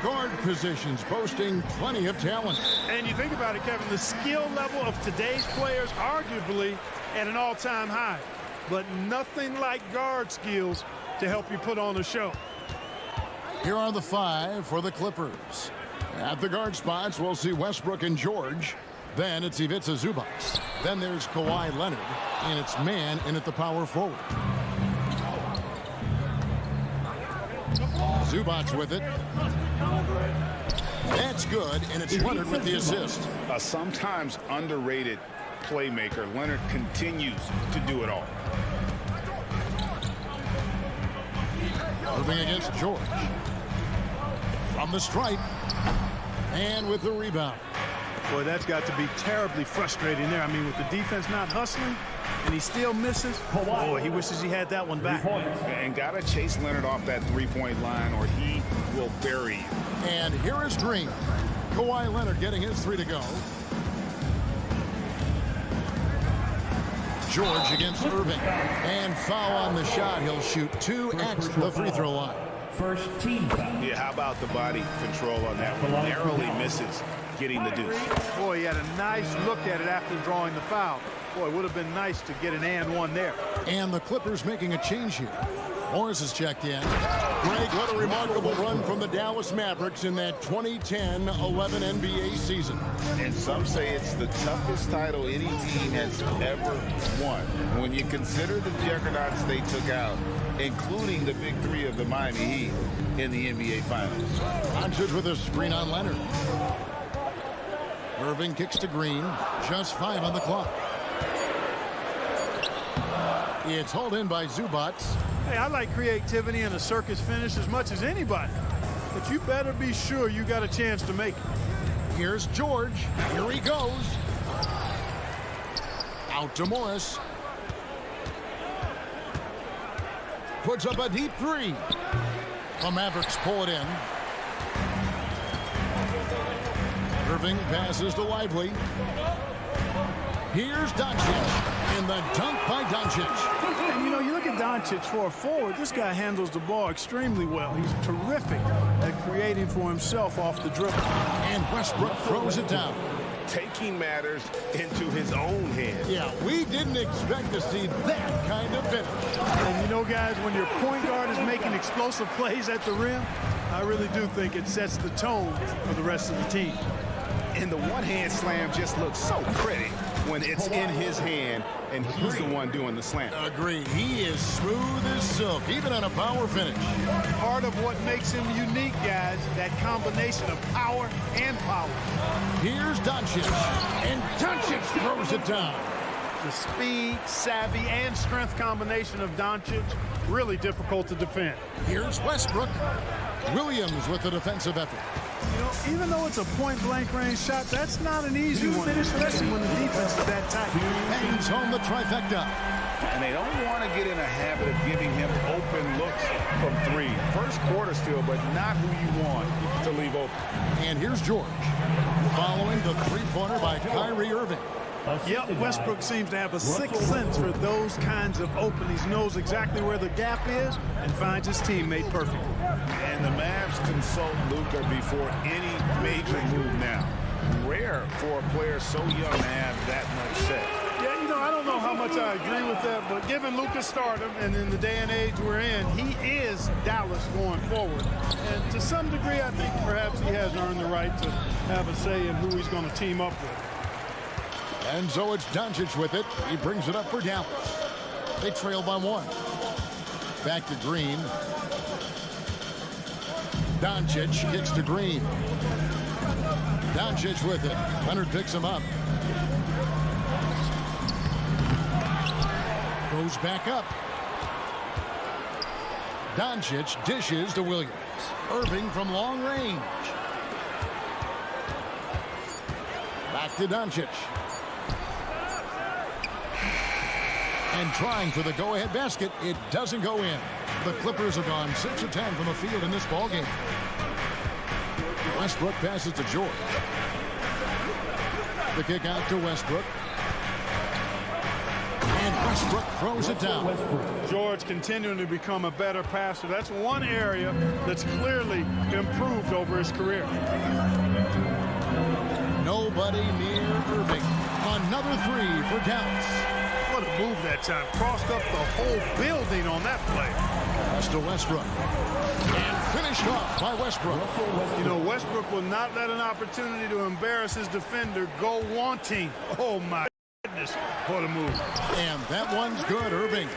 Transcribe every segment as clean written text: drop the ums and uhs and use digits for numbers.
guard positions boasting plenty of talent. And you think about it, Kevin, the skill level of today's players arguably at an all-time high. But nothing like guard skills to help you put on a show. Here are the 5 for the Clippers. At the guard spots, we'll see Westbrook and George. Then it's Ivica Zubac. Then there's Kawhi Leonard. And it's man in at the power forward. Zubac with it. That's good, and it's Leonard with the assist. A sometimes underrated playmaker. Leonard continues to do it all. Moving against George. From the stripe. And with the rebound. Boy, that's got to be terribly frustrating there. I mean, with the defense not hustling, and he still misses. Boy, he wishes he had that one back. And got to chase Leonard off that three-point line or he will bury you. And here is Green. Kawhi Leonard getting his 3 to go. George against Irving. And foul on the shot. He'll shoot 2 at the free throw line. First team foul. Yeah, how about the body control on that one? Narrowly misses getting the deuce. Boy, he had a nice look at it after drawing the foul. Boy, it would have been nice to get an and one there. And the Clippers making a change here. Morris has checked in. Greg, what a remarkable run from the Dallas Mavericks in that 2010-11 NBA season. And some say it's the toughest title any team has ever won. When you consider the juggernauts they took out, including the big 3 of the Miami Heat in the NBA Finals. Doncic with a screen on Leonard. Irving kicks to Green. Just 5 on the clock. It's hauled in by Zubac. Hey, I like creativity and a circus finish as much as anybody. But you better be sure you got a chance to make it. Here's George. Here he goes. Out to Morris. Puts up a deep 3. The Mavericks pull it in. Irving passes to Lively. Here's Doncic. And the dunk by Doncic. And, you know, you look at Doncic for a forward. This guy handles the ball extremely well. He's terrific at creating for himself off the dribble. And Westbrook throws it down. Taking matters into his own hands. Yeah, we didn't expect to see that kind of finish. And, you know, guys, when your point guard is making explosive plays at the rim, I really do think it sets the tone for the rest of the team. And the one-hand slam just looks so pretty when it's in his hand and he's the one doing the slam. Agreed. He is smooth as silk, even on a power finish. Part of what makes him unique, guys, that combination of power and power. Here's Doncic, and Doncic throws it down. The speed, savvy, and strength combination of Doncic, really difficult to defend. Here's Westbrook. Williams with the defensive effort. You know, even though it's a point-blank range shot, that's not an easy one, especially when the defense is that tight. Hangs home the trifecta. And they don't want to get in a habit of giving him open looks from 3. First quarter still, but not who you want to leave open. And here's George. Following the 3-pointer by Kyrie Irving. Yep, Westbrook seems to have a sixth sense for those kinds of openings. Knows exactly where the gap is and finds his teammate perfect. And the Mavs consult Luka before any major move now. Rare for a player so young to have that much set. Yeah, you know, I don't know how much I agree with that, but given Luka's stardom and in the day and age we're in, he is Dallas going forward. And to some degree, I think perhaps he has earned the right to have a say in who he's going to team up with. And so it's Doncic with it. He brings it up for Dallas. They trail by 1. Back to Green. Doncic kicks to Green. Doncic with it. Leonard picks him up. Goes back up. Doncic dishes to Williams. Irving from long range. Back to Doncic. And trying for the go-ahead basket, it doesn't go in. The Clippers have gone 6 of 10 from the field in this ballgame. Westbrook passes to George. The kick out to Westbrook. And Westbrook throws it down. George George continuing to become a better passer. That's one area that's clearly improved over his career. Nobody near Irving. Another three for Dallas. What a move that time. Crossed up the whole building on that play. Pass to Westbrook. And finished off by Westbrook. You know, Westbrook will not let an opportunity to embarrass his defender go wanting. Oh, my goodness. What a move. And that one's good, Irving.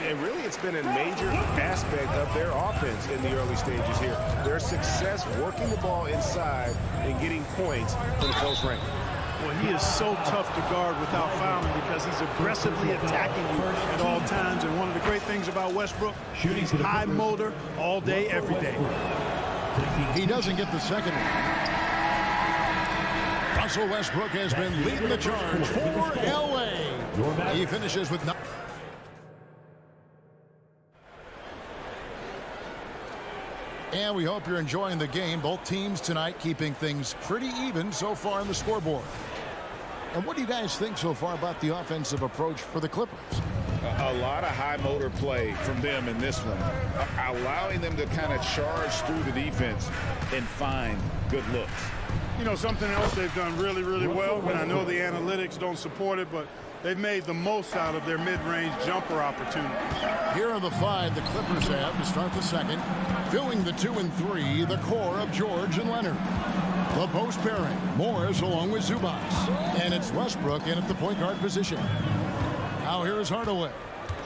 And really, it's been a major aspect of their offense in the early stages here. Their success working the ball inside and getting points from the close range. Well, he is so tough to guard without fouling because he's aggressively attacking you at all times. And one of the great things about Westbrook, he's high motor all day, every day. He doesn't get the second one. Russell Westbrook has been leading the charge for LA. He finishes with 9. And we hope you're enjoying the game. Both teams tonight keeping things pretty even so far on the scoreboard. And what do you guys think so far about the offensive approach for the Clippers? A lot of high motor play from them in this one, allowing them to kind of charge through the defense and find good looks. You know, something else they've done really, really well, and I know the analytics don't support it, but they've made the most out of their mid-range jumper opportunities. Here are the 5 the Clippers have to start the second. Filling the 2 and 3, the core of George and Leonard. The post pairing, Morris along with Zubac. And it's Westbrook in at the point guard position. Now here is Hardaway.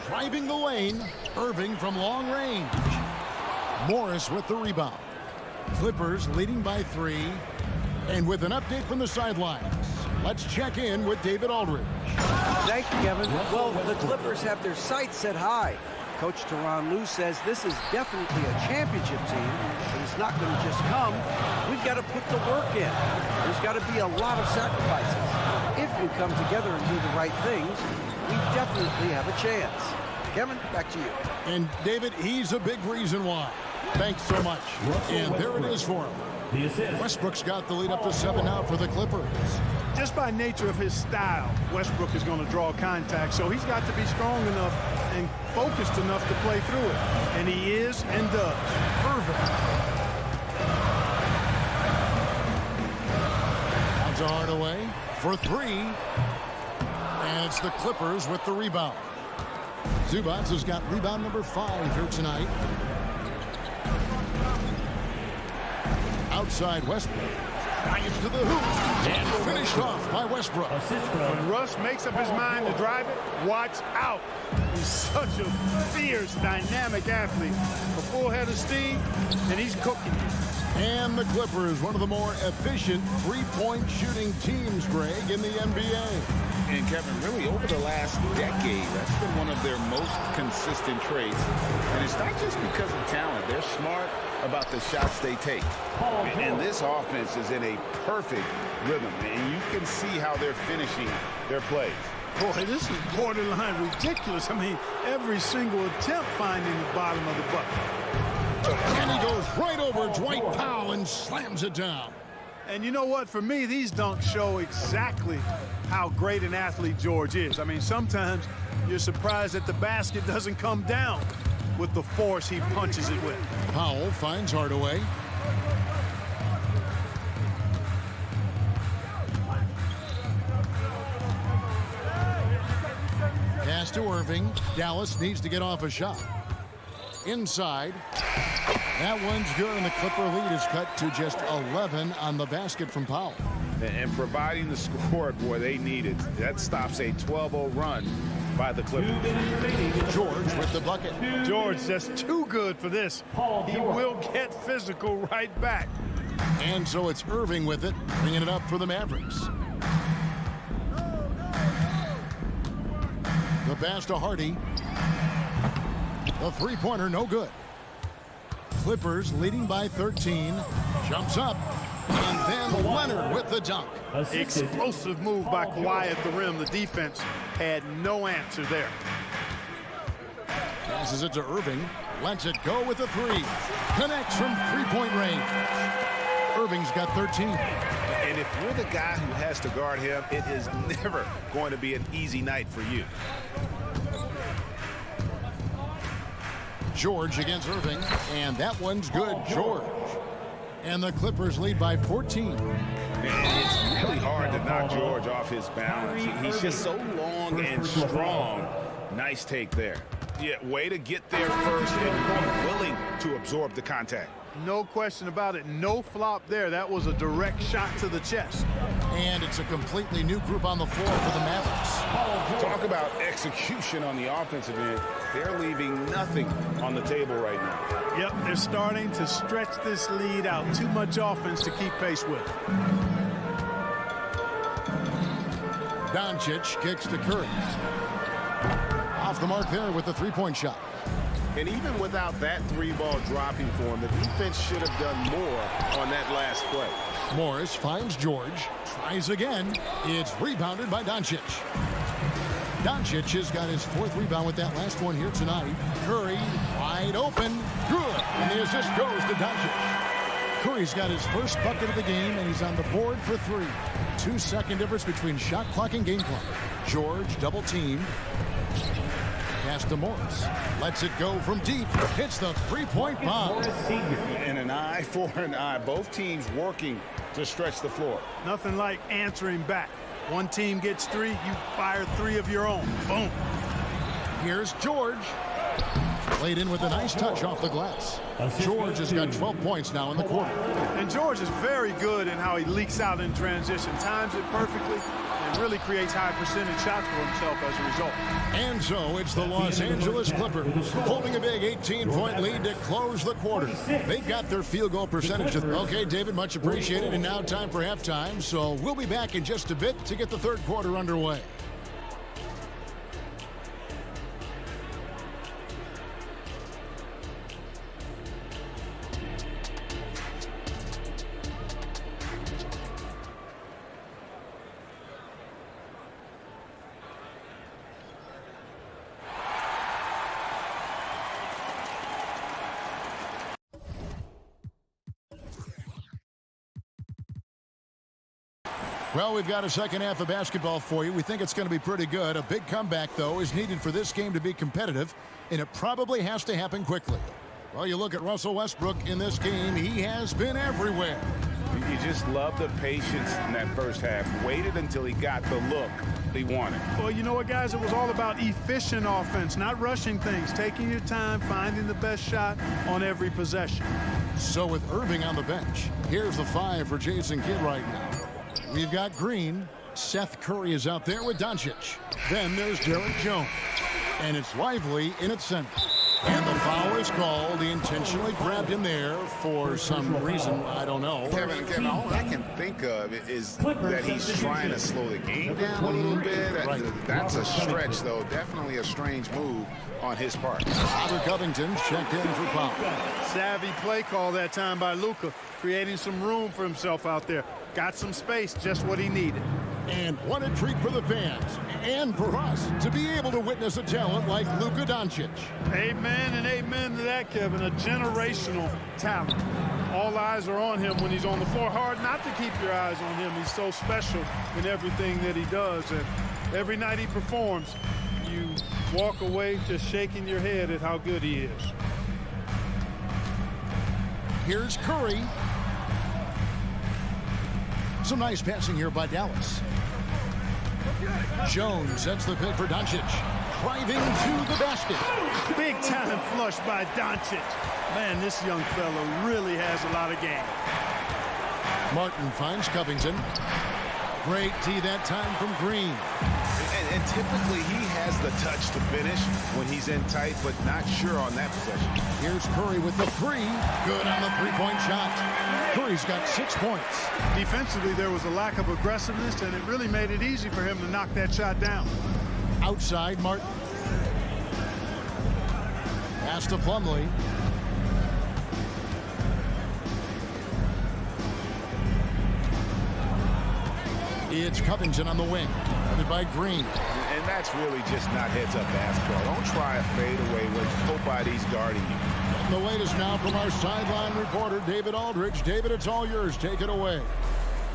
Driving the lane, Irving from long range. Morris with the rebound. Clippers leading by 3. And with an update from the sidelines, let's check in with David Aldridge. Thank you, Kevin. Well, the Clippers have their sights set high. Coach Tyronn Lue says this is definitely a championship team, but it's not going to just come. We've got to put the work in. There's got to be a lot of sacrifices. If we come together and do the right things, we definitely have a chance. Kevin, back to you. And David, he's a big reason why. Thanks so much. And there it is for him. Westbrook's got the lead up to 7 now for the Clippers. Just by nature of his style, Westbrook is going to draw contact, so he's got to be strong enough and focused enough to play through it. And he is and does. Perfect. Out to Hardaway for 3. And it's the Clippers with the rebound. Zubac has got rebound number 5 here tonight. Outside Westbrook. Drives to the hoop. And finished off by Westbrook. When Russ makes up his mind to drive it, watch out. He's such a fierce, dynamic athlete. A full head of steam, and he's cooking. And the Clippers, one of the more efficient three-point shooting teams, Greg, in the NBA. And Kevin, really over the last decade, that's been one of their most consistent traits. And it's not just because of talent. They're smart about the shots they take. And this offense is in a perfect rhythm. And you can see how they're finishing their plays. Boy, this is borderline ridiculous. I mean, every single attempt finding the bottom of the bucket. And he goes right over Dwight Powell and slams it down. And you know what? For me, these dunks show exactly how great an athlete George is. I mean, sometimes you're surprised that the basket doesn't come down with the force he punches it with. Powell finds Hardaway. Pass to Irving. Dallas needs to get off a shot. Inside. That one's good, and the Clipper lead is cut to just 11 on the basket from Powell. And providing the score, boy, they need it. That stops a 12-0 run by the Clippers. George with the bucket. George just too good for this. He will get physical right back. And so it's Irving with it, bringing it up for the Mavericks. The pass to Hardy. The three-pointer, no good. Clippers leading by 13. Jumps up. And then Leonard with the dunk. Explosive move by Kawhi at the rim. The defense had no answer there. Passes it to Irving. Lets it go with a 3. Connects from three-point range. Irving's got 13. And if you're the guy who has to guard him, it is never going to be an easy night for you. George against Irving, and that one's good. George. And the Clippers lead by 14. It's really hard to knock George off his balance. He's just so long and strong. Nice take there. Yeah, way to get there first and be willing to absorb the contact. No question about it. No flop there. That was a direct shot to the chest. And it's a completely new group on the floor for the Mavericks. Talk about execution on the offensive end. They're leaving nothing on the table right now. Yep, they're starting to stretch this lead out. Too much offense to keep pace with. Doncic kicks to Curry. Off the mark there with the three-point shot. And even without that three-ball dropping for him, the defense should have done more on that last play. Morris finds George. Tries again. It's rebounded by Doncic. Doncic has got his fourth rebound with that last one here tonight. Curry wide open. Good. And the assist goes to Doncic. Curry's got his first bucket of the game, and he's on the board for 3. 2-second difference between shot clock and game clock. George double teamed. Pass to Morris. Lets it go from deep. Hits the three-point bomb. And an eye for an eye. Both teams working to stretch the floor. Nothing like answering back. One team gets 3, you fire 3 of your own. Boom. Here's George. Played in with a nice touch off the glass. George has got 12 points now in the quarter. And George is very good in how he leaks out in transition. Times it perfectly and really creates high percentage shots for himself as a result. And so it's the Los Angeles Clippers holding a big 18-point lead to close the quarter. They've got their field goal percentage. Okay, David, much appreciated. And now time for halftime. So we'll be back in just a bit to get the third quarter underway. Well, we've got a second half of basketball for you. We think it's going to be pretty good. A big comeback, though, is needed for this game to be competitive, and it probably has to happen quickly. Well, you look at Russell Westbrook in this game. He has been everywhere. You just love the patience in that first half. Waited until he got the look he wanted. Well, you know what, guys? It was all about efficient offense, not rushing things, taking your time, finding the best shot on every possession. So with Irving on the bench, here's the 5 for Jason Kidd right now. We've got Green. Seth Curry is out there with Doncic. Then there's Derek Jones. And it's Lively in its center. And the foul is called. He intentionally grabbed him there for some reason. I don't know. Kevin, all I can think of is that he's trying to slow the game down a little bit. Right. That's a stretch, though. Definitely a strange move on his part. Robert Covington checked in for foul. Savvy play call that time by Luka, creating some room for himself out there. Got some space, just what he needed. And what a treat for the fans and for us to be able to witness a talent like Luka Doncic. Amen and amen to that, Kevin. A generational talent. All eyes are on him when he's on the floor. Hard not to keep your eyes on him. He's so special in everything that he does. And every night he performs, you walk away just shaking your head at how good he is. Here's Curry. Some nice passing here by Dallas. Jones sets the pick for Doncic. Driving to the basket. Big time flush by Doncic. Man, this young fella really has a lot of game. Martin finds Covington. Great tee that time from Green. And typically he has the touch to finish when he's in tight, but not sure on that possession. Here's Curry with the 3. Good on the three-point shot. Curry's got 6 points. Defensively, there was a lack of aggressiveness, and it really made it easy for him to knock that shot down. Outside, Martin. Pass to Plumlee. It's Covington on the wing. Guarded by Green. And that's really just not heads-up basketball. Don't try a fadeaway when nobody's guarding you. And the latest now from our sideline reporter, David Aldridge. David, it's all yours. Take it away.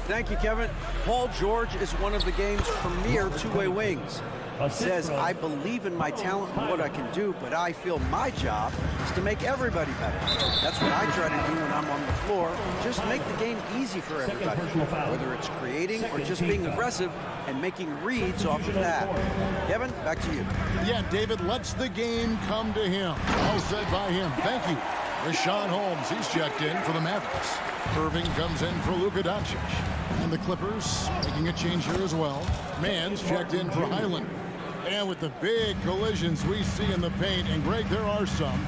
Thank you, Kevin. Paul George is one of the game's premier two-way wings. Says, I believe in my talent and what I can do, but I feel my job is to make everybody better. That's what I try to do when I'm on the floor. Just make the game easy for everybody, whether it's creating or just being aggressive and making reads off of that. Kevin, back to you. Yeah, David lets the game come to him. Well said by him. Thank you. Rashawn Holmes, he's checked in for the Mavericks. Irving comes in for Luka Doncic. And the Clippers making a change here as well. Mann's checked in for Highland. And with the big collisions we see in the paint, and Greg, there are some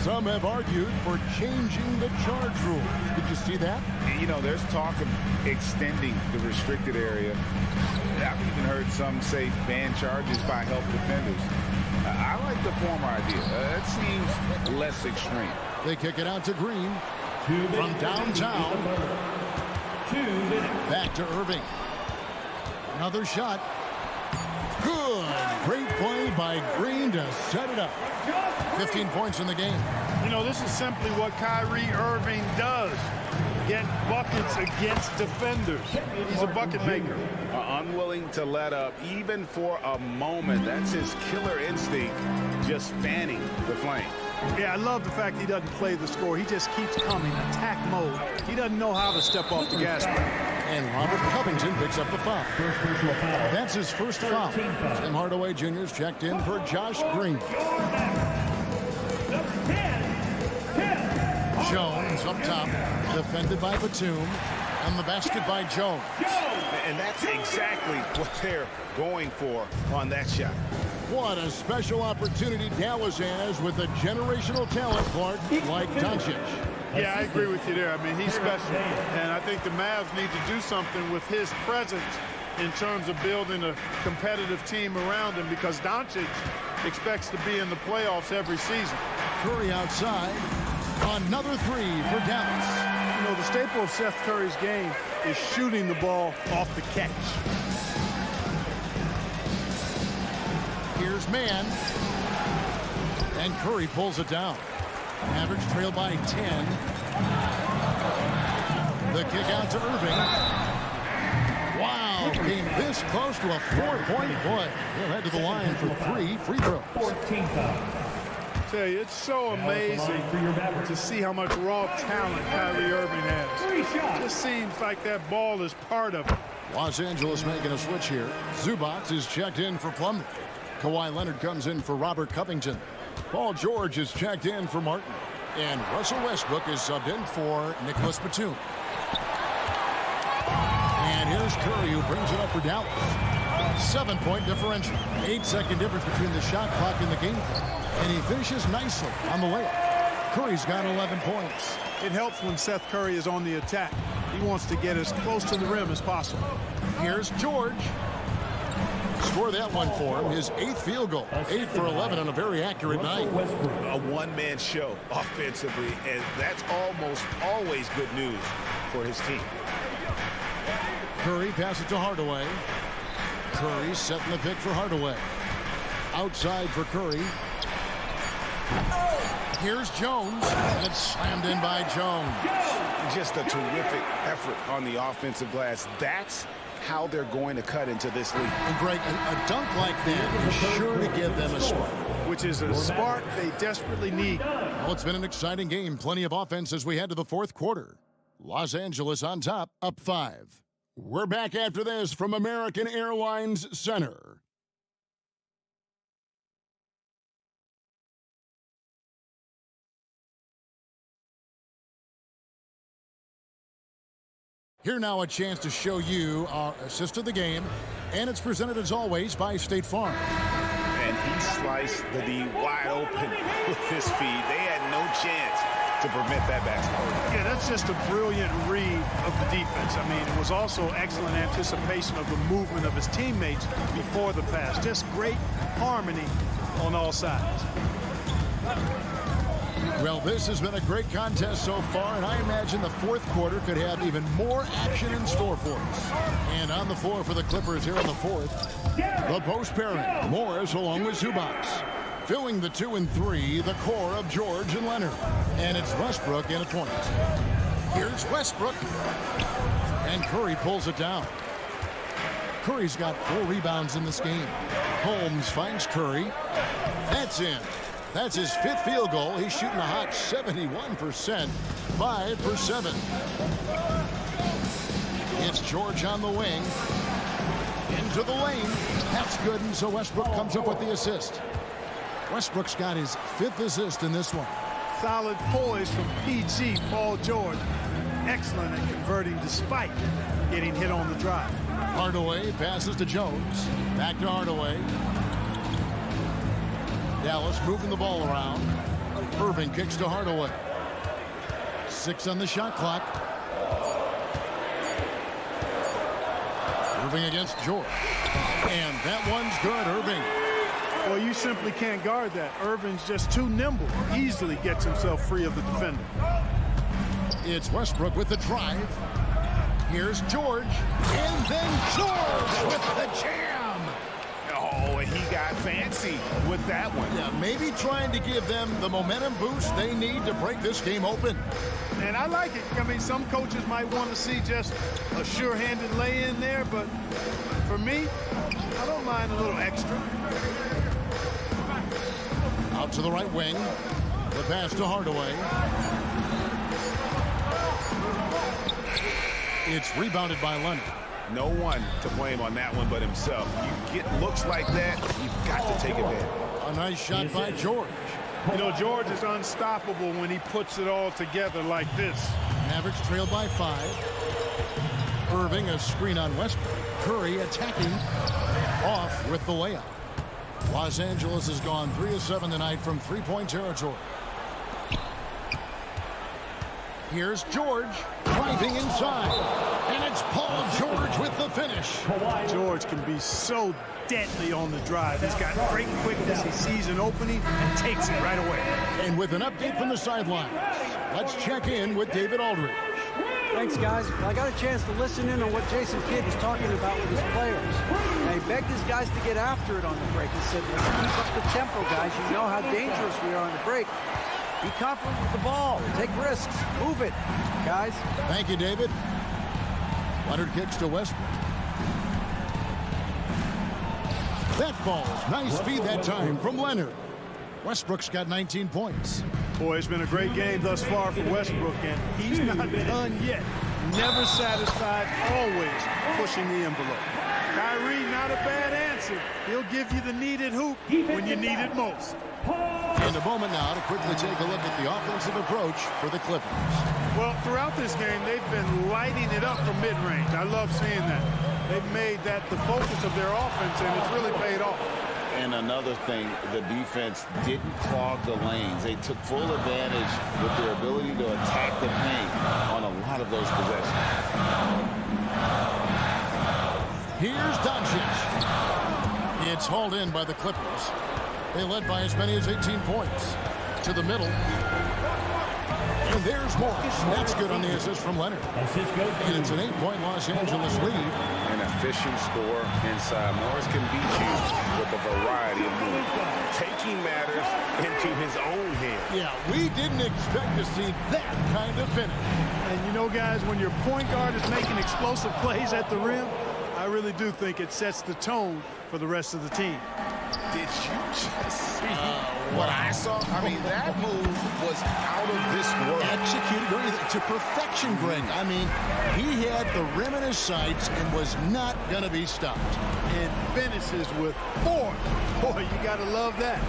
have argued for changing the charge rule. Did you see that? You know, there's talk of extending the restricted area. I've even heard some say ban charges by help defenders. I like the former idea. It seems less extreme. They kick it out to Green from downtown. Back to Irving. Another shot. Good. Great play by Green to set it up. 15 points in the game. You know, this is simply what Kyrie Irving does. Get buckets against defenders. He's a bucket maker. Unwilling to let up even for a moment. That's his killer instinct, just fanning the flame. Yeah, I love the fact he doesn't play the score. He just keeps coming, attack mode. He doesn't know how to step off the gas pedal. And Robert Covington picks up the foul. That's his first foul. Tim Hardaway Jr.'s checked in for Josh Green. Jones up top, defended by Batum, and the basket by Jones. And that's exactly what they're going for on that shot. What a special opportunity Dallas has with a generational talent, Clark, like Doncic. Yeah, I agree with you there. I mean, he's special. And I think the Mavs need to do something with his presence in terms of building a competitive team around him, because Doncic expects to be in the playoffs every season. Curry outside. Another three for Dallas. You know, the staple of Seth Curry's game is shooting the ball off the catch. Here's Mann. And Curry pulls it down. Mavericks trail by 10. The kick out to Irving. Wow, came this close to a 4-point play. He'll head to the line for 3 free throws. 14 foul. Tell you, it's so amazing to see how much raw talent Kyrie Irving has. It just seems like that ball is part of it. Los Angeles making a switch here. Zubac is checked in for Plumlee. Kawhi Leonard comes in for Robert Covington. Paul George is checked in for Martin. And Russell Westbrook is subbed in for Nicholas Batum. And here's Curry, who brings it up for Dallas. 7-point differential. 8-second difference between the shot clock and the game clock. And he finishes nicely on the layup. Curry's got 11 points. It helps when Seth Curry is on the attack. He wants to get as close to the rim as possible. Here's George. Score that one for him. His 8th field goal. 8 for 11 on a very accurate night. A one-man show offensively, and that's almost always good news for his team. Curry passes it to Hardaway. Curry setting the pick for Hardaway. Outside for Curry. Here's Jones. And it's slammed in by Jones. Just a terrific effort on the offensive glass. That's how they're going to cut into this league. And Greg, a dunk like that is sure to give them a spark. Which is a spark they desperately need. Well, it's been an exciting game. Plenty of offense as we head to the 4th quarter. Los Angeles on top, up 5. We're back after this from American Airlines Center. Here now a chance to show you our assist of the game, and it's presented as always by State Farm. And he sliced the D wide open with his feed. They had no chance to prevent that basket. Yeah, that's just a brilliant read of the defense. I mean, it was also excellent anticipation of the movement of his teammates before the pass. Just great harmony on all sides. Well, this has been a great contest so far, and I imagine the 4th quarter could have even more action in store for us. And on the floor for the Clippers here in the 4th, the post pairing, Morris along with Zubac. Filling the 2 and 3, the core of George and Leonard. And it's Westbrook in at point. Here's Westbrook. And Curry pulls it down. Curry's got 4 rebounds in this game. Holmes finds Curry. That's in. That's his 5th field goal. He's shooting a hot 71%. 5 for 7. It's George on the wing. Into the lane. That's good, and so Westbrook comes up with the assist. Westbrook's got his 5th assist in this one. Solid poise from PG, Paul George. Excellent at converting despite getting hit on the drive. Hardaway passes to Jones. Back to Hardaway. Dallas moving the ball around. Irving kicks to Hardaway. 6 on the shot clock. Irving against George. And that one's good, Irving. Well, you simply can't guard that. Irving's just too nimble. Easily gets himself free of the defender. It's Westbrook with the drive. Here's George. And then George with the jam. Oh, and he got fancy with that one. Yeah, maybe trying to give them the momentum boost they need to break this game open. And I like it. I mean, some coaches might want to see just a sure-handed lay-in there, but for me, I don't mind a little extra. Out to the right wing. The pass to Hardaway. It's rebounded by Leonard. No one to blame on that one but himself. You get looks like that, you've got to take advantage. A nice shot by George. You know, George is unstoppable when he puts it all together like this. Mavericks trailed by 5. Irving, a screen on Westbrook. Curry attacking. Off with the layup. Los Angeles has gone 3 of 7 tonight from 3-point territory. Here's George driving inside. And it's Paul George with the finish. George can be so deadly on the drive. He's got great quickness. He sees an opening and takes it right away. And with an update from the sidelines, let's check in with David Aldridge. Thanks, guys. I got a chance to listen in on what Jason Kidd was talking about with his players. And he begged his guys to get after it on the break. He said, let's keep up the tempo, guys. You know how dangerous we are on the break. Be confident with the ball. Take risks. Move it, guys. Thank you, David. Leonard kicks to Westbrook. That falls. Nice feed that time from Leonard. Westbrook's got 19 points. Boy, it's been a great game thus far for Westbrook, and he's not done yet. Never satisfied, always pushing the envelope. Kyrie, not a bad answer. He'll give you the needed hoop when you need it most. And a moment now to quickly take a look at the offensive approach for the Clippers. Well, throughout this game, they've been lighting it up from mid-range. I love seeing that. They've made that the focus of their offense, and it's really paid off. And another thing, the defense didn't clog the lanes. They took full advantage with their ability to attack the paint on a lot of those possessions. Here's Doncic. It's hauled in by the Clippers. They led by as many as 18 points. To the middle. And there's Morris. That's good on the assist from Leonard. And it's an 8-point Los Angeles lead. An efficient score inside. Morris can beat you with a variety of moves. Taking matters into his own hands. Yeah, we didn't expect to see that kind of finish. And you know, guys, when your point guard is making explosive plays at the rim, I really do think it sets the tone for the rest of the team. Did you just see what I saw? I mean, that move was out of this world. Executed to perfection, Greg. I mean, he had the rim in his sights and was not going to be stopped. And finishes with force. Boy, you got to love that.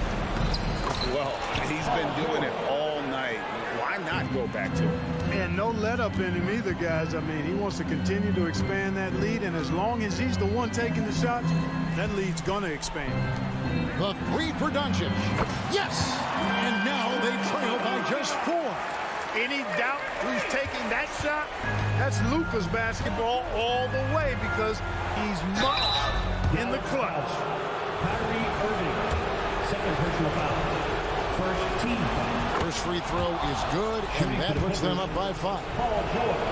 Well, he's been doing it all night. Why not go back to it? And no let up in him either, guys. I mean, he wants to continue to expand that lead, and as long as he's the one taking the shots, that lead's going to expand. The 3 for Doncic. Yes! And now they trail by just 4. Any doubt who's taking that shot? That's Luka's basketball all the way because he's much in the clutch. Kyrie Irving, second personal foul. First team foul. First free throw is good, and that puts them up by 5. Paul George.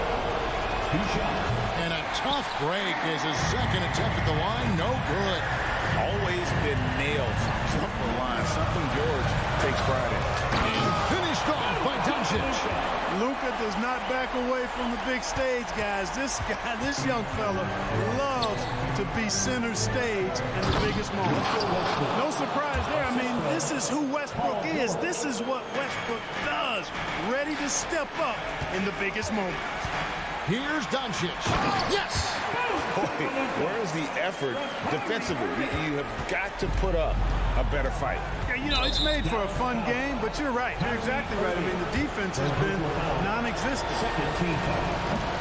2 shots. And a tough break is his second attempt at the line. No good. Always been nailed from the line. Something George takes pride in. And finished off by Doncic. Doncic. Luka does not back away from the big stage, guys. This young fella loves to be center stage in the biggest moments. No surprise there. I mean, this is who Westbrook is. This is what Westbrook does. Ready to step up in the biggest moments. Here's Doncic. Yes! Boy, where's the effort defensively? You have got to put up a better fight. Yeah, you know, it's made for a fun game, but you're right. You're exactly right. I mean, the defense has been non-existent.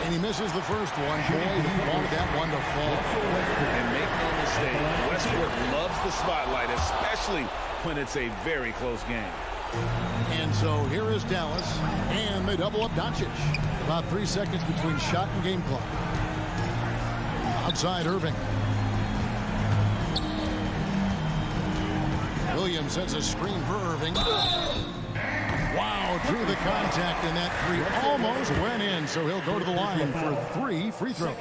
And he misses the first one. Boy, he wanted that one to fall. And make no mistake, Westbrook loves the spotlight, especially when it's a very close game. And so here is Dallas, and they double up Doncic. About 3 seconds between shot and game clock. Outside Irving. Williams sets a screen for Irving. Wow, drew the contact, and that three almost went in, so he'll go to the line for 3 free throws.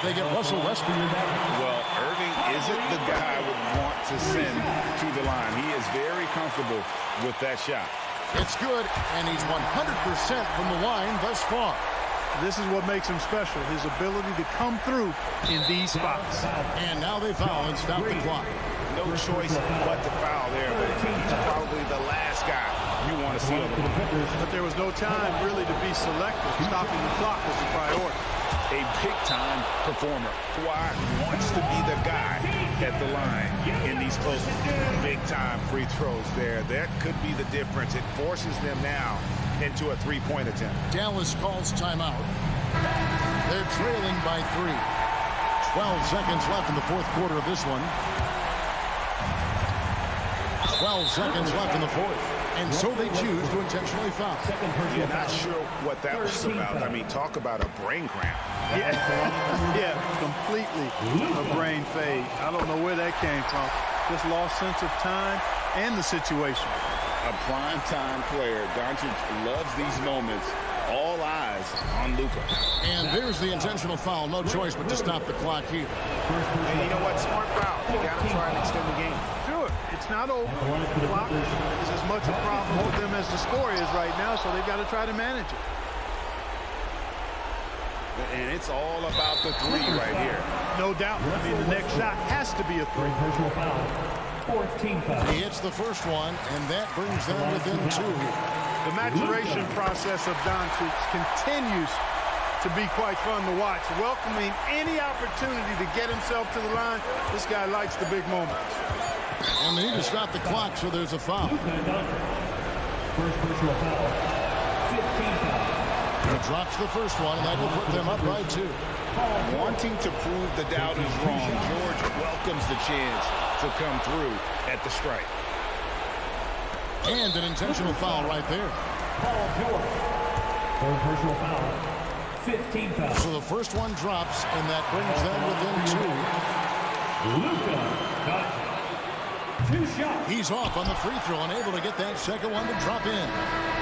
They get Russell Westbrook. Well, Irving isn't the guy I would want to send to the line. He is very comfortable with that shot. It's good, and he's 100% from the line thus far. This is what makes him special, his ability to come through in these spots. And now they foul and stop the clock. No choice but to foul there, but he's probably the last guy you want to see on the line. But there was no time really to be selective. Stopping the clock was the priority. A big-time performer. Kawhi wants to be the guy at the line in these close big-time free throws there. That could be the difference. It forces them now into a three-point attempt. Dallas calls timeout. They're trailing by 3. 12 seconds left in the fourth quarter of this one. 12 seconds left in the fourth. And so they choose to intentionally foul. You're not sure what that was about. I mean, talk about a brain cramp. Yeah, completely a brain fade. I don't know where that came from. Just lost sense of time and the situation. A prime-time player. Doncic loves these moments. All eyes on Luka. And there's the intentional foul. No choice but to stop the clock here. And you know what? Smart foul. You got to try and extend the game. Sure, it's not over. The clock is as much a problem for them as the score is right now, so they've got to try to manage it. And it's all about the three right here. No doubt. I mean, the next shot has to be a three. Personal foul. 14 foul. He hits the first one, and that brings them within 2 here. The maturation process of Doncic continues to be quite fun to watch. Welcoming any opportunity to get himself to the line. This guy likes the big moments. And they need to stop the clock, so there's a foul. First personal foul. 15 foul. He drops the first one, and that will put them up by 2. Wanting to prove the doubters wrong, George welcomes the chance to come through at the strike. And an intentional foul right there. Paul George. Third personal foul. 15 foul. So the first one drops, and that brings them within 2. Luka Doncic. 2 shots. He's off on the free throw and able to get that second one to drop in.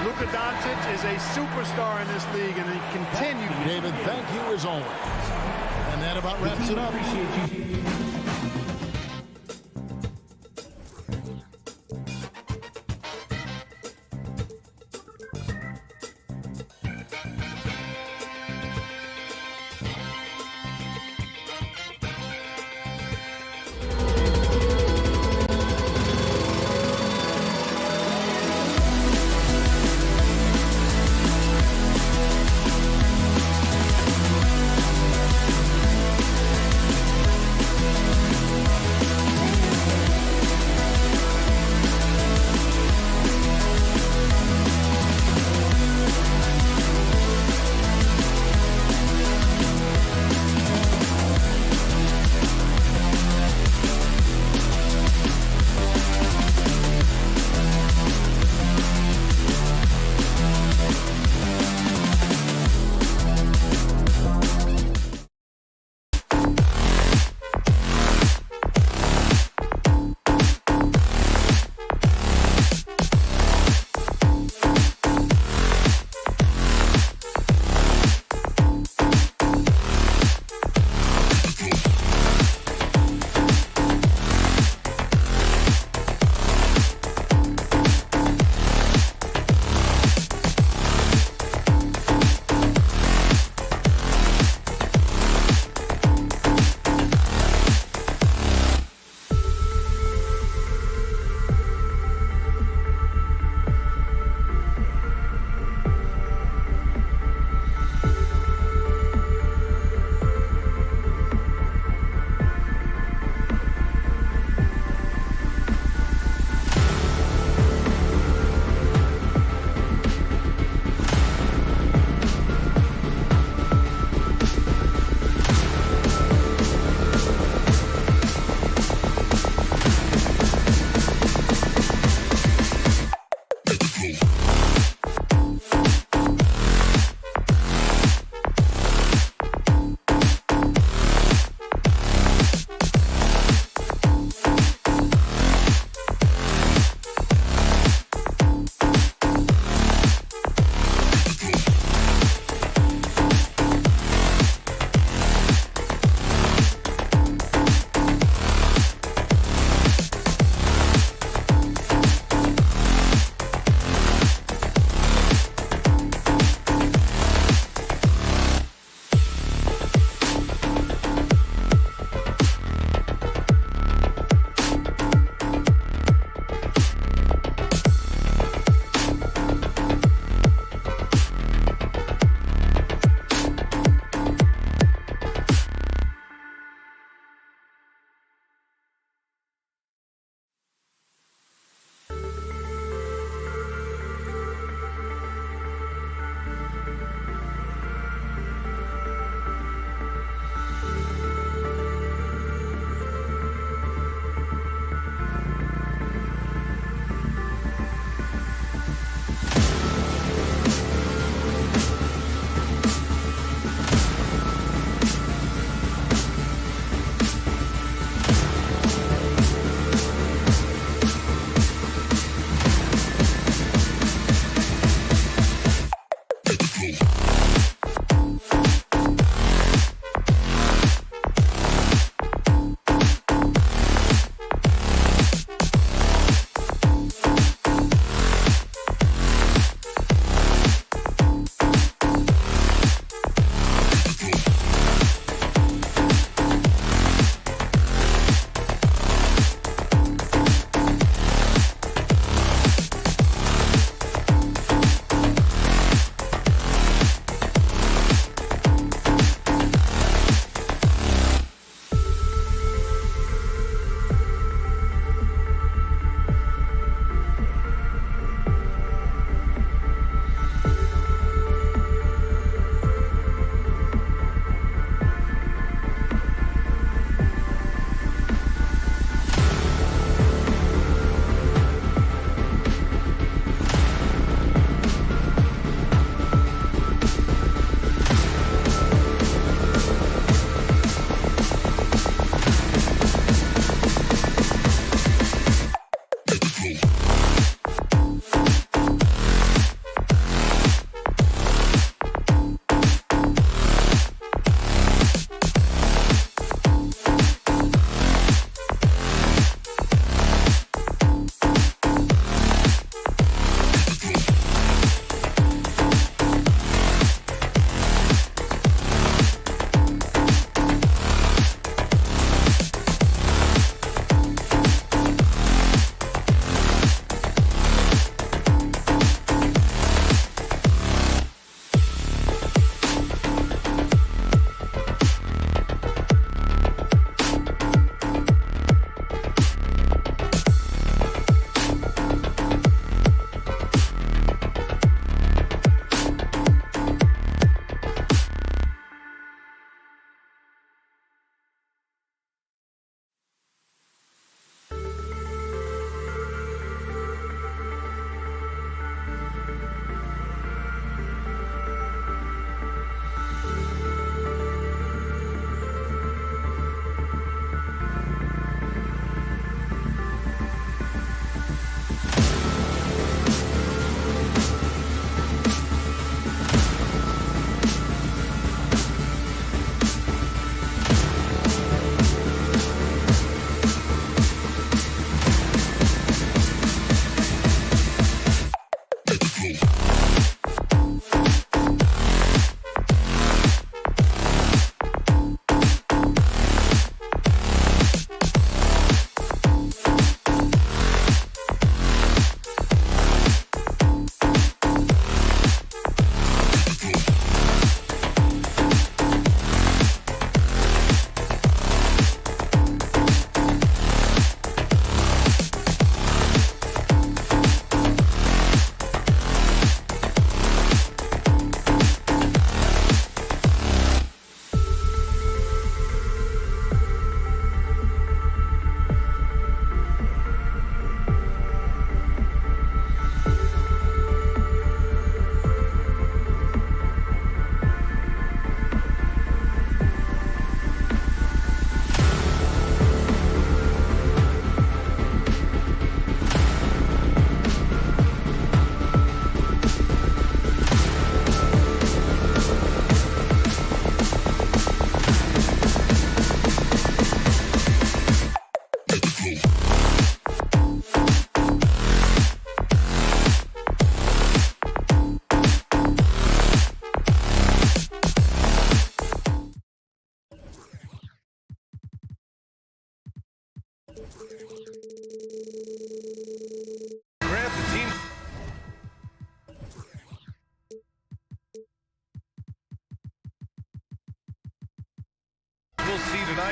Luka Doncic is a superstar in this league, and he continues. David, thank you as always. And that about wraps it up. Appreciate you.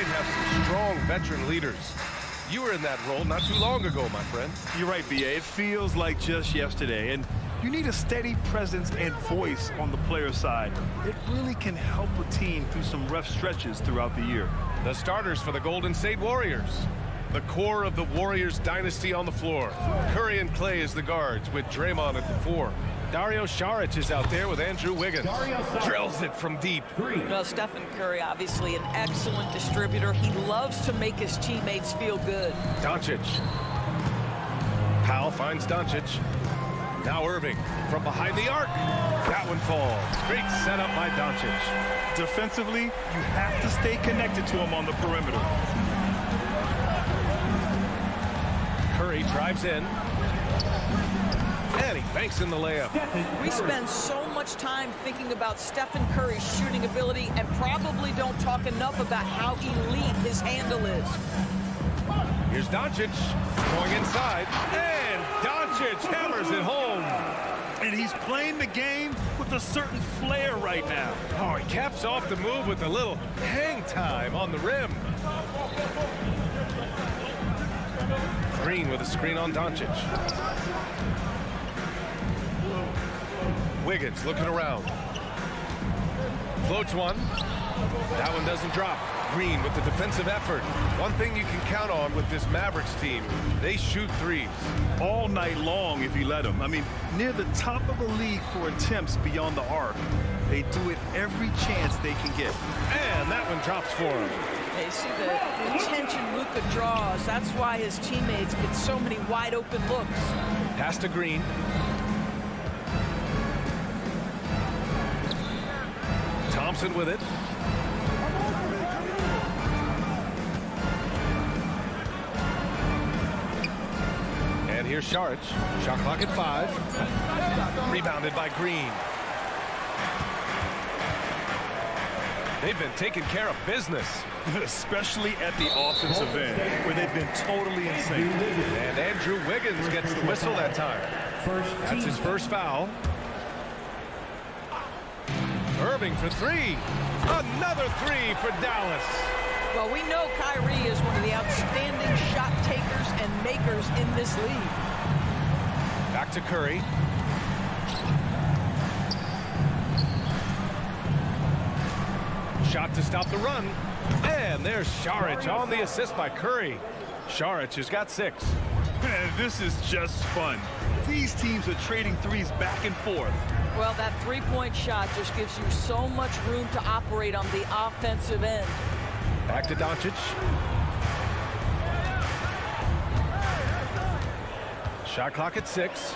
might have some strong veteran leaders. You were in that role not too long ago, my friend. You're right, B.A. It feels like just yesterday, and you need a steady presence and voice on the player side. It really can help a team through some rough stretches throughout the year. The starters for the Golden State Warriors. The core of the Warriors dynasty on the floor. Curry and Clay as the guards with Draymond at the 4. Dario Saric is out there with Andrew Wiggins. Drills it from deep. Well, Stephen Curry, obviously an excellent distributor. He loves to make his teammates feel good. Doncic. Powell finds Doncic. Now Irving from behind the arc. That one falls. Great setup by Doncic. Defensively, you have to stay connected to him on the perimeter. Curry drives in. And he banks in the layup. We spend so much time thinking about Stephen Curry's shooting ability and probably don't talk enough about how elite his handle is. Here's Doncic going inside. And Doncic hammers it home. And he's playing the game with a certain flair right now. Oh, he caps off the move with a little hang time on the rim. Green with a screen on Doncic. Wiggins looking around. Floats one. That one doesn't drop. Green with the defensive effort. One thing you can count on with this Mavericks team, they shoot threes. All night long if you let them. I mean, near the top of the league for attempts beyond the arc. They do it every chance they can get. And that one drops for him. You see the attention Luka draws. That's why his teammates get so many wide open looks. Pass to Green. Thompson with it. And here's Saric. Shot clock at 5. Rebounded by Green. They've been taking care of business. Especially at the offensive end, where they've been totally in sync. And Andrew Wiggins gets the whistle that time. That's his first foul. Irving for 3. Another 3 for Dallas. Well, we know Kyrie is one of the outstanding shot takers and makers in this league. Back to Curry. Shot to stop the run. And there's Saric on the assist by Curry. Saric has got 6. Man, this is just fun. These teams are trading threes back and forth. Well, that three-point shot just gives you so much room to operate on the offensive end. Back to Doncic. Shot clock at 6.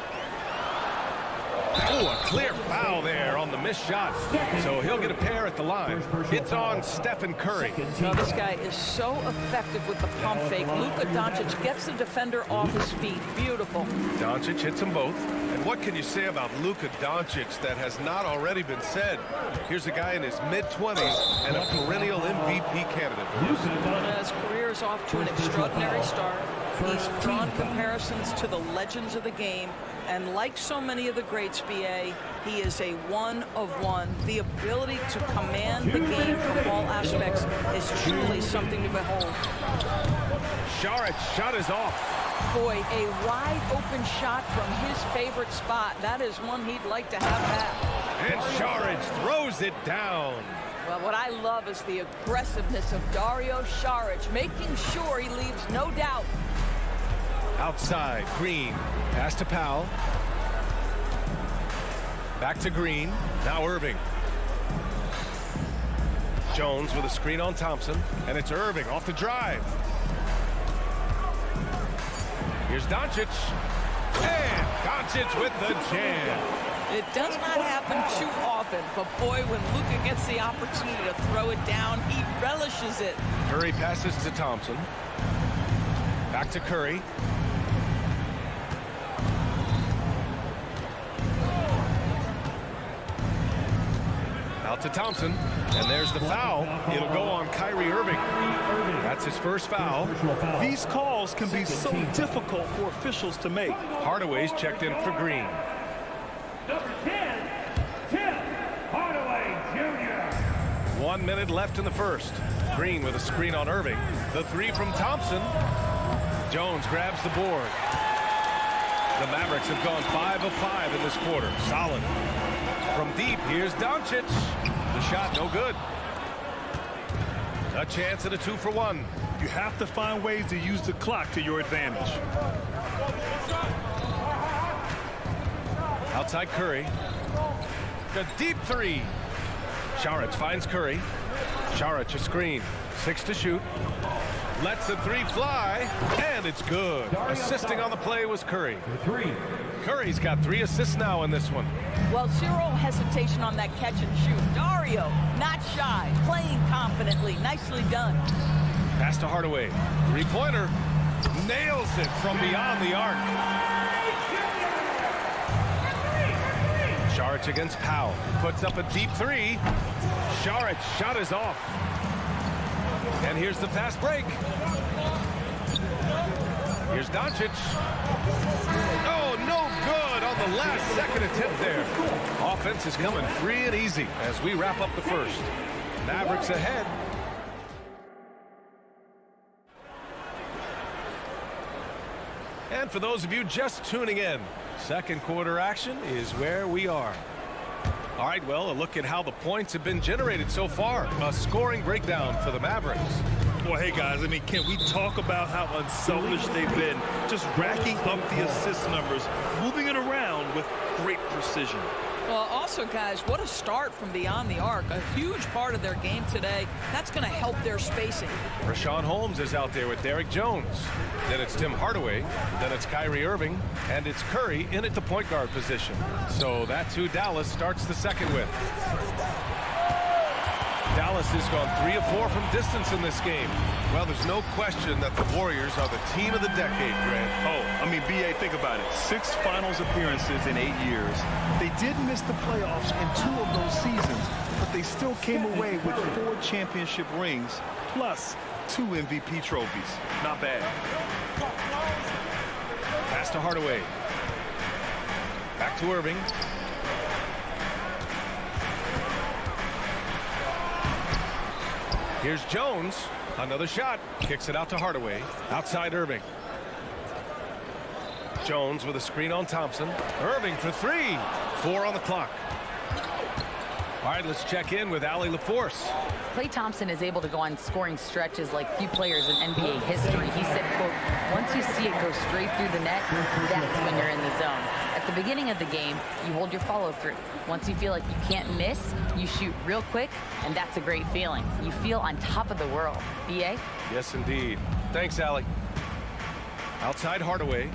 Oh, a clear foul there on the missed shot. So he'll get a pair at the line. It's on Stephen Curry. Now, this guy is so effective with the pump fake. Luka Doncic gets the defender off his feet. Beautiful. Doncic hits them both. And what can you say about Luka Doncic that has not already been said? Here's a guy in his mid-20s and a perennial MVP candidate. His career is off to an extraordinary start. He's drawn comparisons to the legends of the game. And like so many of the greats, B.A., he is a one of one. The ability to command the game from all aspects is truly something to behold. Saric shot is off. Boy, a wide open shot from his favorite spot. That is one he'd like to have back. And Saric throws it down. Well, what I love is the aggressiveness of Dario Saric, making sure he leaves no doubt. Outside, Green. Pass to Powell. Back to Green. Now Irving. Jones with a screen on Thompson. And it's Irving off the drive. Here's Doncic. And Doncic with the jam. It does not happen too often, but boy, when Luka gets the opportunity to throw it down, he relishes it. Curry passes to Thompson. Back to Curry. Out to Thompson, and there's the foul. It'll go on Kyrie Irving. That's his first foul. These calls can be so difficult for officials to make. Hardaway's checked in for Green. Number 10, Hardaway Jr. 1 minute left in the first. Green with a screen on Irving. The three from Thompson. Jones grabs the board. The Mavericks have gone 5 of 5 in this quarter. Solid. From deep, here's Doncic. The shot no good. A chance at a 2-for-1. You have to find ways to use the clock to your advantage. Outside Curry. The deep three. Šarić finds Curry. Šarić a screen. 6 to shoot. Lets the three fly, and it's good. Assisting on the play was Curry. Curry's got 3 assists now in this one. Well, zero hesitation on that catch and shoot. Dario, not shy, playing confidently. Nicely done. Pass to Hardaway. Three-pointer. Nails it from beyond the arc. Šarić against Powell. Puts up a deep three. Šarić shot is off. And here's the fast break. Here's Doncic. Oh, no good on the last second attempt there. Offense is coming free and easy as we wrap up the first. Mavericks ahead. And for those of you just tuning in, second quarter action is where we are. All right, well, a look at how the points have been generated so far. A scoring breakdown for the Mavericks. Well, hey, guys, I mean, can we talk about how unselfish they've been? Just racking up the assist numbers, moving it around with great precision. Well, also, guys, what a start from beyond the arc. A huge part of their game today. That's going to help their spacing. Rashawn Holmes is out there with Derek Jones. Then it's Tim Hardaway. Then it's Kyrie Irving. And it's Curry in at the point guard position. So that's who Dallas starts the second with. Dallas has gone 3 of 4 from distance in this game. Well, there's no question that the Warriors are the team of the decade, Grant. Oh, I mean, B.A., think about it. 6 finals appearances in 8 years. They did miss the playoffs in 2 of those seasons, but they still came away with 4 championship rings, plus 2 MVP trophies. Not bad. Pass to Hardaway. Back to Irving. Here's Jones. Another shot. Kicks it out to Hardaway. Outside Irving. Jones with a screen on Thompson. Irving for 3. 4 on the clock. All right, let's check in with Allie LaForce. Klay Thompson is able to go on scoring stretches like few players in NBA history. He said, quote, once you see it go straight through the net, that's when you're in the zone. At the beginning of the game, you hold your follow-through. Once you feel like you can't miss, you shoot real quick, and that's a great feeling. You feel on top of the world. B.A.? Yes, indeed. Thanks, Allie. Outside Hardaway.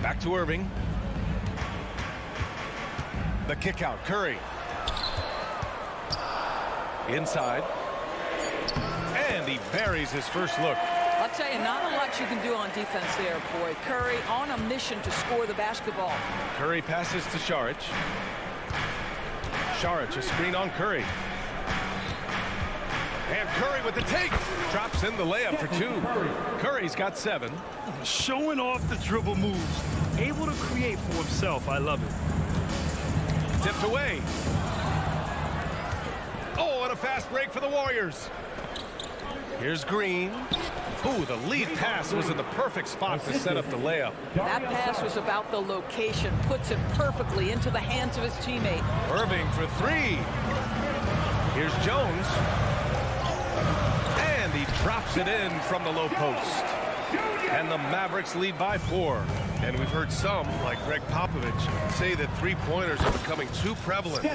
Back to Irving. The kick out, Curry. Inside. And he buries his first look. I'll tell you, not a lot you can do on defense there, boy. Curry on a mission to score the basketball. Curry passes to Šarić. Šarić, a screen on Curry. And Curry with the take. Drops in the layup for 2. Curry's got 7. Showing off the dribble moves. Able to create for himself. I love it. Tipped away. Oh, and a fast break for the Warriors. Here's Green. Ooh, the lead pass was in the perfect spot to set up the layup. That pass was about the location. Puts it perfectly into the hands of his teammate. Irving for 3. Here's Jones. And he drops it in from the low post. And the Mavericks lead by 4. And we've heard some, like Greg Popovich, say that three-pointers are becoming too prevalent.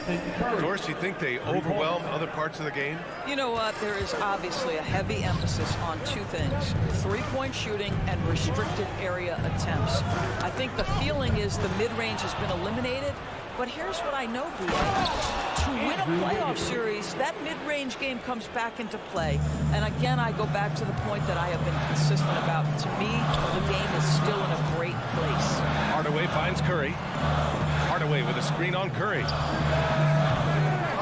Doris, you think they overwhelm other parts of the game? You know what? There is obviously a heavy emphasis on 2 things. Three-point shooting and restricted area attempts. I think the feeling is the mid-range has been eliminated. But here's what I know, B.A. To win a playoff series, that mid-range game comes back into play. And again, I go back to the point that I have been consistent about. To me, the game is still in a great place. Hardaway finds Curry. Hardaway with a screen on Curry.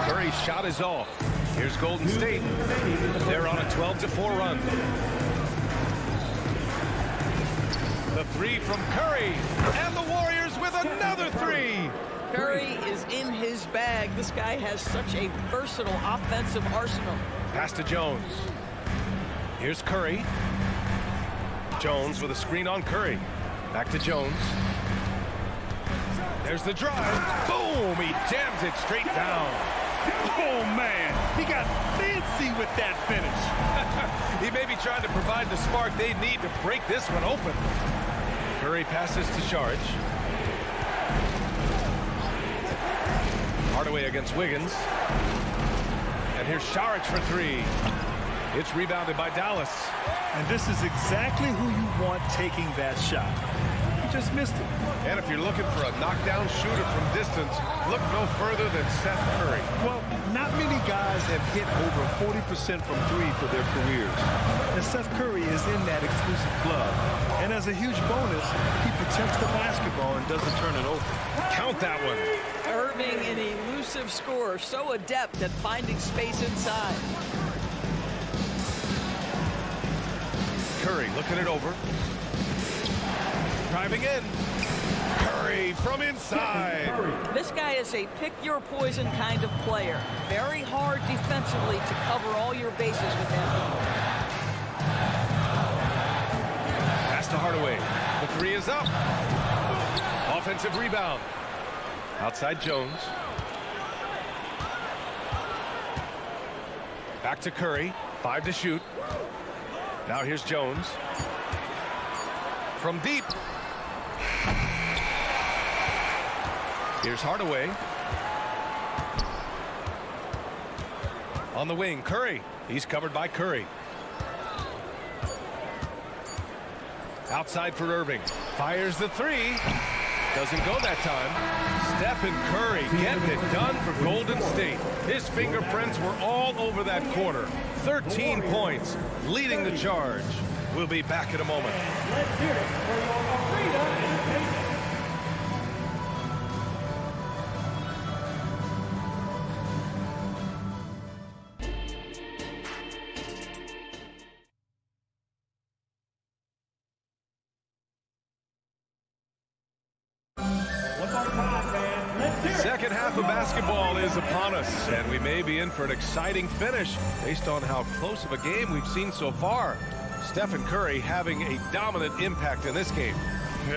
Curry's shot is off. Here's Golden State. They're on a 12-4 run. The 3 from Curry. And the Warriors with another 3. Curry is in his bag. This guy has such a versatile offensive arsenal. Pass to Jones. Here's Curry. Jones with a screen on Curry. Back to Jones. There's the drive. Boom! He jams it straight down. Oh, man. He got fancy with that finish. He may be trying to provide the spark they need to break this one open. Curry passes to Saric. Hardaway against Wiggins. And here's Saric for three. It's rebounded by Dallas. And this is exactly who you want taking that shot. He just missed it. And if you're looking for a knockdown shooter from distance, look no further than Seth Curry. Well, not many guys have hit over 40% from three for their careers. And Seth Curry is in that exclusive club. And as a huge bonus, he protects the basketball and doesn't turn it over. Count that one. Irving, an elusive scorer, so adept at finding space inside. Curry looking it over. Driving in. Curry from inside. This guy is a pick-your-poison kind of player. Very hard defensively to cover all your bases with him. Pass to Hardaway. The three is up. Offensive rebound. Outside Jones. Back to Curry. 5 to shoot. Now here's Jones. From deep. Here's Hardaway. On the wing, Curry. He's covered by Curry. Outside for Irving. Fires the three. Doesn't go that time. Stephen Curry getting it done for Golden State. His fingerprints were all over that quarter. 13 points, leading the charge. We'll be back in a moment. Let's hear it for your arena. Second half of basketball is upon us, and we may be in for an exciting finish based on how close of a game we've seen so far. Stephen Curry having a dominant impact in this game.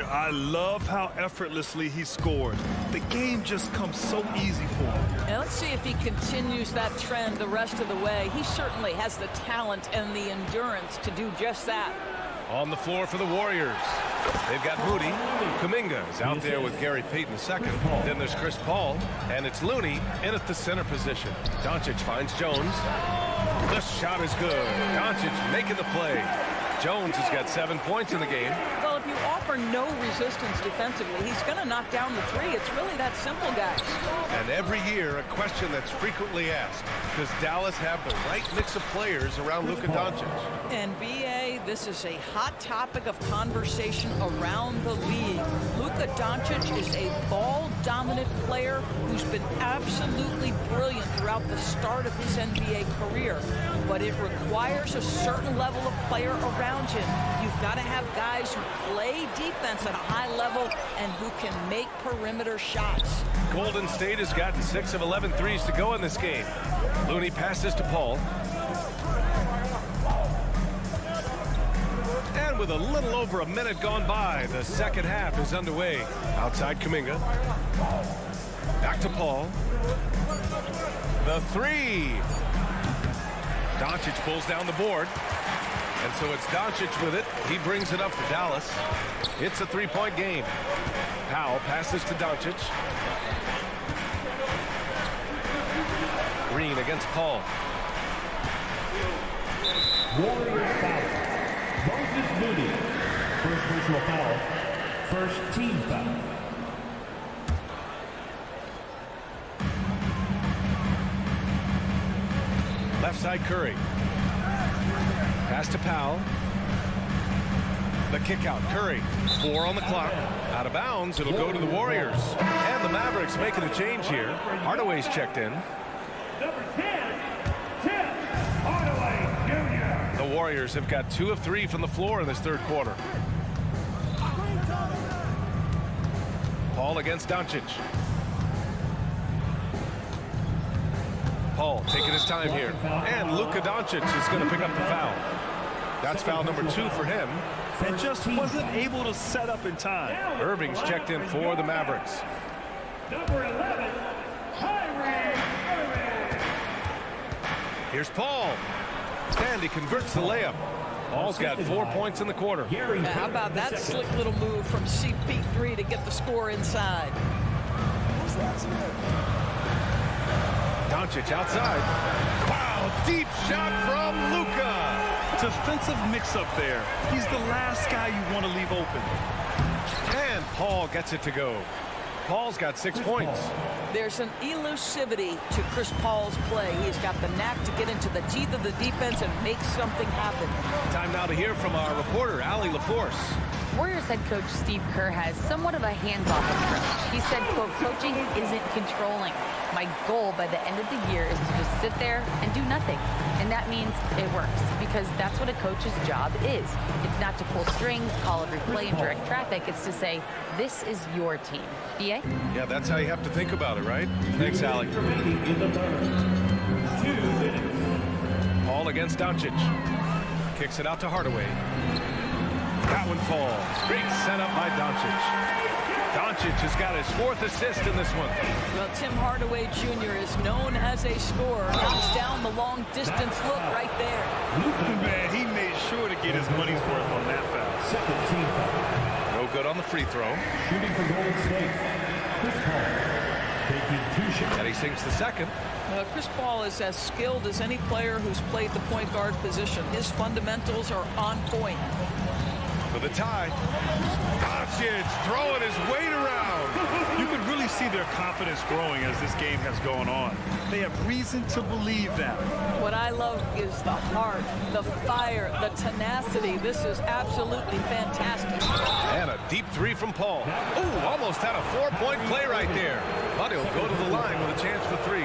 I love how effortlessly he scored. The game just comes so easy for him. Now let's see if he continues that trend the rest of the way. He certainly has the talent and the endurance to do just that. On the floor for the Warriors. They've got Moody. Kuminga is out there with Gary Payton II. Then there's Chris Paul. And it's Looney in at the center position. Doncic finds Jones. The shot is good. Doncic making the play. Jones has got 7 points in the game. Well, if you offer no resistance defensively, he's going to knock down the three. It's really that simple, guys. And every year, a question that's frequently asked, does Dallas have the right mix of players around Luka Doncic? And B.A., this is a hot topic of conversation around the league. Luka Doncic is a ball-dominant player who's been absolutely brilliant throughout the start of his NBA career. But it requires a certain level of player around him. You've got to have guys who play defense at a high level and who can make perimeter shots. Golden State has gotten 6 of 11 threes to go in this game. Looney passes to Paul. And with a little over a minute gone by, the second half is underway. Outside Kuminga. Back to Paul. The three. Doncic pulls down the board. And so it's Doncic with it. He brings it up for Dallas. It's a three-point game. Powell passes to Doncic. Green against Paul. Warriors foul. Moses Moody. First personal foul. First team foul. Left side Curry. Pass to Powell. The kick out. Curry. 4 on the clock. Out of bounds. It'll go to the Warriors. And the Mavericks making a change here. Hardaway's checked in. Number 10, Hardaway Jr. The Warriors have got 2 of 3 from the floor in this third quarter. Paul against Doncic. Paul taking his time here. And Luka Doncic is going to pick up the foul. That's foul number 2 for him. And just wasn't able to set up in time. Irving's checked in for the Mavericks. Number 11, Here's Paul. And he converts the layup. Paul's got 4 points in the quarter. Yeah, how about that slick little move from CP3 to get the score inside? Doncic outside. Wow, deep shot from Luka. Defensive mix-up there. He's the last guy you want to leave open. And Paul gets it to go. Paul's got 6 points. There's an elusivity to Chris Paul's play. He's got the knack to get into the teeth of the defense and make something happen. Time now to hear from our reporter, Allie LaForce. Warriors head coach Steve Kerr has somewhat of a hands-off approach. He said, quote, coaching isn't controlling. My goal by the end of the year is to just sit there and do nothing. And that means it works, because that's what a coach's job is. It's not to pull strings, call every play, and direct traffic. It's to say, this is your team. BA? Yeah, that's how you have to think about it, right? Thanks, Allie. Paul against Doncic. Kicks it out to Hardaway. That one falls. Great setup by Doncic. Doncic has got his 4th assist in this one. Well, Tim Hardaway Jr. is known as a scorer. Knocks down the long distance look right there. Man, he made sure to get his money's worth on that foul. second team foul. No good on the free throw. Shooting for Golden State, Chris Paul. Taking 2 shots. And he sinks the second. Chris Paul is as skilled as any player who's played the point guard position. His fundamentals are on point. For the tie. Doncic throwing his weight around. You can really see their confidence growing as this game has gone on. They have reason to believe that. What I love is the heart, the fire, the tenacity. This is absolutely fantastic. And a deep 3 from Paul. Ooh, almost had a 4-point play right there. But he'll go to the line with a chance for 3.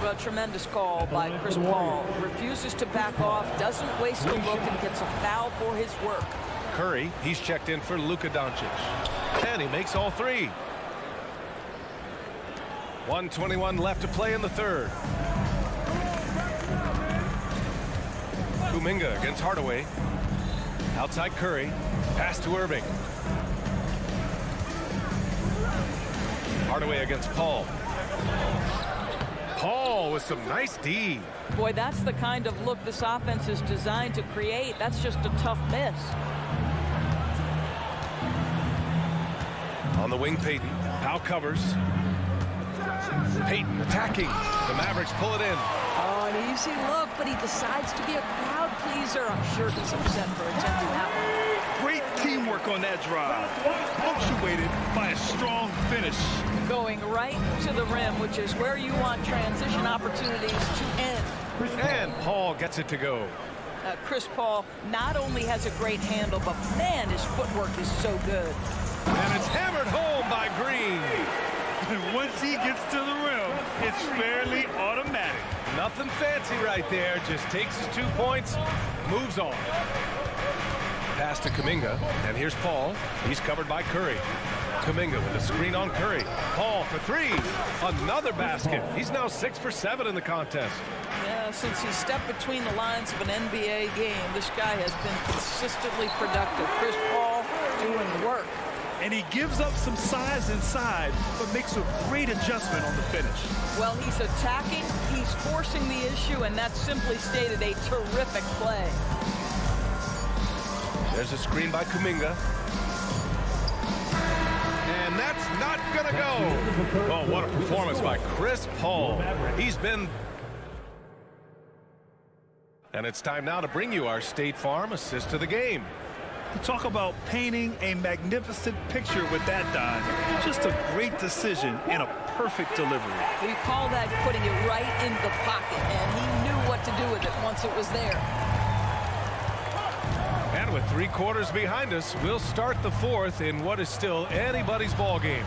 A tremendous call by Chris Paul. Refuses to back off, doesn't waste a look, and gets a foul for his work. Curry, he's checked in for Luka Doncic. And he makes all 3. 1:21 left to play in the third. Kuminga against Hardaway. Outside Curry. Pass to Irving. Hardaway against Paul. Paul with some nice D. Boy, that's the kind of look this offense is designed to create. That's just a tough miss. On the wing, Payton. Powell covers. Payton attacking. The Mavericks pull it in. Oh, an easy look, but he decides to be a crowd pleaser. I'm sure he's upset for attempting that one. Great teamwork on that drive. Punctuated by a strong finish. Going right to the rim, which is where you want transition opportunities to end. And Paul gets it to go. Chris Paul not only has a great handle, but man, his footwork is so good. And it's hammered home by Green. Once he gets to the rim, it's fairly automatic. Nothing fancy right there. Just takes his 2 points, moves on. Pass to Kuminga, and here's Paul. He's covered by Curry. Kuminga with a screen on Curry. Paul for 3. Another basket. He's now 6 for 7 in the contest. Yeah, since he stepped between the lines of an NBA game, this guy has been consistently productive. Chris Paul doing the work. And he gives up some size inside, but makes a great adjustment on the finish. Well, he's attacking, he's forcing the issue, and that's simply stated a terrific play. There's a screen by Kuminga. And that's not going to go. Oh, what a performance by Chris Paul. He's been... And it's time now to bring you our State Farm assist of the game. Talk about painting a magnificent picture with that dime. Just a great decision and a perfect delivery. We call that putting it right in the pocket, and he knew what to do with it once it was there. And with 3 quarters behind us, we'll start the 4th in what is still anybody's ball game.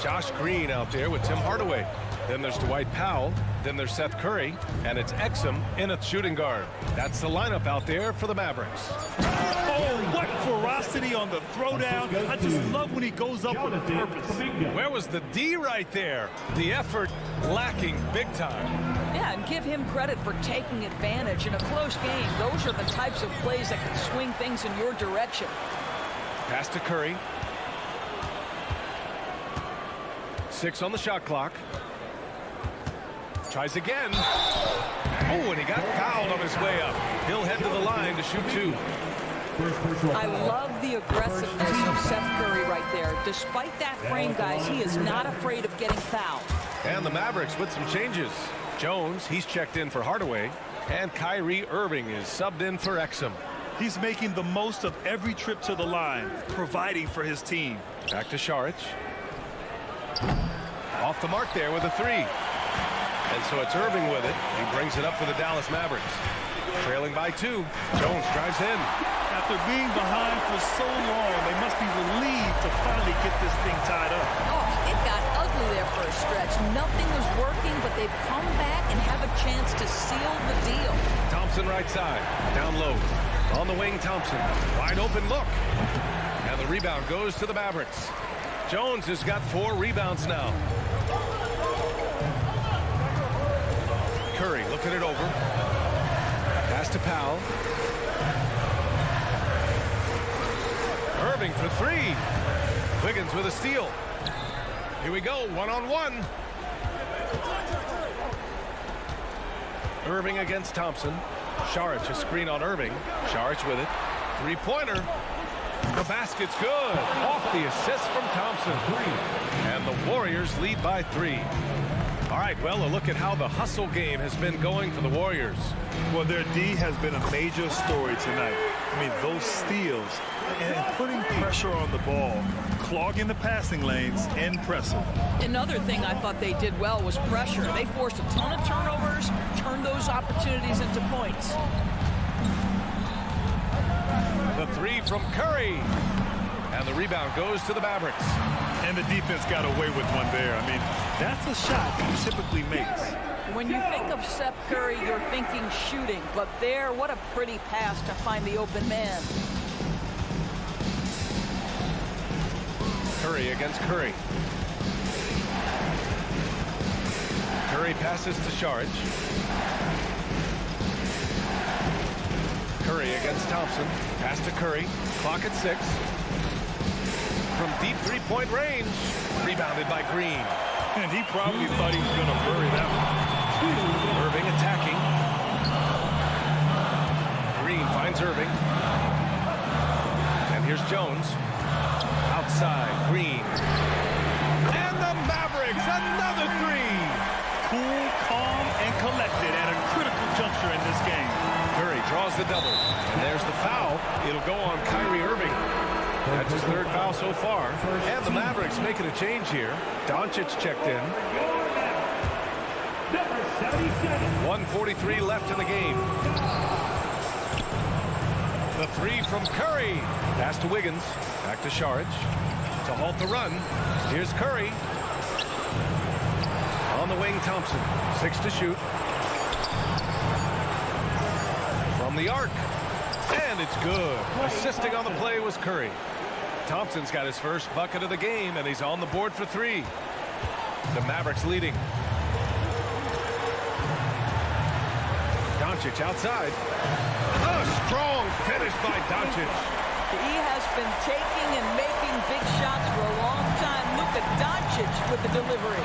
Josh Green out there with Tim Hardaway. Then there's Dwight Powell. Then there's Seth Curry. And it's Exum in at shooting guard. That's the lineup out there for the Mavericks. Oh, what ferocity velocity on the throwdown. I just love when he goes up with purpose. Where was the D right there? The effort lacking big time. Yeah, and give him credit for taking advantage in a close game. Those are the types of plays that can swing things in your direction. Pass to Curry. 6 on the shot clock. Tries again. Oh, and he got fouled on his way up. He'll head to the line to shoot 2. I love the aggressiveness of Seth Curry right there. Despite that frame, guys, he is not afraid of getting fouled. And the Mavericks with some changes. Jones, he's checked in for Hardaway. And Kyrie Irving is subbed in for Exum. He's making the most of every trip to the line, providing for his team. Back to Šarić. Off the mark there with a 3. And so it's Irving with it. He brings it up for the Dallas Mavericks. Trailing by 2. Jones drives in. After being behind for so long, they must be relieved to finally get this thing tied up. Oh, it got ugly there for a stretch. Nothing was working, but they've come back and have a chance to seal the deal. Thompson right side. Down low. On the wing, Thompson. Wide open look. And the rebound goes to the Mavericks. Jones has got 4 rebounds now. Curry looking it over. Pass to Powell. Irving for 3. Wiggins with a steal. Here we go, 1-on-1. Irving against Thompson. Šarić a screen on Irving. Šarić with it. 3-pointer. The basket's good. Off the assist from Thompson. And the Warriors lead by 3. All right, well, a look at how the hustle game has been going for the Warriors. Well, their D has been a major story tonight. I mean, those steals and putting pressure on the ball, clogging the passing lanes, impressive. Another thing I thought they did well was pressure. They forced a ton of turnovers, turned those opportunities into points. The 3 from Curry. And the rebound goes to the Mavericks. And the defense got away with one there. I mean, that's a shot he typically makes. When you think of Seth Curry, you're thinking shooting. But there, what a pretty pass to find the open man. Curry against Curry. Curry passes to Šarić. Curry against Thompson. Pass to Curry. Clock at 6. From deep 3-point range. Rebounded by Green. And he probably thought he was going to bury that one. Irving attacking. Green finds Irving. And here's Jones. Outside, Green. And the Mavericks, another 3. Cool, calm, and collected at a critical juncture in this game. Curry draws the double. And there's the foul. It'll go on Kyrie Irving. That's his 3rd foul so far. And the Mavericks making a change here. Doncic checked in. 1:43 left in the game. The 3 from Curry. Pass to Wiggins. Back to Šarić. To halt the run. Here's Curry. On the wing, Thompson. 6 to shoot. From the arc. And it's good. Assisting on the play was Curry. Thompson's got his first bucket of the game, and he's on the board for 3. The Mavericks leading. Doncic outside. A strong finish by Doncic. He has been taking and making big shots for a long time. Look at Doncic with the delivery.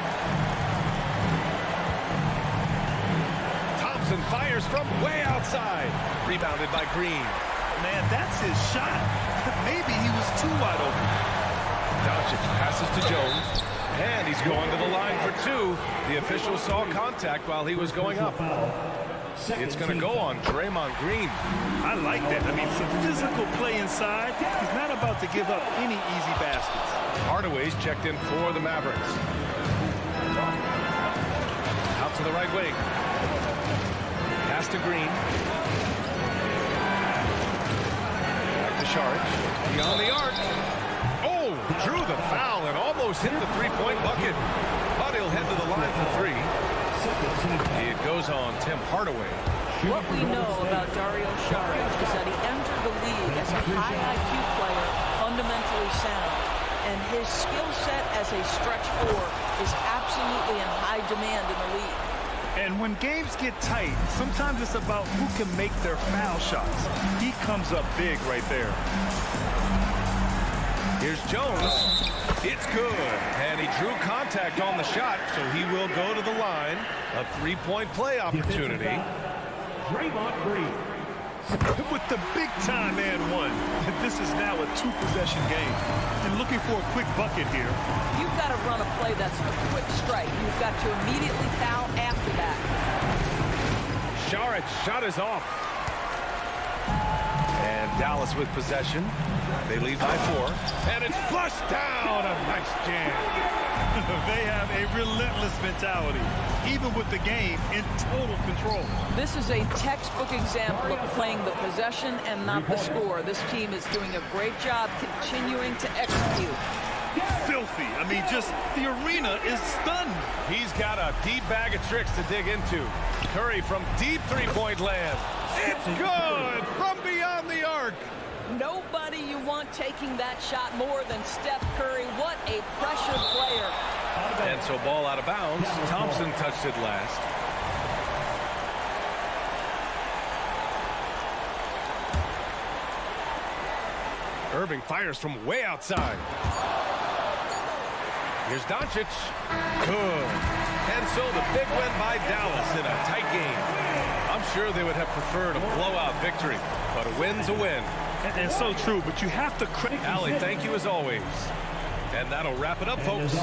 Thompson fires from way outside. Rebounded by Green. Man, that's his shot. Maybe he was too wide open. Doncic passes to Jones. And he's going to the line for 2. The official saw contact while he was going up. It's going to go on Draymond Green. I like that. I mean, some physical play inside. He's not about to give up any easy baskets. Hardaway's checked in for the Mavericks. Out to the right wing. Pass to Green. Back to Šarić. Beyond the arc. Oh, drew the foul and almost hit the 3-point bucket. But he'll head to the line for 3. It goes on Tim Hardaway. What we know about Dario Šarić is that he entered the league as a high IQ player fundamentally sound, and his skill set as a stretch four is absolutely in high demand in the league. And when games get tight, sometimes it's about who can make their foul shots. He comes up big right there. Here's Jones. It's good. And he drew contact on the shot, so he will go to the line. A three-point play opportunity. Draymond Green. With the big-time and one. This is now a two-possession game. And looking for a quick bucket here. You've got to run a play that's a quick strike. You've got to immediately foul after that. Sharic's shot is off. And Dallas with possession. They lead by 4. And it's flushed down. A nice jam. They have a relentless mentality, even with the game in total control. This is a textbook example of playing the possession and not the score. This team is doing a great job continuing to execute. Filthy. I mean, just the arena is stunned. He's got a deep bag of tricks to dig into. Curry from deep three-point land. It's good from beyond the arc. Nobody you want taking that shot more than Steph Curry. What a pressure player. And so ball out of bounds. Thompson touched it last. Irving fires from way outside. Here's Doncic. Good. And so the big win by Dallas in a tight game. I'm sure they would have preferred a blowout victory, but a win's a win. And so true, but you have to credit. Allie, thank you as always. And that'll wrap it up, folks.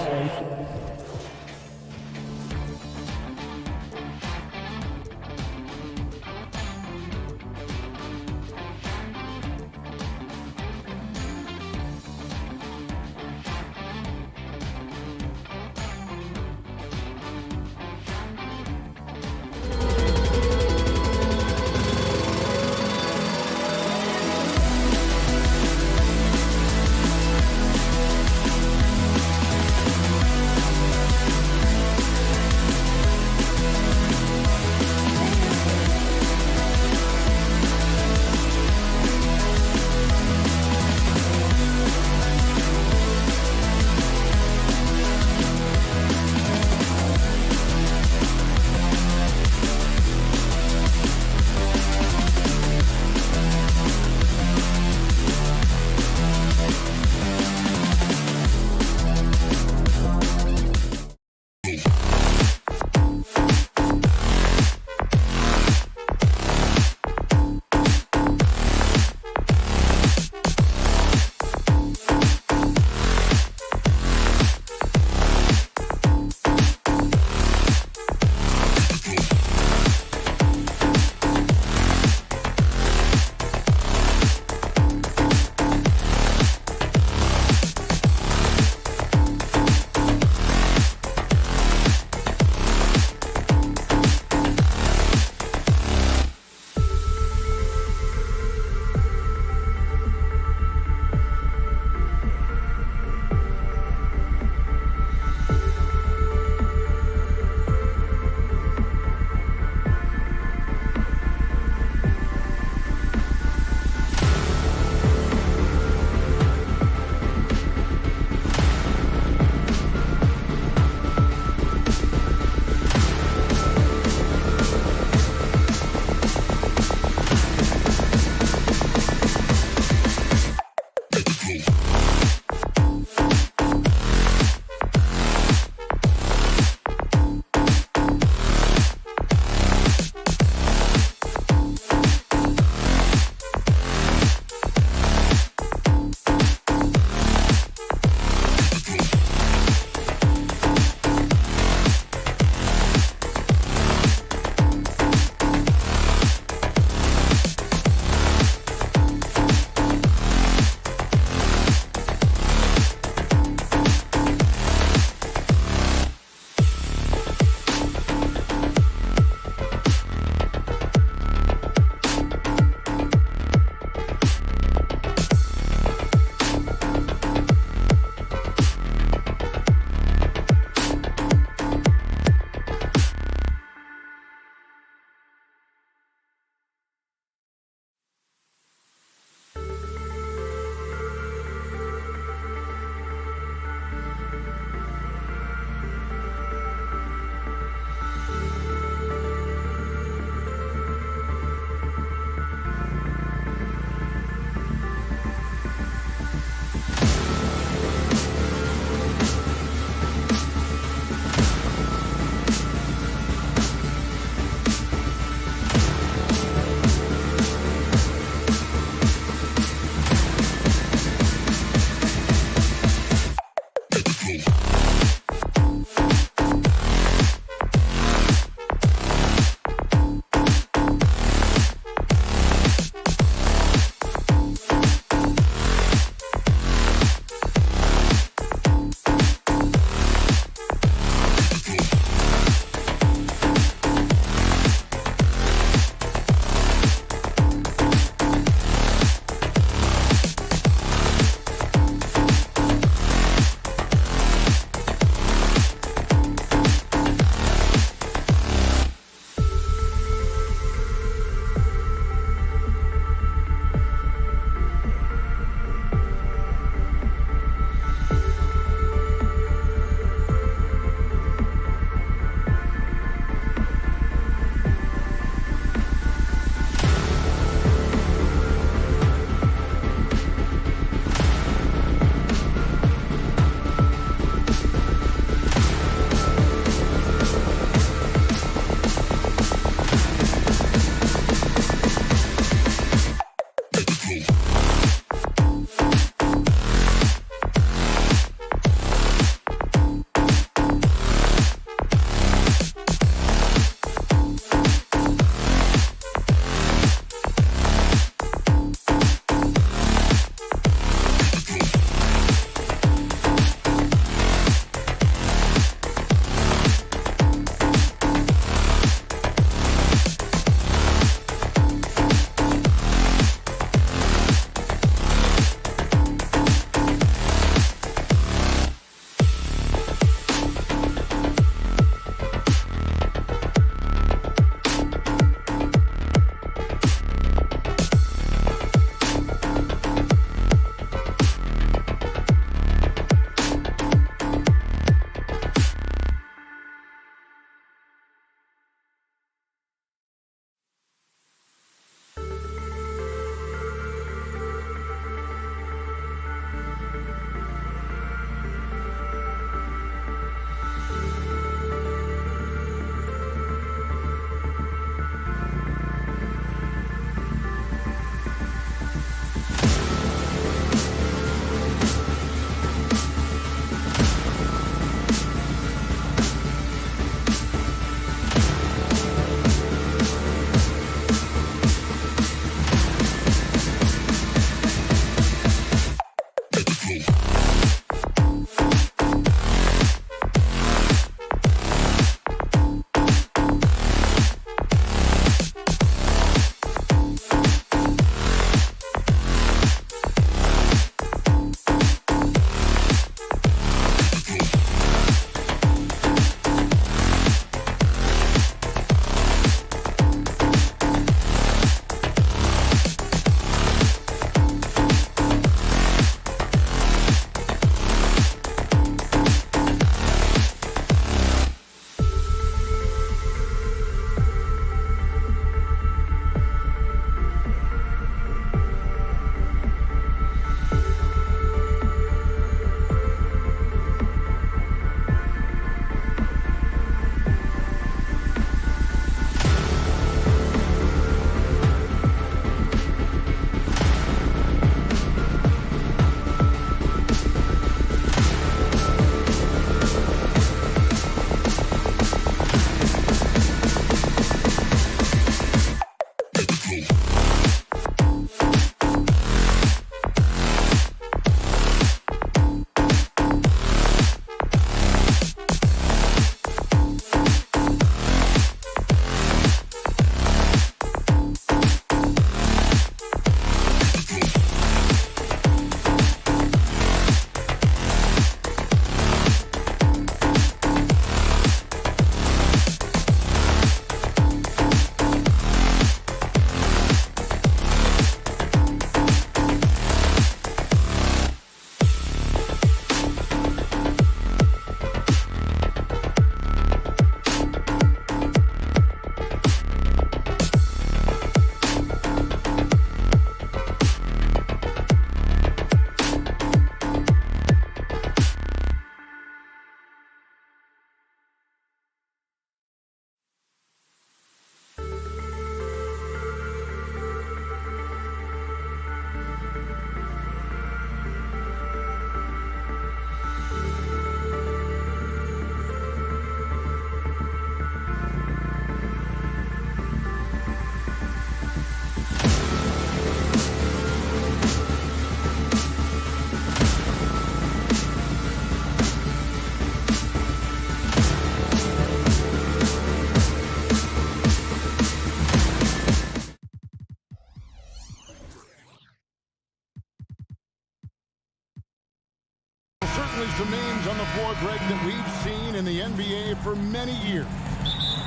some names on the floor, Greg, that we've seen in the NBA for many years.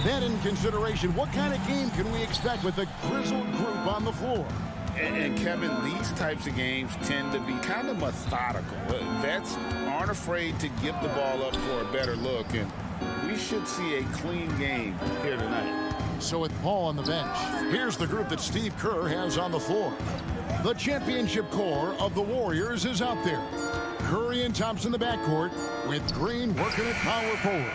That in consideration, what kind of game can we expect with a grizzled group on the floor? And Kevin, these types of games tend to be kind of methodical. Vets aren't afraid to give the ball up for a better look, and we should see a clean game here tonight. So with Paul on the bench, here's the group that Steve Kerr has on the floor. The championship core of the Warriors is out there. Curry and Thompson in the backcourt, with Green working at power forward.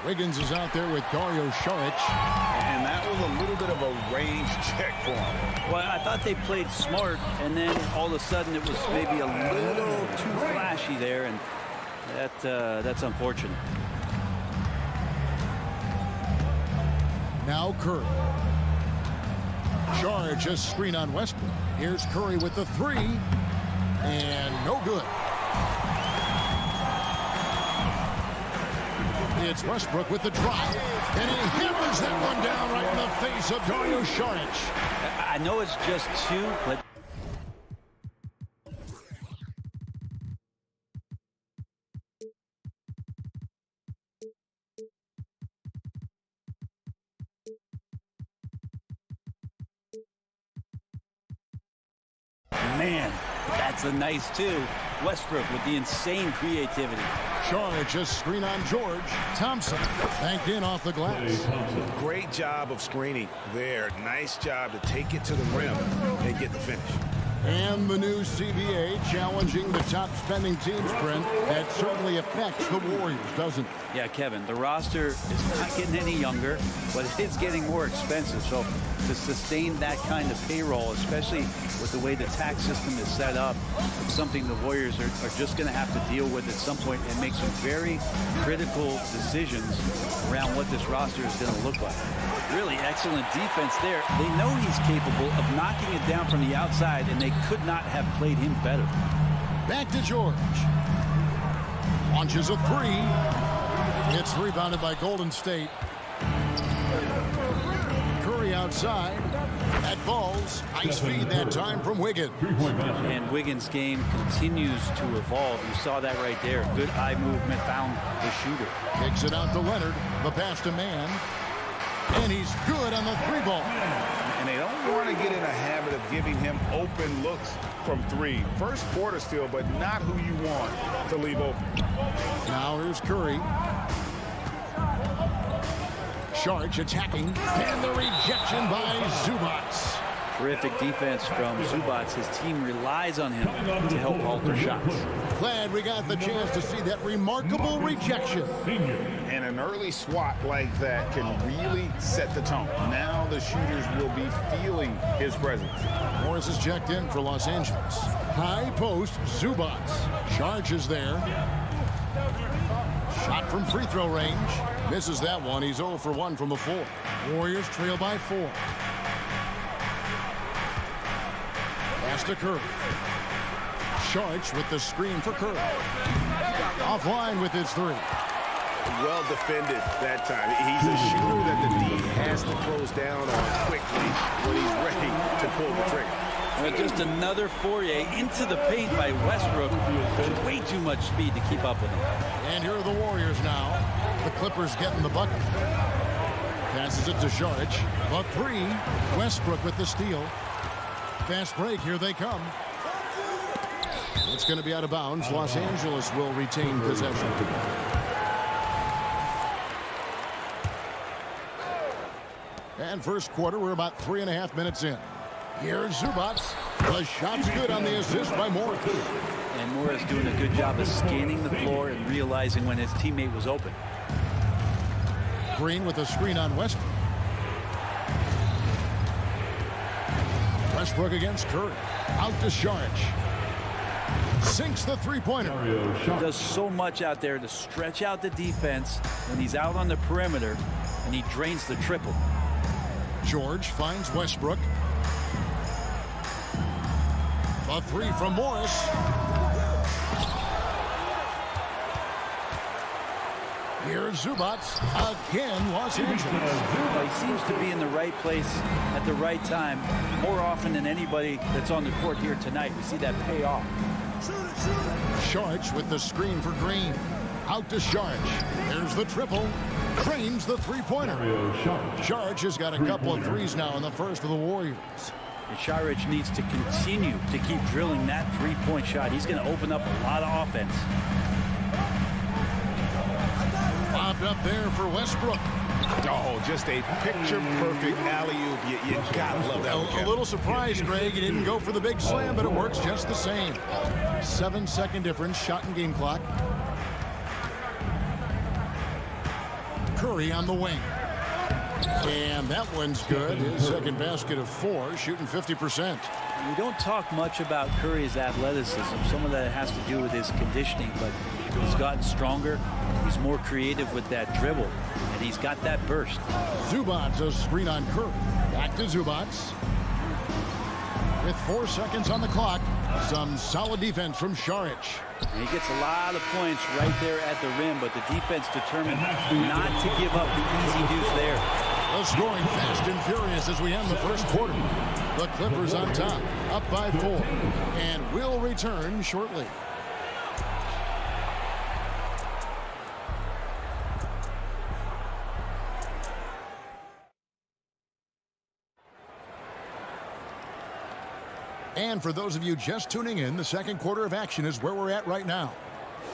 Wiggins is out there with Dario Saric. And that was a little bit of a range check for him. Well, I thought they played smart, and then all of a sudden it was maybe a little too flashy there, and that's unfortunate. Now Curry. Saric just screen on Westbrook. Here's Curry with the three, and no good. It's Westbrook with the drive, and he hammers that one down right in the face of Dario Saric. I know it's just two, but man, that's a nice two. Westbrook with the insane creativity. Saric just screen on George. Thompson banked in off the glass. Great job of screening there. Nice job to take it to the rim and get the finish. And the new CBA challenging the top spending teams, Brent. That certainly affects the Warriors, doesn't it? Yeah, Kevin, the roster is not getting any younger, but it is getting more expensive. So to sustain that kind of payroll, especially with the way the tax system is set up, it's something the Warriors are just going to have to deal with at some point and make some very critical decisions around what this roster is going to look like. Really excellent defense there. They know he's capable of knocking it down from the outside, and they could not have played him better. Back to George. Launches a three. It's rebounded by Golden State. Curry outside. That falls. Nice feed that time from Wiggins. And Wiggins' game continues to evolve. You saw that right there. Good eye movement, found the shooter. Kicks it out to Leonard. The pass to Mann. And he's good on the three ball. And they don't want to get in a habit of giving him open looks from three. First quarter still, but not who you want to leave open. Now here's Curry. Saric attacking, and the rejection by Zubac. Terrific defense from Zubac. His team relies on him to help alter shots. Glad we got the chance to see that remarkable rejection. And an early swat like that can really set the tone. Now the shooters will be feeling his presence. Morris is checked in for Los Angeles. High post, Zubac. Saric is there. Shot from free throw range. Misses that one. He's 0 for 1 from the floor. Warriors trail by 4. Pass to Curry. Saric with the screen for Curry. Offline with his three. Well defended that time. He's a shooter that the D has to close down on quickly when he's ready to pull the trigger. Well, just another foray into the paint by Westbrook. Way too much speed to keep up with him. And here are the Warriors now. The Clippers getting the bucket. Passes it to Saric. The three. Westbrook with the steal. Fast break. Here they come. It's going to be out of bounds. Los Angeles will retain possession. And first quarter, we're about 3.5 minutes in. Here's Zubac. The shot's good on the assist by Morris. And Morris doing a good job of scanning the floor and realizing when his teammate was open. Green with a screen on Westbrook. Westbrook against Curry. Out to Saric. Sinks the three-pointer. Does so much out there to stretch out the defense when he's out on the perimeter, and he drains the triple. George finds Westbrook. A three from Morris. Here's Zubac. Again, Los Angeles. Well, he seems to be in the right place at the right time more often than anybody that's on the court here tonight. We see that pay off. Sharch with the screen for Green. Out to Sharch. There's the triple. Cranes the three-pointer. Sharch has got a couple of threes now in the first for the Warriors. And Sharich needs to continue to keep drilling that three-point shot. He's going to open up a lot of offense. Bobbed up there for Westbrook. Oh, just a picture-perfect alley-oop. You gotta love that one. A little surprised, Greg. He didn't go for the big slam, but it works just the same. 7-second difference, shot and game clock. Curry on the wing. And that one's good. His second basket of 4, shooting 50%. We don't talk much about Curry's athleticism. Some of that has to do with his conditioning, but he's gotten stronger. He's more creative with that dribble, and he's got that burst. Zubats a screen on Curry. Back to Zubats. With 4 seconds on the clock, some solid defense from Saric. And he gets a lot of points right there at the rim, but the defense determined not to give up the easy deuce there. The scoring fast and furious as we end the first quarter. The Clippers on top, up by 4, and will return shortly. And for those of you just tuning in, the second quarter of action is where we're at right now.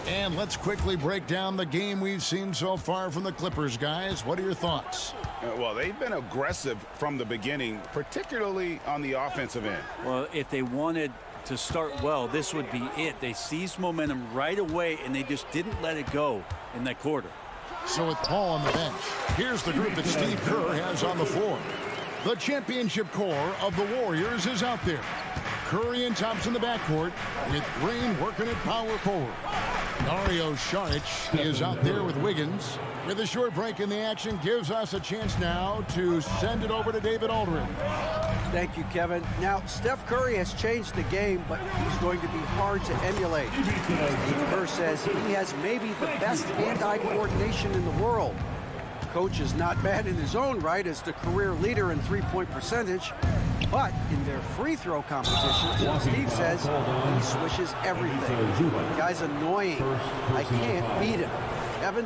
And let's quickly break down the game we've seen so far from the Clippers, guys. What are your thoughts? Well, they've been aggressive from the beginning, particularly on the offensive end. Well, if they wanted to start well, this would be it. They seized momentum right away, and they just didn't let it go in that quarter. So with Paul on the bench, here's the group that Steve Kerr has on the floor. The championship core of the Warriors is out there. Curry and Thompson in the backcourt, with Green working at power forward. Dario Saric is out there with Wiggins. With a short break in the action, gives us a chance now to send it over to David Aldridge. Thank you, Kevin. Now, Steph Curry has changed the game, but he's going to be hard to emulate. Steve Kerr says he has maybe the best hand-eye coordination in the world. Coach is not bad in his own right as the career leader in three-point percentage, but in their free throw competitions, Steve says he swishes everything. The guy's annoying. I can't beat him. Evan?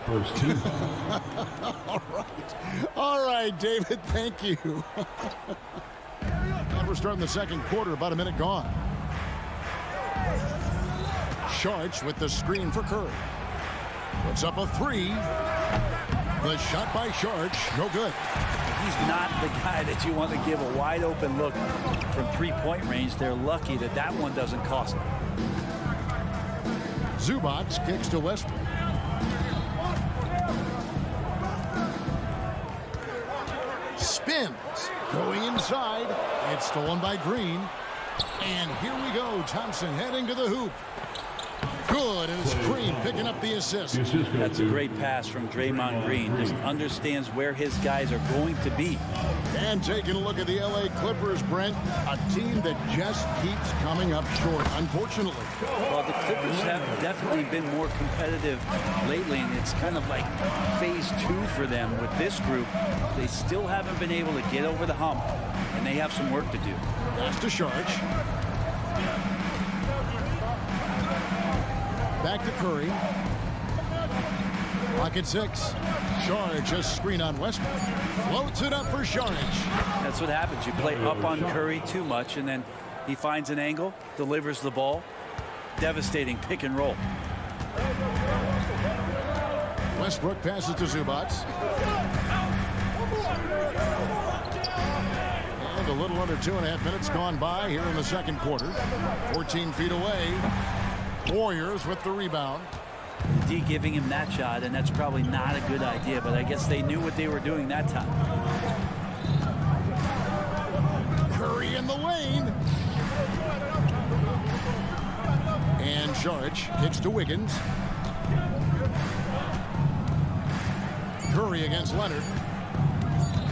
All right, David, thank you. And we're starting the second quarter, about a minute gone. Saric with the screen for Curry. Puts up a 3. The shot by Saric, no good. He's not the guy that you want to give a wide open look from three-point range. They're lucky that that one doesn't cost them. Zubats kicks to Westbrook. Spins, going inside. It's stolen by Green. And here we go. Thompson heading to the hoop. Good, and it's Green picking up the assist. That's a great pass from Draymond Green. Just understands where his guys are going to be. And taking a look at the LA Clippers, Brent, a team that just keeps coming up short, unfortunately. Well, the Clippers have definitely been more competitive lately, and it's kind of like phase 2 for them with this group. They still haven't been able to get over the hump, and they have some work to do. Pass to Saric. Back to Curry. Pocket 6. Saric just screen on Westbrook. Floats it up for Saric. That's what happens. You play up on Curry too much, and then he finds an angle, delivers the ball. Devastating pick and roll. Westbrook passes to Zubats. And a little under 2.5 minutes gone by here in the second quarter. 14 feet away. Warriors with the rebound. D giving him that shot, and that's probably not a good idea, but I guess they knew what they were doing that time. Curry in the lane. And Saric kicks to Wiggins. Curry against Leonard.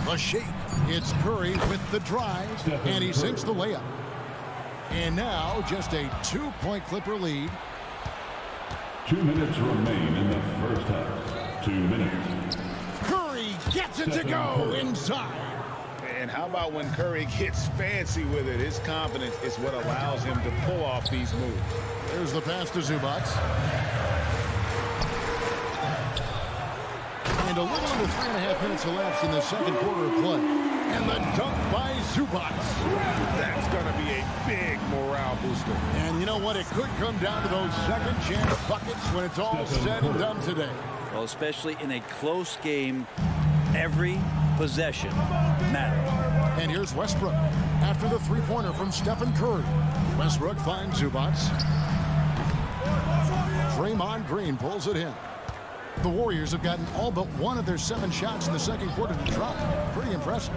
The shake. It's Curry with the drive, and he sinks the layup. And now just a 2-point Clipper lead. 2 minutes remain in the first half. 2 minutes. Curry gets it to go inside. And how about when Curry gets fancy with it? His confidence is what allows him to pull off these moves. There's the pass to Zubac. And a little under 3.5 minutes elapsed in the second quarter of play. And the dunk by Zubac. That's going to be a big morale booster. And you know what? It could come down to those second chance buckets when it's all said and done today. Well, especially in a close game, every possession matters. And here's Westbrook after the three-pointer from Stephen Curry. Westbrook finds Zubac. Draymond Green pulls it in. The Warriors have gotten all but one of their 7 shots in the second quarter to drop. Pretty impressive.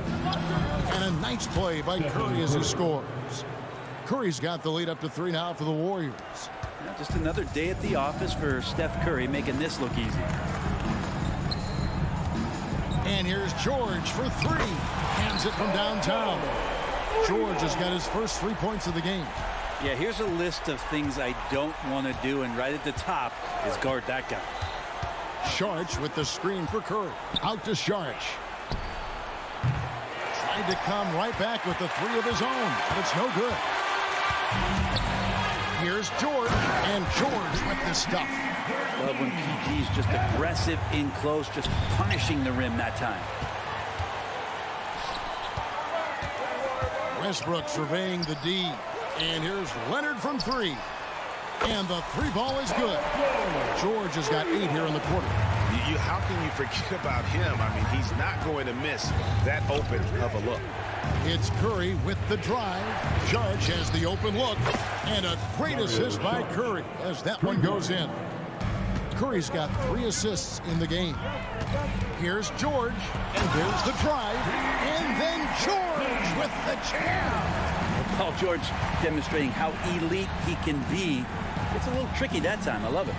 And a nice play by Curry as he scores. Curry's got the lead up to 3 now for the Warriors. Yeah, just another day at the office for Steph Curry, making this look easy. And here's George for 3. Hands it from downtown. George has got his first 3 points of the game. Yeah, here's a list of things I don't want to do, and right at the top is guard that guy. Sharch with the screen for Curry. Out to Sharch. Tried to come right back with the 3 of his own, but it's no good. Here's George, and George with the stuff. Love when PG's just aggressive in close, just punishing the rim that time. Westbrook surveying the D. And here's Leonard from 3. And the 3 ball is good. George has got 8 here in the quarter. How can you forget about him? I mean, he's not going to miss that open of a look. It's Curry with the drive. Judge has the open look. And a great assist by Curry as that one goes in. Curry's got 3 assists in the game. Here's George. And there's the drive. And then George with the jam. Paul George demonstrating how elite he can be. It's a little tricky that time. I love it.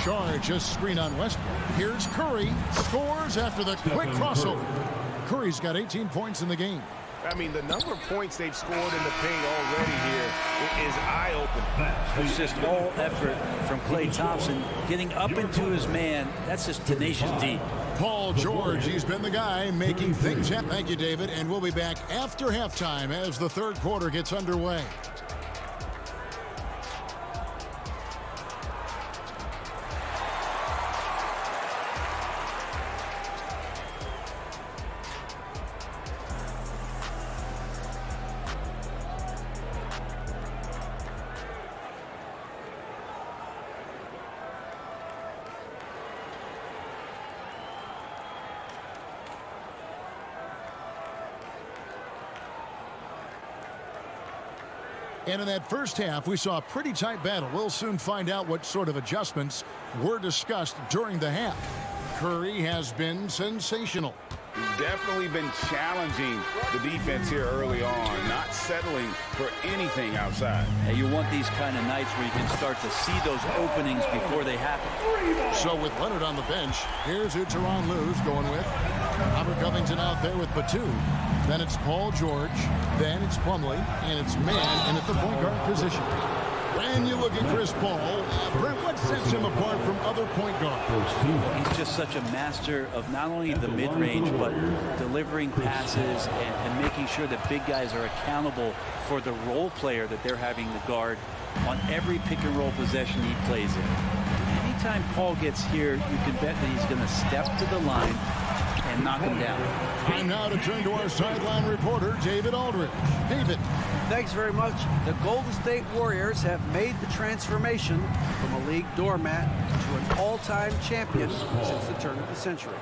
Charge a screen on Westbrook. Here's Curry. Scores after the quick crossover. Curry's got 18 points in the game. I mean, the number of points they've scored in the paint already here is eye-opening. It's just all effort from Klay Thompson. Getting up into his man, that's just tenacious D. Paul George, he's been the guy making things happen. Thank you, David. And we'll be back after halftime as the third quarter gets underway. And in that first half, we saw a pretty tight battle. We'll soon find out what sort of adjustments were discussed during the half. Curry has been sensational. Definitely been challenging the defense here early on, not settling for anything outside. Hey, you want these kind of nights where you can start to see those openings before they happen. So with Leonard on the bench, here's who Tyronn Lue's going with. Robert Covington out there with Batum. Then it's Paul George. Then it's Plumlee. And it's man in at the point guard position. When you look at Chris Paul, Brent, what sets him apart from other point guards? He's just such a master of not only the mid-range, but delivering passes and making sure that big guys are accountable for the role player that they're having to guard on every pick-and-roll possession he plays in. Anytime Paul gets here, you can bet that he's going to step to the line and knock him down. Time now to turn to our sideline reporter, David Aldridge. David. Thanks very much. The Golden State Warriors have made the transformation from a league doormat to an all-time champion since the turn of the century.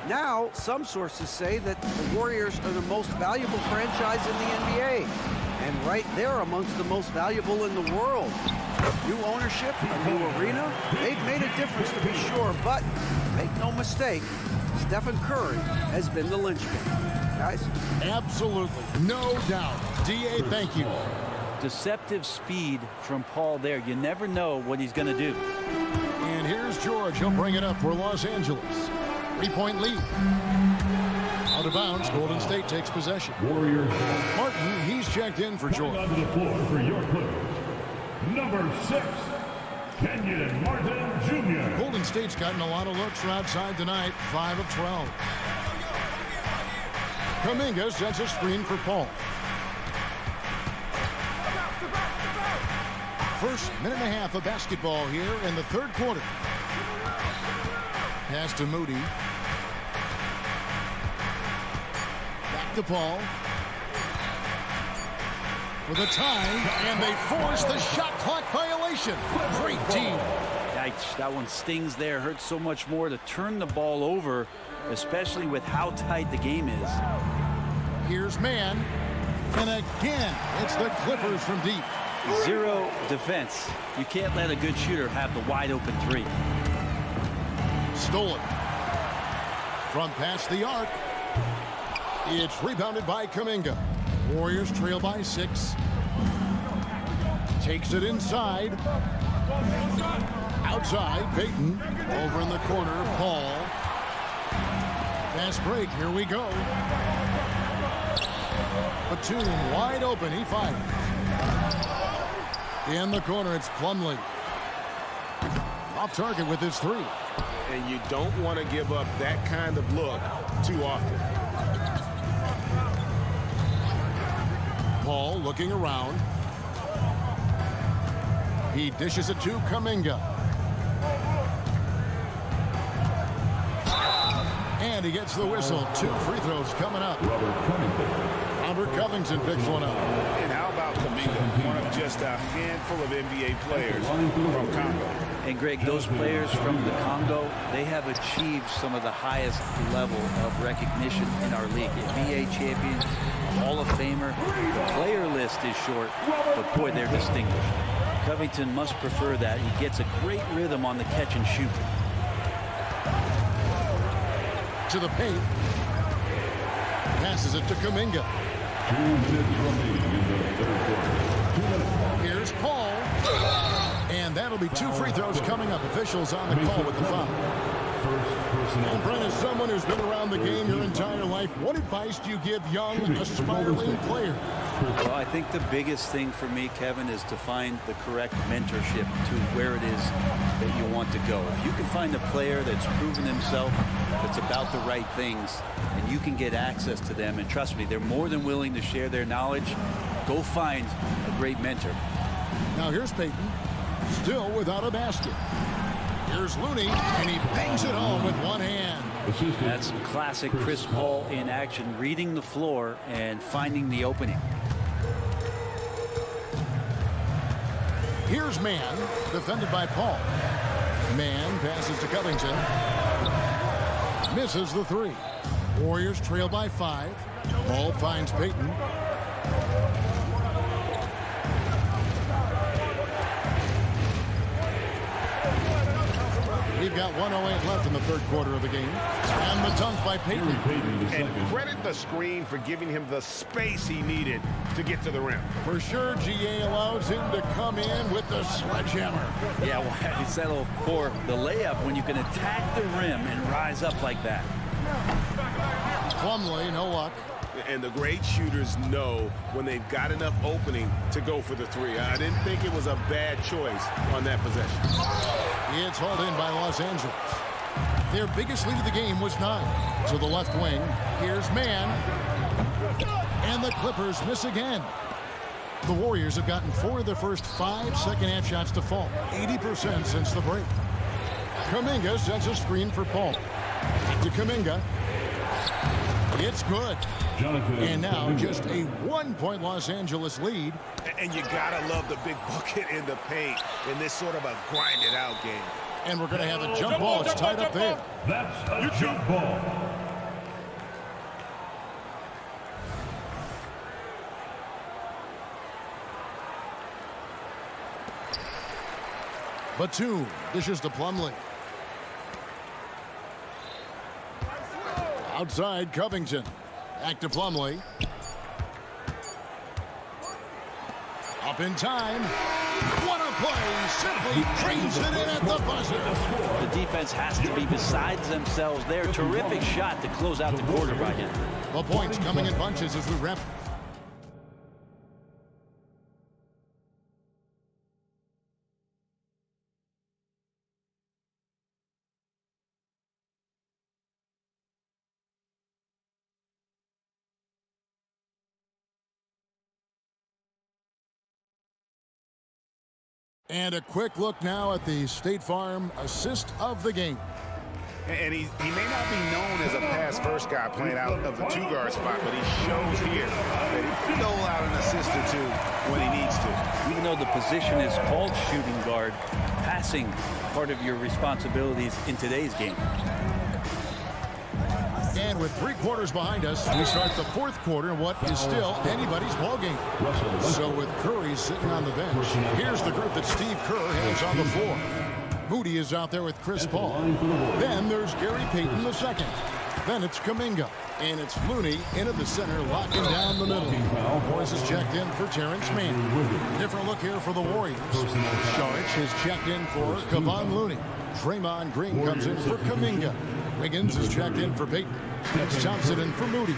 Now, some sources say that the Warriors are the most valuable franchise in the NBA, and right there amongst the most valuable in the world. New ownership, a new arena, they've made a difference to be sure, but make no mistake, Stephen Curry has been the linchpin. Guys? Absolutely. No doubt. D.A., thank you. Deceptive speed from Paul there. You never know what he's going to do. And here's George. He'll bring it up for Los Angeles. 3-point lead. Out of bounds, Golden State takes possession. Warriors. Martin, he's checked in for George. On the floor for your Clippers. Number 6, Kenyon Martin Jr. Golden State's gotten a lot of looks from outside tonight, 5 of 12. Kuminga sets a screen for Paul. First minute and a half of basketball here in the third quarter. Pass to Moody. Back to Paul. For the time, and they force the shot clock violation. Great team. Yikes, that one stings there. Hurts so much more to turn the ball over, especially with how tight the game is. Here's man. And again, it's the Clippers from deep. Zero defense. You can't let a good shooter have the wide open three. Stolen. From past the arc. It's rebounded by Kuminga. Warriors trail by 6. Takes it inside. Outside, Payton. Over in the corner, Paul. Fast break, here we go. Batum wide open, he fires. In the corner, it's Plumlee. Off target with his 3. And you don't want to give up that kind of look too often. Paul looking around. He dishes it to Kuminga. And he gets the whistle. 2 free throws coming up. Robert Covington picks one up. And how about Kuminga, one of just a handful of NBA players from Congo. And Greg, those players from the Congo, they have achieved some of the highest level of recognition in our league. NBA champion, Hall of Famer. The player list is short, but boy, they're distinguished. Covington must prefer that. He gets a great rhythm on the catch and shoot. To the paint. Passes it to Kuminga. 2 minutes remaining in the third quarter. Here's Paul. And that'll be 2 free throws coming up. Officials on the call with the foul. And Brent, as someone who's been around the game your entire life, what advice do you give young, aspiring players? Well, I think the biggest thing for me, Kevin, is to find the correct mentorship to where it is that you want to go. If you can find a player that's proven himself, that's about the right things, and you can get access to them, and trust me, they're more than willing to share their knowledge, go find a great mentor. Now here's Payton, still without a basket. Here's Looney, and he bangs it home with one hand. That's classic Chris Paul in action, reading the floor and finding the opening. Here's Man, defended by Paul. Man passes to Covington. Misses the 3. Warriors trail by 5. Ball finds Payton. We've got 1:08 left in the third quarter of the game. And the dunk by Payton. And credit the screen for giving him the space he needed to get to the rim. For sure, GA allows him to come in with the sledgehammer. Yeah, well, you settle for the layup when you can attack the rim and rise up like that. Plumlee, no luck. And the great shooters know when they've got enough opening to go for the 3. I didn't think it was a bad choice on that possession. It's hauled in by Los Angeles. Their biggest lead of the game was 9. To the left wing, here's Man. And the Clippers miss again. The Warriors have gotten 4 of their first 5 second-half shots to fall. 80% since the break. Kuminga sets a screen for Paul. To Kuminga. It's good. And now just a 1-point Los Angeles lead. And you gotta love the big bucket in the paint in this sort of a grind-it-out game. And we're going to have a jump ball. It's tied up there. That's a jump ball. Batum dishes to Plumlee. Outside, Covington. Back to Plumlee. Up in time. What a play. Simply drains it in at the buzzer. The defense has to be besides themselves there. Terrific shot to close out the quarter by him. The points coming in bunches as we wrap And a quick look now at the State Farm assist of the game. And he may not be known as a pass-first guy playing out of the two-guard spot, but he shows here that he can dole out an assist or two when he needs to. Even though the position is called shooting guard, passing part of your responsibilities in today's game. And with 3 quarters behind us, we start the 4th quarter in what is still anybody's ball game. So with Curry sitting on the bench, here's the group that Steve Kerr has on the floor. Moody is out there with Chris Paul. Then there's Gary Payton II. Then it's Kuminga. And it's Looney into the center, locking down the middle. Morris is checked in for Terrence Mann. Different look here for the Warriors. Saric is checked in for Kevon Looney. Draymond Green comes in for Kuminga. Wiggins is checked in for Payton. It's Thompson in for Moody.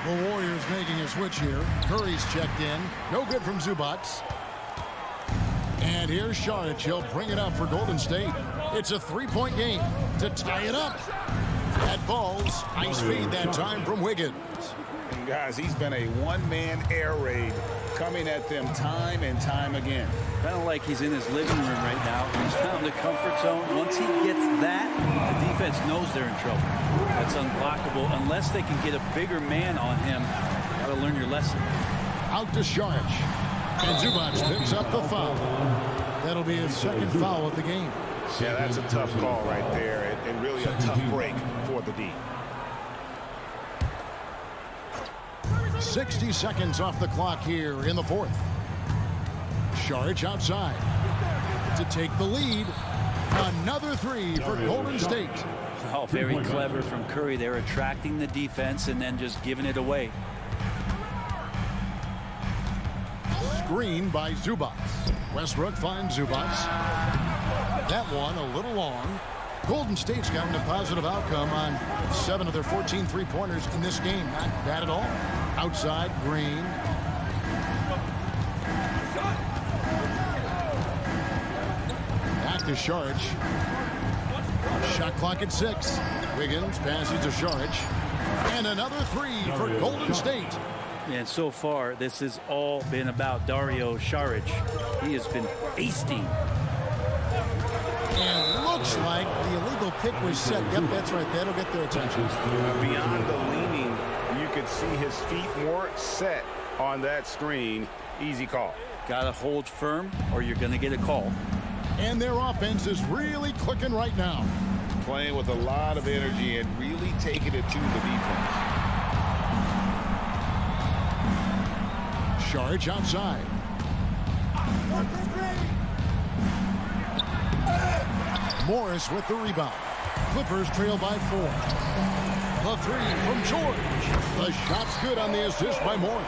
The Warriors making a switch here. Curry's checked in. No good from Zubac. And here's Saric. He'll bring it up for Golden State. It's a 3-point game to tie it up. That falls. Nice feed that time from Wiggins. And guys, he's been a one-man air raid coming at them time and time again. Kind of like he's in his living room right now. He's found the comfort zone. Once he gets that, the defense knows they're in trouble. That's unblockable unless they can get a bigger man on him. Got to learn your lesson. Out to Saric. And Zubac picks up the foul. That'll be his 2nd foul of the game. Yeah, that's a tough call right there, and really a tough break for the D. 60 seconds off the clock here in the 4th. Saric outside to take the lead. Another 3 for Golden State. Oh, very clever from Curry. They're attracting the defense and then just giving it away. Screen by Zubac. Westbrook finds Zubac. That one a little long. Golden State's gotten a positive outcome on 7 of their 14 3-pointers in this game. Not bad at all. Outside, Green. Back to Saric. Shot clock at 6. Wiggins passes to Saric. And another 3 for Golden State. And so far, this has all been about Dario Saric. He has been feasting. And looks like the illegal pick was set. Yep, that's right. That'll get their attention. Beyond the leaning, you could see his feet more set on that screen. Easy call. Got to hold firm or you're going to get a call. And their offense is really clicking right now. Playing with a lot of energy and really taking it to the defense. Saric outside. Morris with the rebound. Clippers trail by 4. The 3 from George. The shot's good on the assist by Morris.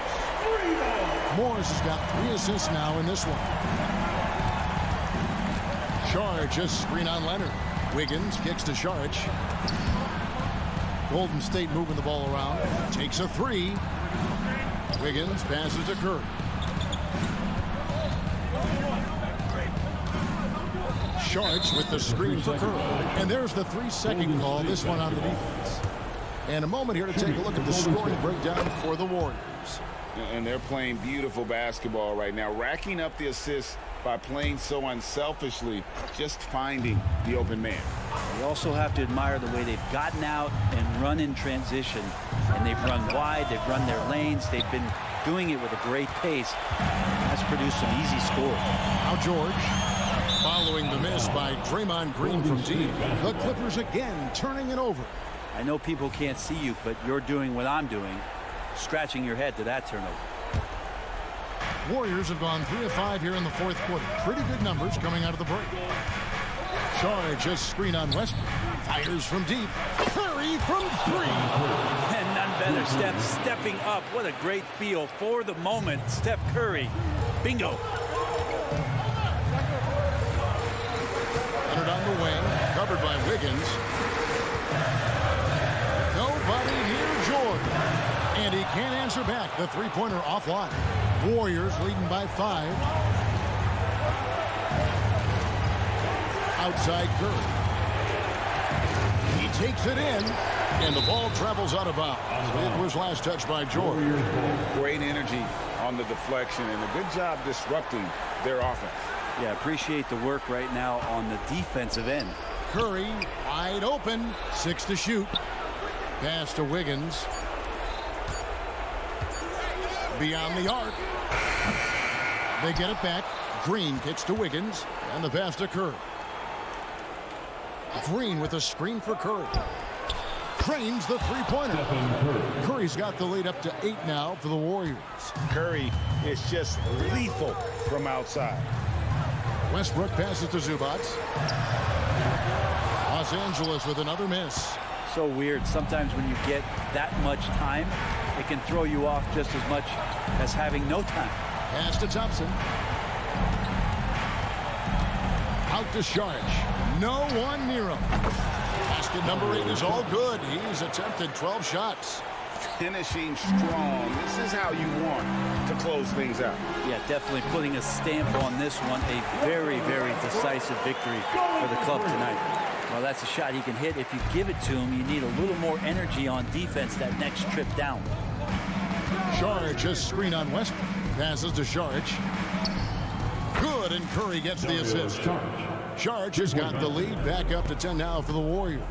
Morris has got 3 assists now in this one. Saric just screen on Leonard. Wiggins kicks to Saric. Golden State moving the ball around. Takes a 3. Wiggins passes to Curry. Saric with the screen for Curry. And there's the 3-second call, this one on the defense. And a moment here to take a look at the scoring breakdown for the Warriors. And they're playing beautiful basketball right now, racking up the assists by playing so unselfishly, just finding the open man. You also have to admire the way they've gotten out and run in transition. And they've run wide, they've run their lanes, they've been doing it with a great pace. That's produced some easy scores. Now George, following the miss by Draymond Green from deep. The Clippers again turning it over. I know people can't see you, but you're doing what I'm doing, scratching your head to that turnover. Warriors have gone 3 of 5 here in the 4th quarter. Pretty good numbers coming out of the break. Saric just screen on Westbrook. Fires from deep. Curry from 3. And none better. Steph stepping up. What a great feel for the moment. Steph Curry. Bingo. Leonard on the wing. Covered by Wiggins. Nobody near Jordan. And he can't answer back. The 3-pointer offline. Warriors leading by 5. Outside Curry. He takes it in, and the ball travels out of bounds. It was last touched by George. Great energy on the deflection, and a good job disrupting their offense. Yeah, appreciate the work right now on the defensive end. Curry wide open, 6 to shoot. Pass to Wiggins. Beyond the arc. They get it back. Green kicks to Wiggins, and the pass to Curry. Green with a screen for Curry. Drains the three-pointer. Curry's got the lead up to 8 now for the Warriors. Curry is just lethal from outside. Westbrook passes to Zubac. Los Angeles with another miss. So weird. Sometimes when you get that much time, it can throw you off just as much as having no time. Pass to Thompson. Out to Saric. No one near him. Basket number 8 is all good. He's attempted 12 shots. Finishing strong. This is how you want to close things out. Yeah, definitely putting a stamp on this one. A very, very decisive victory for the club tonight. Well, that's a shot he can hit. If you give it to him, you need a little more energy on defense that next trip down. Saric just screen on Westbrook. Passes to Saric. Good, and Curry gets the assist. Saric has got the lead back up to 10 now for the Warriors.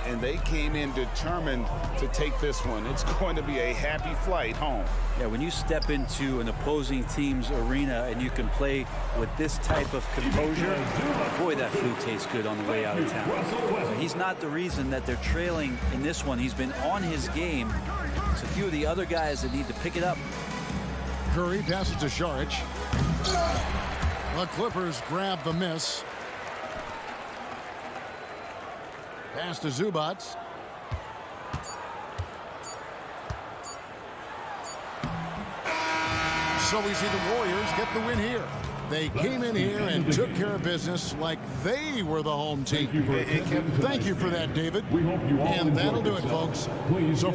And they came in determined to take this one. It's going to be a happy flight home. Yeah, when you step into an opposing team's arena and you can play with this type of composure, boy, that food tastes good on the way out of town. So he's not the reason that they're trailing in this one. He's been on his game. It's a few of the other guys that need to pick it up. Curry passes to Saric. The Clippers grab the miss. Pass to Zubac. So we see the Warriors get the win here. They came in here and took care of business like they were the home team. Thank you for that, David. And that'll do it, folks. So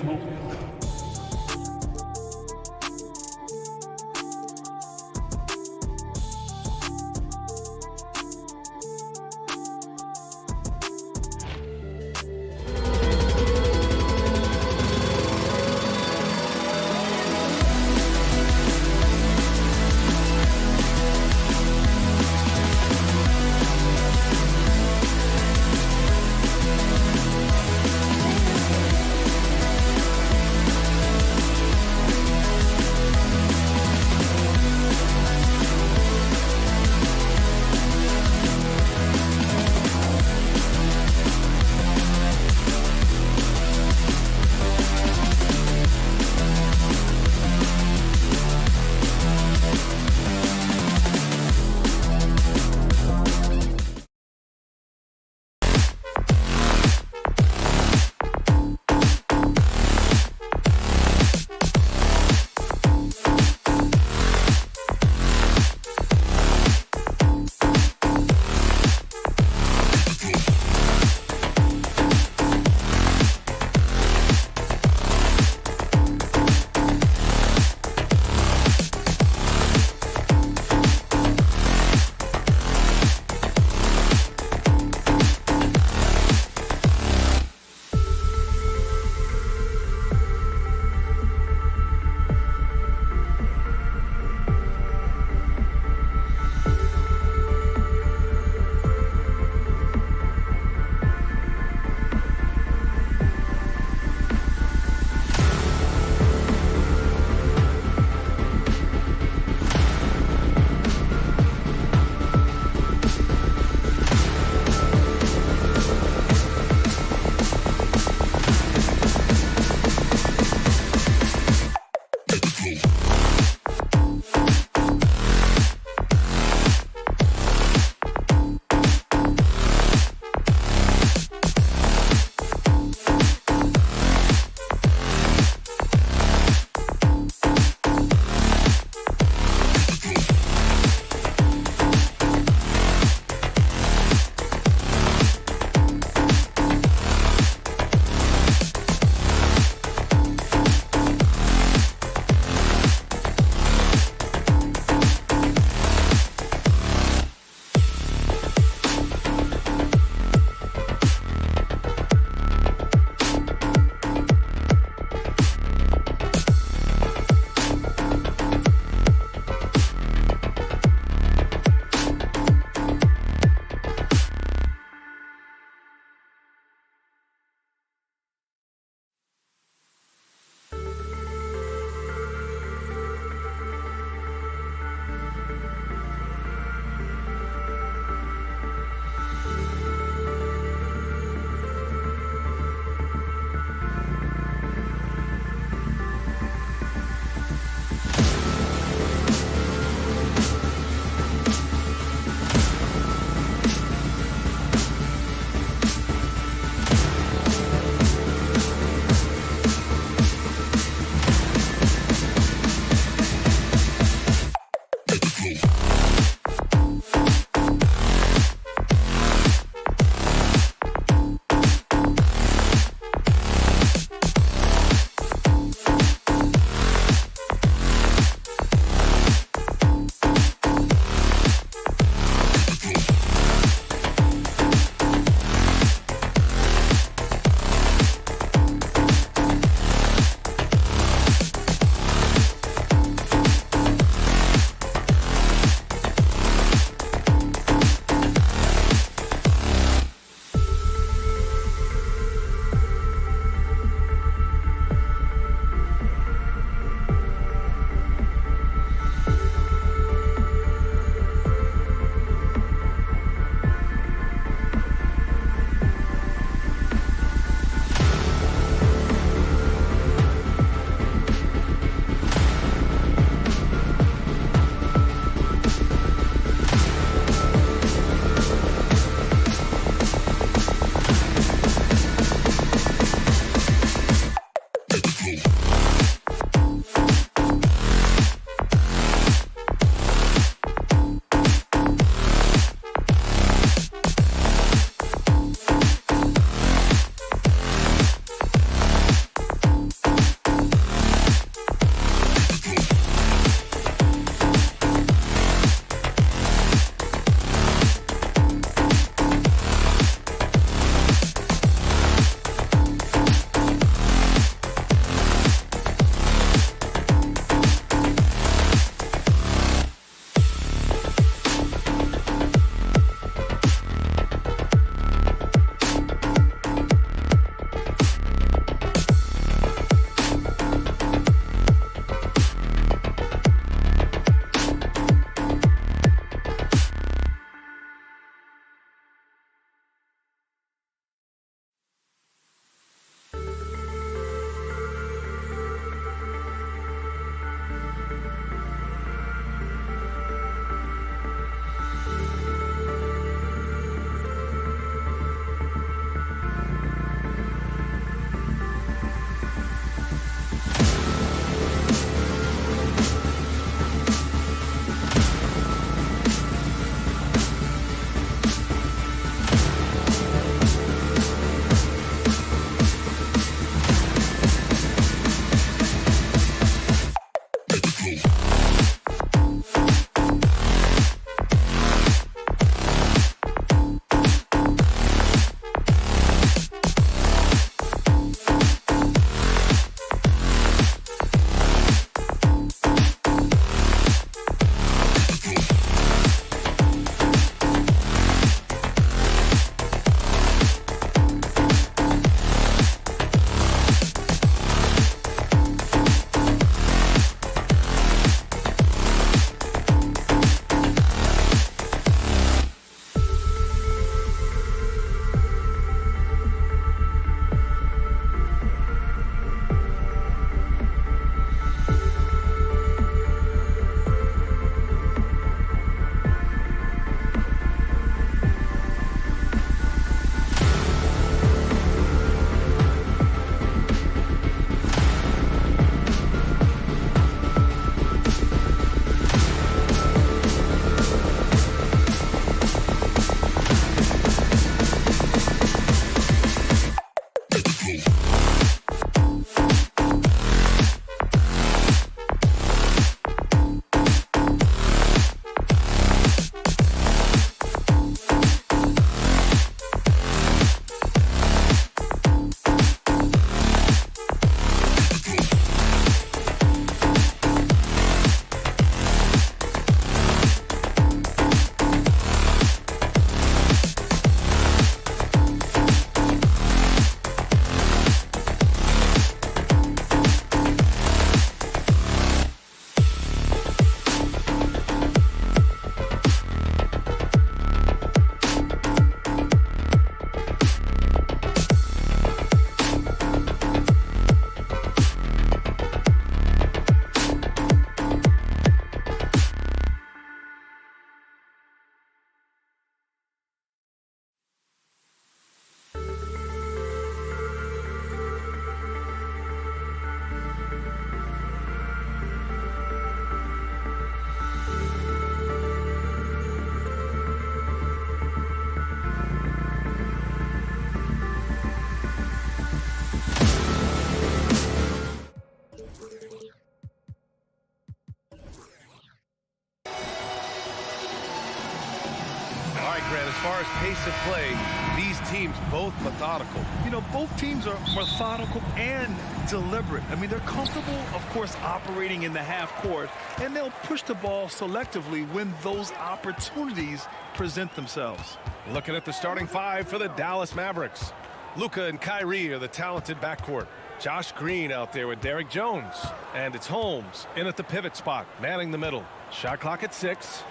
as pace of play, these teams both methodical. You know, both teams are methodical and deliberate. I mean, they're comfortable, of course, operating in the half court, and they'll push the ball selectively when those opportunities present themselves. Looking at the starting five for the Dallas Mavericks. Luka and Kyrie are the talented backcourt. Josh Green out there with Derrick Jones. And it's Holmes in at the pivot spot, manning the middle. Shot clock at 6.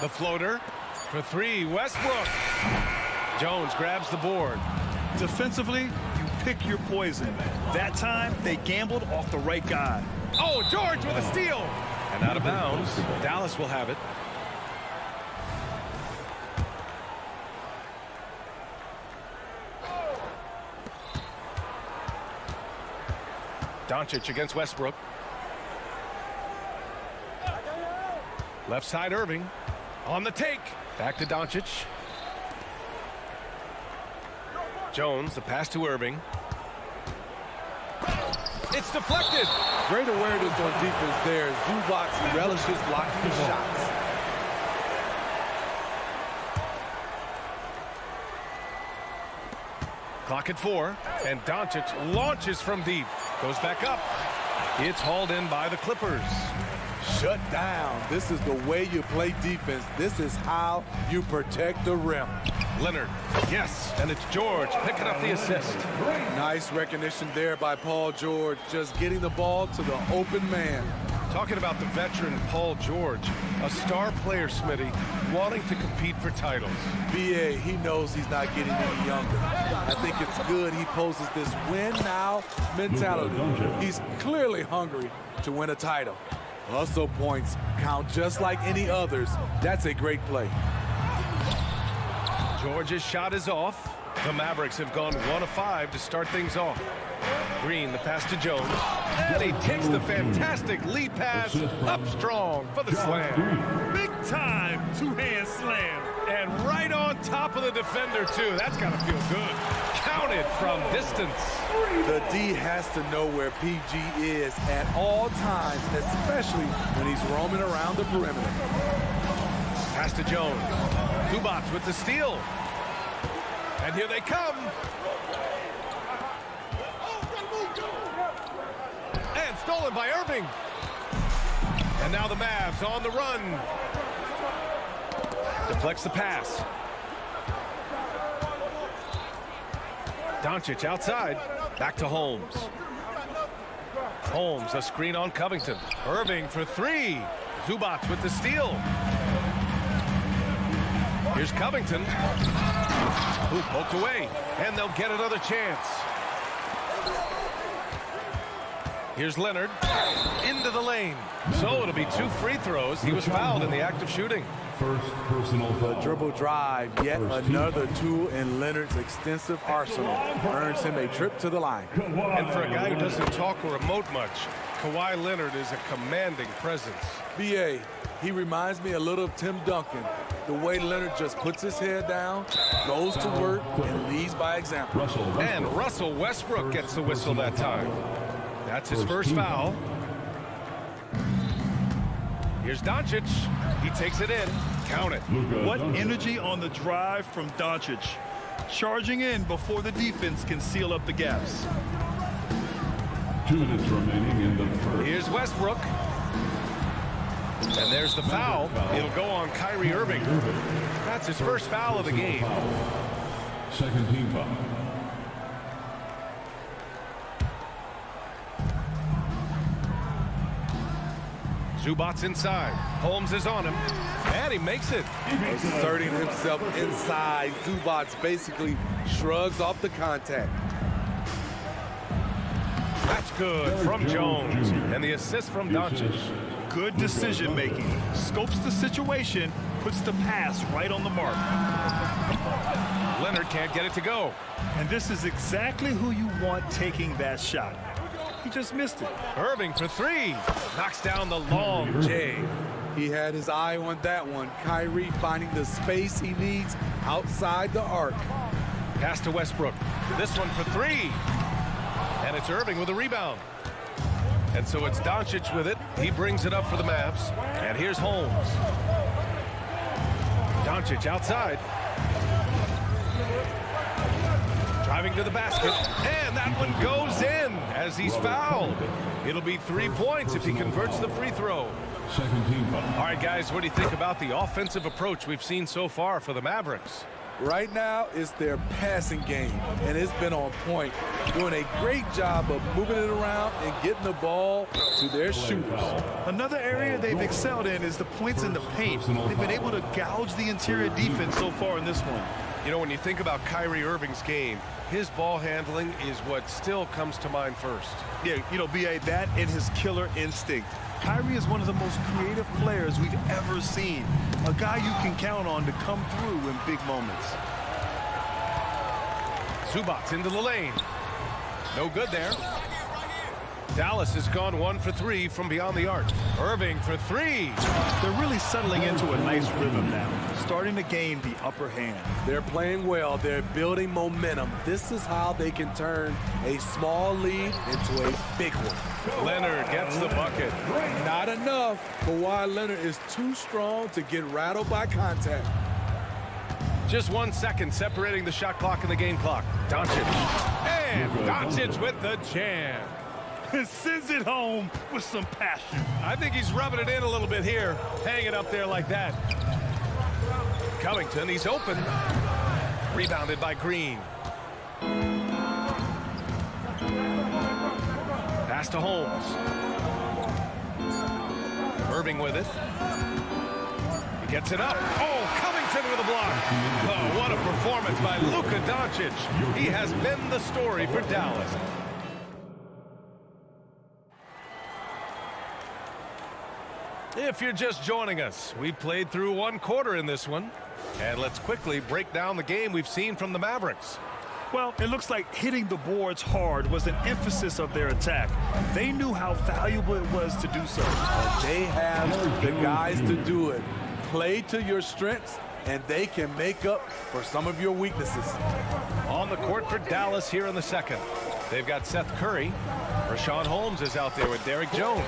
The floater for 3, Westbrook. Jones grabs the board. Defensively, you pick your poison. That time, they gambled off the right guy. Oh, George with a steal. And out of bounds. Dallas will have it. Doncic against Westbrook. Left side Irving. On the take. Back to Doncic. Jones, the pass to Irving. It's deflected. Great awareness on defense there. Zubac relishes blocking the shots. Clock at 4. And Doncic launches from deep. Goes back up. It's hauled in by the Clippers. Shut down. This is the way you play defense. This is how you protect the rim. Leonard, yes, and it's George picking up the assist. Nice recognition there by Paul George, just getting the ball to the open man. Talking about the veteran Paul George, a star player, Smitty, wanting to compete for titles. BA, he knows he's not getting any younger. I think it's good he poses this win now mentality. He's clearly hungry to win a title. Hustle points count just like any others. That's a great play. George's shot is off. The Mavericks have gone 1 of 5 to start things off. Green, the pass to Jones. And he takes the fantastic lead pass up strong for the slam. Big time two-hand slam. And right on top of the defender, too. That's got to feel good. Counted from distance. The D has to know where PG is at all times, especially when he's roaming around the perimeter. Pass to Jones. Zubac with the steal. And here they come. And stolen by Irving. And now the Mavs on the run. Deflects the pass. Doncic outside. Back to Holmes. Holmes, a screen on Covington. Irving for 3. Zubac with the steal. Here's Covington. Who poked away. And they'll get another chance. Here's Leonard. Into the lane. So it'll be 2 free throws. He was fouled in the act of shooting. First personal foul. The dribble drive, yet another tool in Leonard's extensive arsenal, earns him a trip to the line. And for a guy who doesn't talk or emote much, Kawhi Leonard is a commanding presence. BA, he reminds me a little of Tim Duncan. The way Leonard just puts his head down, goes to work, and leads by example. And Russell Westbrook gets the whistle that time. That's his first foul. Here's Doncic. He takes it in. Count it. What energy on the drive from Doncic. Charging in before the defense can seal up the gaps. 2 minutes remaining in the first. Here's Westbrook. And there's the foul. It'll go on Kyrie Irving. That's his first foul of the game. Second team foul. Zubac's inside. Holmes is on him. And he makes it. Asserting himself inside, Zubac basically shrugs off the contact. That's good from Jones. And the assist from Doncic. Good decision making. Scopes the situation, puts the pass right on the mark. Leonard can't get it to go. And this is exactly who you want taking that shot. He just missed it. Irving for 3. Knocks down the long J. He had his eye on that one. Kyrie finding the space he needs outside the arc. Pass to Westbrook. This one for 3. And it's Irving with a rebound. And so it's Doncic with it. He brings it up for the Mavs. And here's Holmes. Doncic outside. Driving to the basket, and that one goes in as he's fouled. It'll be 3 points if he converts the free throw. Second team foul. All right, guys, what do you think about the offensive approach we've seen so far for the Mavericks? Right now, it's their passing game, and it's been on point. Doing a great job of moving it around and getting the ball to their shooters. Another area they've excelled in is the points in the paint. They've been able to gouge the interior defense so far in this one. You know, when you think about Kyrie Irving's game, his ball handling is what still comes to mind first. Yeah, you know, B.A., that and his killer instinct. Kyrie is one of the most creative players we've ever seen. A guy you can count on to come through in big moments. Zubac into the lane. No good there. Dallas has gone 1 for 3 from beyond the arc. Irving for 3. They're really settling into a nice rhythm now, starting to gain the upper hand. They're playing well. They're building momentum. This is how they can turn a small lead into a big one. Leonard gets the bucket. Not enough. Kawhi Leonard is too strong to get rattled by contact. Just 1 second separating the shot clock and the game clock. Doncic. And Doncic with the jam. Sends it home with some passion. I think he's rubbing it in a little bit here. Hang it up there like that. Covington, he's open. Rebounded by Green. Pass to Holmes. Irving with it. He gets it up. Oh, Covington with a block. Oh, what a performance by Luka Doncic. He has been the story for Dallas. If you're just joining us, we played through 1 quarter in this one. And let's quickly break down the game we've seen from the Mavericks. Well, it looks like hitting the boards hard was an emphasis of their attack. They knew how valuable it was to do so. They have the guys to do it. Play to your strengths, and they can make up for some of your weaknesses. On the court for Dallas here in the second. They've got Seth Curry. Rashawn Holmes is out there with Derek Jones.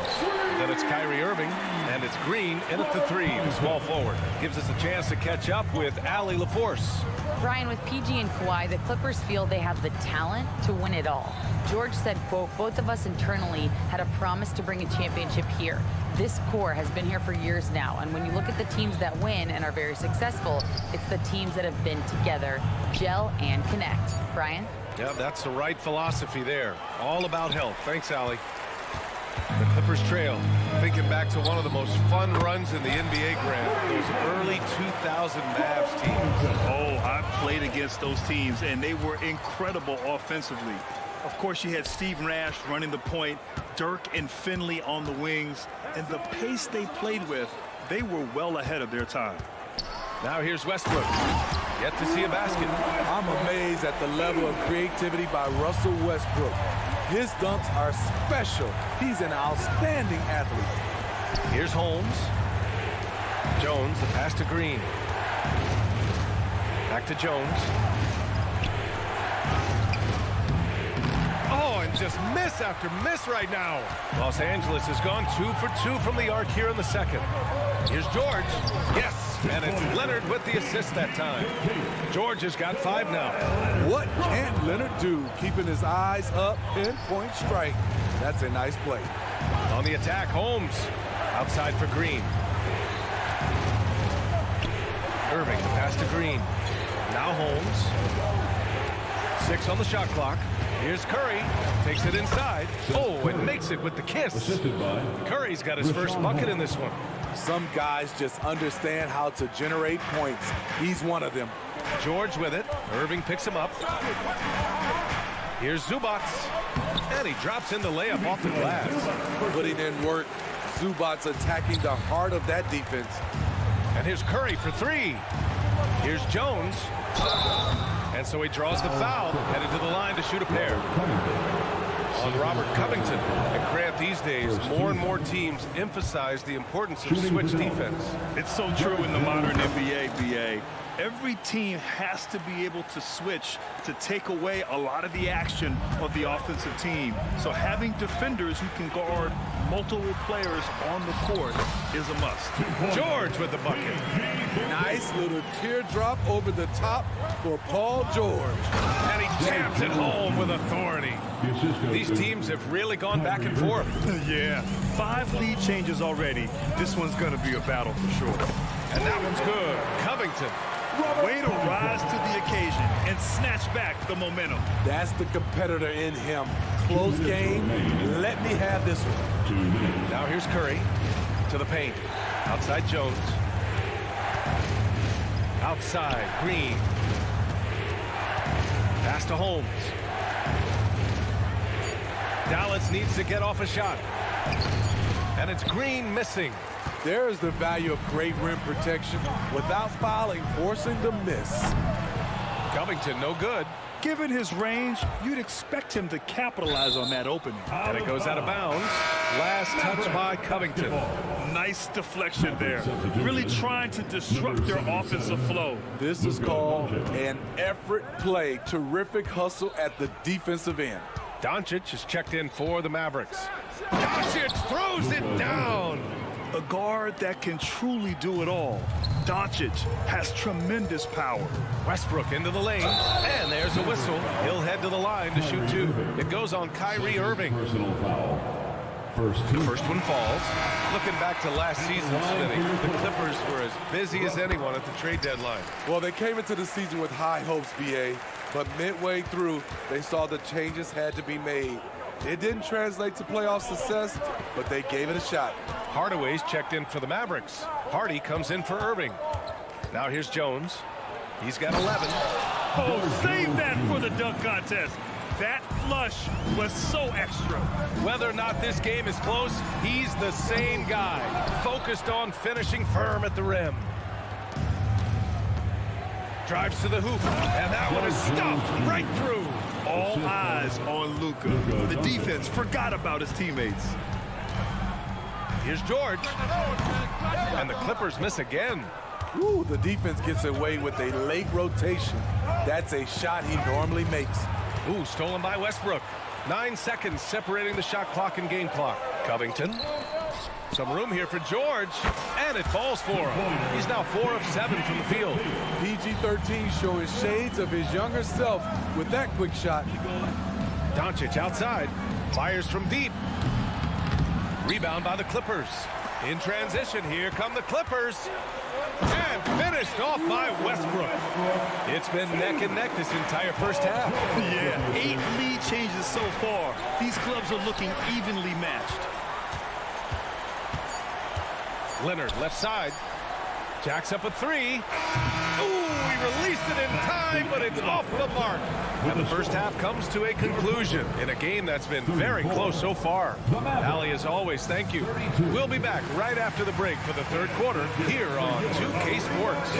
Then it's Kyrie Irving, and it's Green in at the 3, the small forward. Gives us a chance to catch up with Allie LaForce. Brian, with PG and Kawhi, the Clippers feel they have the talent to win it all. George said, quote, both of us internally had a promise to bring a championship here. This core has been here for years now, and when you look at the teams that win and are very successful, it's the teams that have been together, gel and connect. Brian? Yeah, that's the right philosophy there. All about health. Thanks, Allie. The Clippers trail. Thinking back to one of the most fun runs in the NBA, Grant, those early 2000 Mavs teams. Oh, I played against those teams, and they were incredible offensively. Of course, you had Steve Nash running the point, Dirk and Finley on the wings, and the pace they played with, they were well ahead of their time. Now here's Westbrook. Yet to see a basket. I'm amazed at the level of creativity by Russell Westbrook. His dunks are special. He's an outstanding athlete. Here's Holmes. Jones, the pass to Green. Back to Jones. Oh, and just miss after miss right now. Los Angeles has gone 2 for 2 from the arc here in the second. Here's George. Yes, and it's Leonard with the assist that time. George has got 5 now. What can't Leonard do? Keeping his eyes up, pinpoint strike. That's a nice play. On the attack, Holmes. Outside for Green. Irving, the pass to Green. Now Holmes. 6 on the shot clock. Here's Curry. Takes it inside. Oh, and makes it with the kiss. Curry's got his first bucket in this one. Some guys just understand how to generate points. He's one of them. George with it. Irving picks him up. Here's Zubac. And he drops in the layup off the glass. Putting in work. Zubac attacking the heart of that defense. And here's Curry for 3. Here's Jones. And so he draws the foul, headed to the line to shoot a pair. On Robert Covington. And Grant, these days, more and more teams emphasize the importance of switch defense. It's so true in the modern NBA, BA. Every team has to be able to switch to take away a lot of the action of the offensive team. So having defenders who can guard multiple players on the court is a must. George with the bucket. Nice little teardrop over the top for Paul George. And he jams it home with authority. These teams have really gone back and forth. Yeah, 5 lead changes already. This one's going to be a battle for sure. And that one's good. Covington. Way to rise to the occasion and snatch back the momentum. That's the competitor in him. Close game. Let me have this one. Now here's Curry to the paint. Outside Jones. Outside Green. Pass to Holmes. Dallas needs to get off a shot. And it's Green missing. There's the value of great rim protection without fouling, forcing the miss. Covington, no good. Given his range, you'd expect him to capitalize on that opening. And it goes out of bounds. Last touch by Covington. Nice deflection there. Really trying to disrupt their offensive flow. This is called an effort play. Terrific hustle at the defensive end. Doncic is checked in for the Mavericks. Doncic throws it down. A guard that can truly do it all. Doncic has tremendous power. Westbrook into the lane, and there's a whistle. He'll head to the line to shoot 2. It goes on Kyrie Irving. Personal foul. The first one falls. Looking back to last season's fitting, the Clippers were as busy as anyone at the trade deadline. Well, they came into the season with high hopes, BA, but midway through, they saw the changes had to be made. It didn't translate to playoff success, but they gave it a shot. Hardaway's checked in for the Mavericks. Hardy comes in for Irving. Now here's Jones. He's got 11. Oh, save that for the dunk contest. That flush was so extra. Whether or not this game is close, he's the same guy, focused on finishing firm at the rim. Drives to the hoop, and that one is stuffed right through. All eyes on Luka. The defense forgot about his teammates. Here's George. And the Clippers miss again. Ooh, the defense gets away with a late rotation. That's a shot he normally makes. Ooh, stolen by Westbrook. 9 seconds separating the shot clock and game clock. Covington. Some room here for George, and it falls for him. He's now 4 of 7 from the field. PG-13 showing shades of his younger self with that quick shot. Doncic outside, fires from deep. Rebound by the Clippers. In transition, here come the Clippers. And finished off by Westbrook. It's been neck and neck this entire first half. Yeah, 8 lead changes so far. These clubs are looking evenly matched. Leonard, left side. Jacks up a 3. Ooh, he released it in time, but it's off the mark. And the first half comes to a conclusion in a game that's been very close so far. Allie, as always, thank you. We'll be back right after the break for the third quarter here on 2K Sports.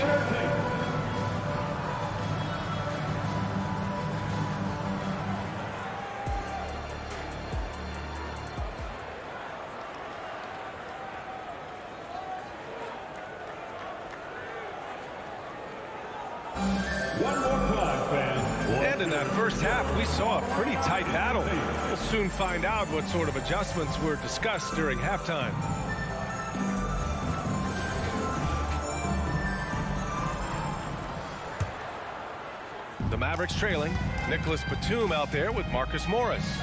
And in that first half, we saw a pretty tight battle. We'll soon find out what sort of adjustments were discussed during halftime. The Mavericks trailing. Nicholas Batum out there with Marcus Morris.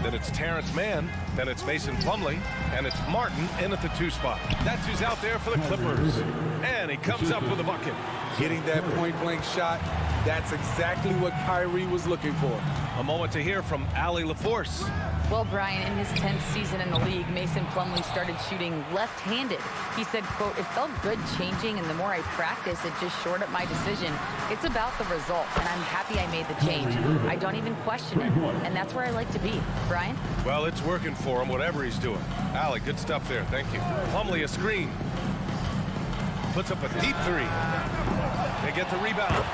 Then it's Terrence Mann. Then it's Mason Plumlee. And it's Martin in at the 2 spot. That's who's out there for the Clippers. And he comes up with a bucket. Getting that point-blank shot, that's exactly what Kyrie was looking for. A moment to hear from Allie LaForce. Well, Brian, in his 10th season in the league, Mason Plumlee started shooting left-handed. He said, quote, "It felt good changing, and the more I practice, it just shored up my decision. It's about the result, and I'm happy I made the change. I don't even question it, and that's where I like to be." Brian? Well, it's working for him, whatever he's doing. Allie, good stuff there. Thank you. Plumlee a screen. Puts up a deep 3. They get the rebound.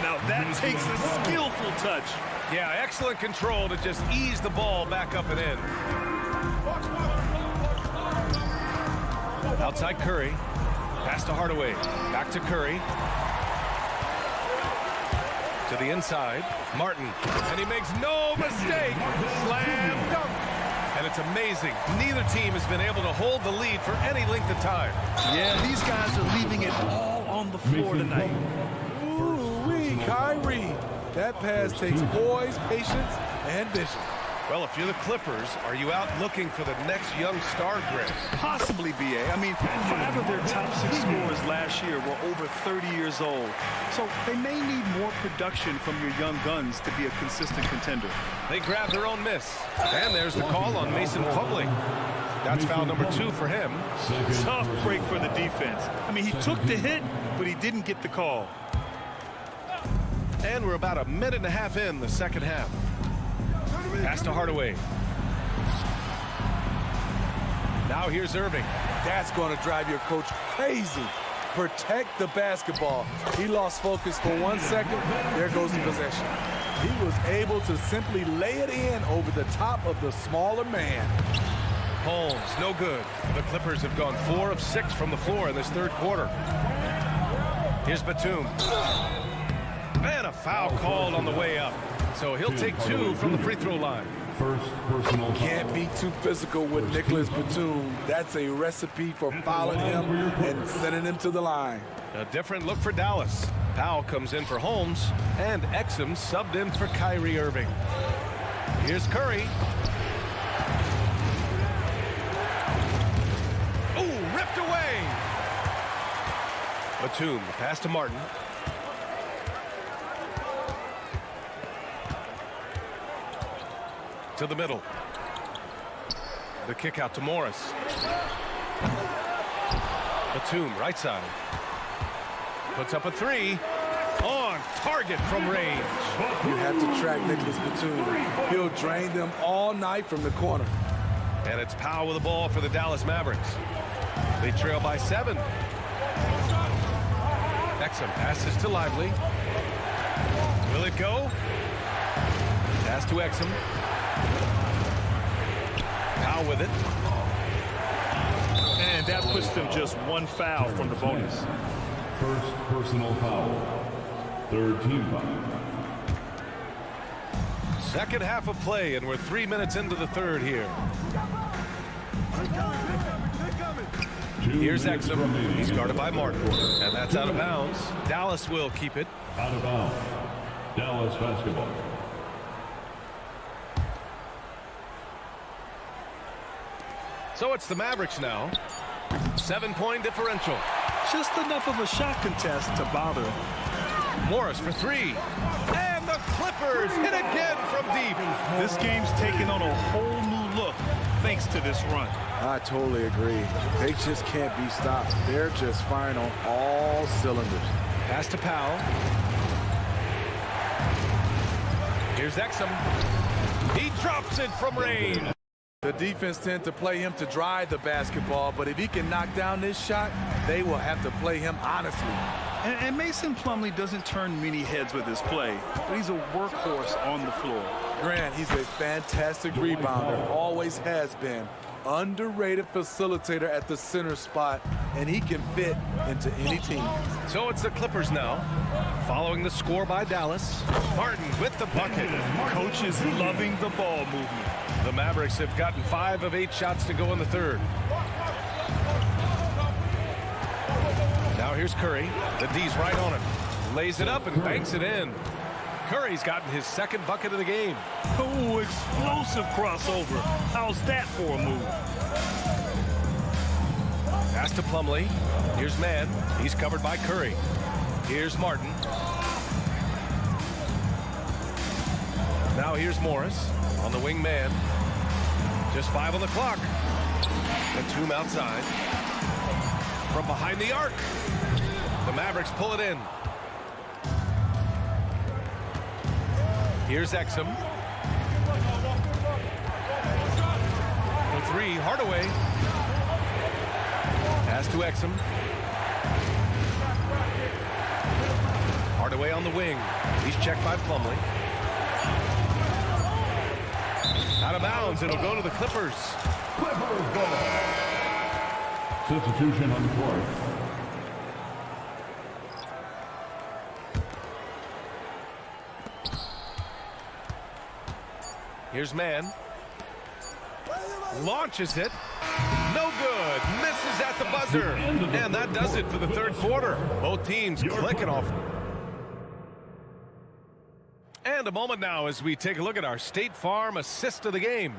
Now that takes a skillful touch. Yeah, excellent control to just ease the ball back up and in. Outside Curry. Pass to Hardaway. Back to Curry. To the inside, Martin, and he makes no mistake. Slam dunk. And it's amazing. Neither team has been able to hold the lead for any length of time. Yeah, these guys are leaving it all on the floor tonight. Ooh-wee, Kyrie. That pass takes poise, patience, and vision. Well, if you're the Clippers, are you out looking for the next young star, Greg? Possibly, BA. I mean, 5 of their top 6 scorers last year were over 30 years old. So they may need more production from your young guns to be a consistent contender. They grab their own miss. And there's the call on Mason Plumlee. That's foul number 2 for him. Tough break for the defense. I mean, he took the hit, but he didn't get the call. And we're about a minute and a half in the second half. Pass to Hardaway. Now here's Irving. That's going to drive your coach crazy. Protect the basketball. He lost focus for 1 second. There goes the possession. He was able to simply lay it in over the top of the smaller man. Holmes, no good. The Clippers have gone 4 of 6 from the floor in this third quarter. Here's Batum. And a foul called on the way up. So he'll take 2 from the free throw line. First personal. Can't be too physical with Nicholas Batum. That's a recipe for fouling him and sending him to the line. A different look for Dallas. Powell comes in for Holmes, and Exum subbed in for Kyrie Irving. Here's Curry. Ooh, ripped away. Batum, the pass to Martin. To the middle. The kick out to Morris. Batum, right side. Puts up a 3. On target from range. You have to track Nicholas Batum. He'll drain them all night from the corner. And it's Powell with the ball for the Dallas Mavericks. They trail by 7. Exum passes to Lively. Will it go? Pass to Exum. Powell with it. And that puts them just 1 foul from the bonus. First personal foul. Third team foul. Second half of play, and we're 3 minutes into the third here. Here's Exum. He's guarded by Martin. And that's out of bounds. Dallas will keep it. Out of bounds. Dallas basketball. So it's the Mavericks now. 7-point differential. Just enough of a shot contest to bother. Morris for 3. And the Clippers hit again from deep. This game's taken on a whole new look thanks to this run. I totally agree. They just can't be stopped. They're just firing on all cylinders. Pass to Powell. Here's Exum. He drops it from range. The defense tend to play him to drive the basketball, but if he can knock down this shot, they will have to play him honestly. And Mason Plumlee doesn't turn many heads with his play, but he's a workhorse on the floor. Grant, he's a fantastic rebounder, always has been. Underrated facilitator at the center spot, and he can fit into any team. So it's the Clippers now, following the score by Dallas. Martin with the bucket. Coach is loving the ball movement. The Mavericks have gotten 5 of 8 shots to go in the third. Now here's Curry. The D's right on him. Lays it up and banks it in. Curry's gotten his second bucket of the game. Oh, explosive crossover. How's that for a move? Pass to Plumlee. Here's Mann. He's covered by Curry. Here's Martin. Now here's Morris on the wing man. Just 5 on the clock. Batum outside. From behind the arc. The Mavericks pull it in. Here's Exum. For 3, Hardaway. Pass to Exum. Hardaway on the wing. He's checked by Plumlee. Out of bounds. It'll go to the Clippers. Clippers ball. Substitution on the court. Here's man. Launches it. No good. Misses at the buzzer. And that does it for the third quarter. Both teams clicking off. And a moment now as we take a look at our State Farm assist of the game.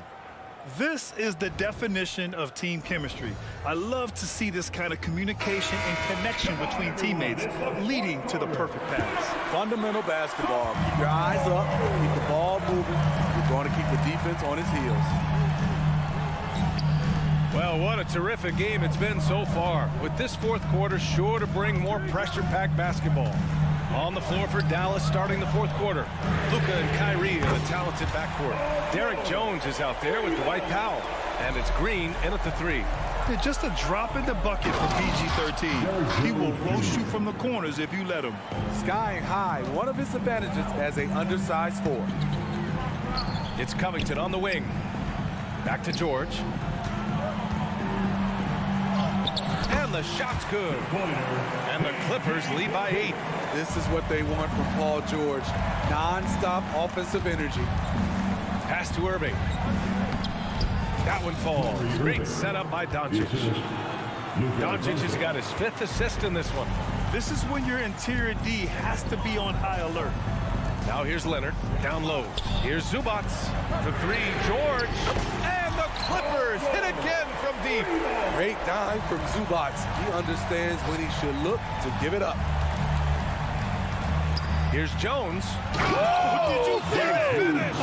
This is the definition of team chemistry. I love to see this kind of communication and connection between teammates leading to the perfect pass. Fundamental basketball. Keep your eyes up, keep the ball moving. You're going to keep the defense on its heels. Well, what a terrific game it's been so far, with this fourth quarter sure to bring more pressure-packed basketball. On the floor for Dallas starting the fourth quarter. Luka and Kyrie in a talented backcourt. Derek Jones is out there with Dwight Powell. And it's Green in at the three. Yeah, just a drop in the bucket for PG-13. He will roast you from the corners if you let him. Skying high, one of his advantages as an undersized forward. It's Covington on the wing. Back to George. And the shot's good. And the Clippers lead by 8. This is what they want from Paul George. Non-stop offensive energy. Pass to Irving. That one falls. Great setup by Doncic. Doncic has got his 5th assist in this one. This is when your interior D has to be on high alert. Now here's Leonard. Down low. Here's Zubats. The three. George. And the Clippers hit again from deep. Great dime from Zubats. He understands when he should look to give it up. Here's Jones. Oh, did you see that?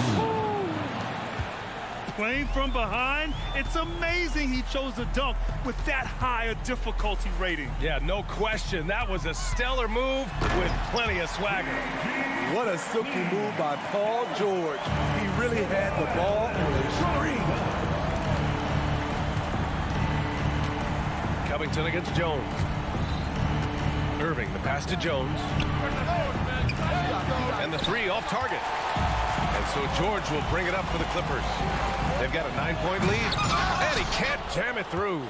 Playing from behind, it's amazing he chose to dunk with that high a difficulty rating. Yeah, no question. That was a stellar move with plenty of swagger. What a silky move by Paul George. He really had the ball on the string. Covington against Jones. Irving, the pass to Jones. And the three off target. And so George will bring it up for the Clippers. They've got a 9-point lead. And he can't jam it through.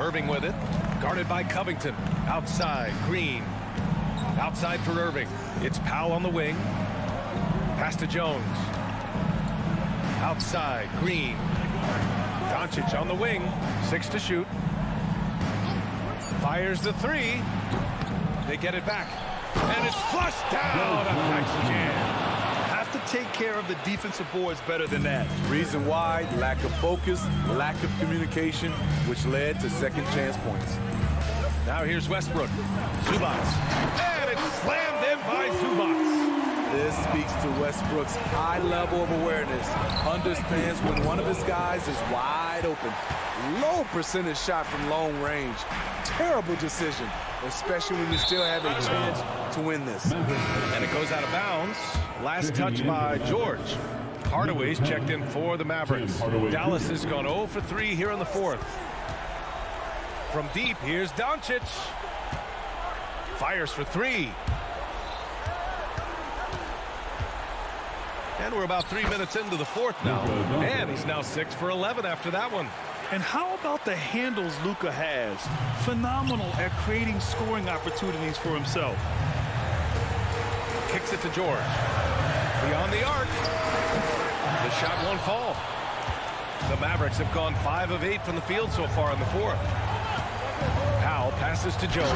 Irving with it. Guarded by Covington. Outside, Green. Outside for Irving. It's Powell on the wing. Pass to Jones. Outside, Green. Doncic on the wing. 6 to shoot. Fires the three. They get it back. And it's flushed down. A nice jam. Have to take care of the defensive boards better than that. Reason why, lack of focus, lack of communication, which led to second chance points. Now here's Westbrook. Zubats. And it's slammed in by Zubats. This speaks to Westbrook's high level of awareness. Understands when one of his guys is wide open. Low percentage shot from long range. Terrible decision, especially when you still have a chance to win this. And it goes out of bounds. Last touch by George. Hardaway's checked in for the Mavericks. Dallas has gone 0 for 3 here in the fourth. From deep, here's Doncic. Fires for 3. And we're about 3 minutes into the fourth now. And he's now 6 for 11 after that one. And how about the handles Luka has? Phenomenal at creating scoring opportunities for himself. Kicks it to George. Beyond the arc. The shot won't fall. The Mavericks have gone 5 of 8 from the field so far in the fourth. Powell passes to Jones.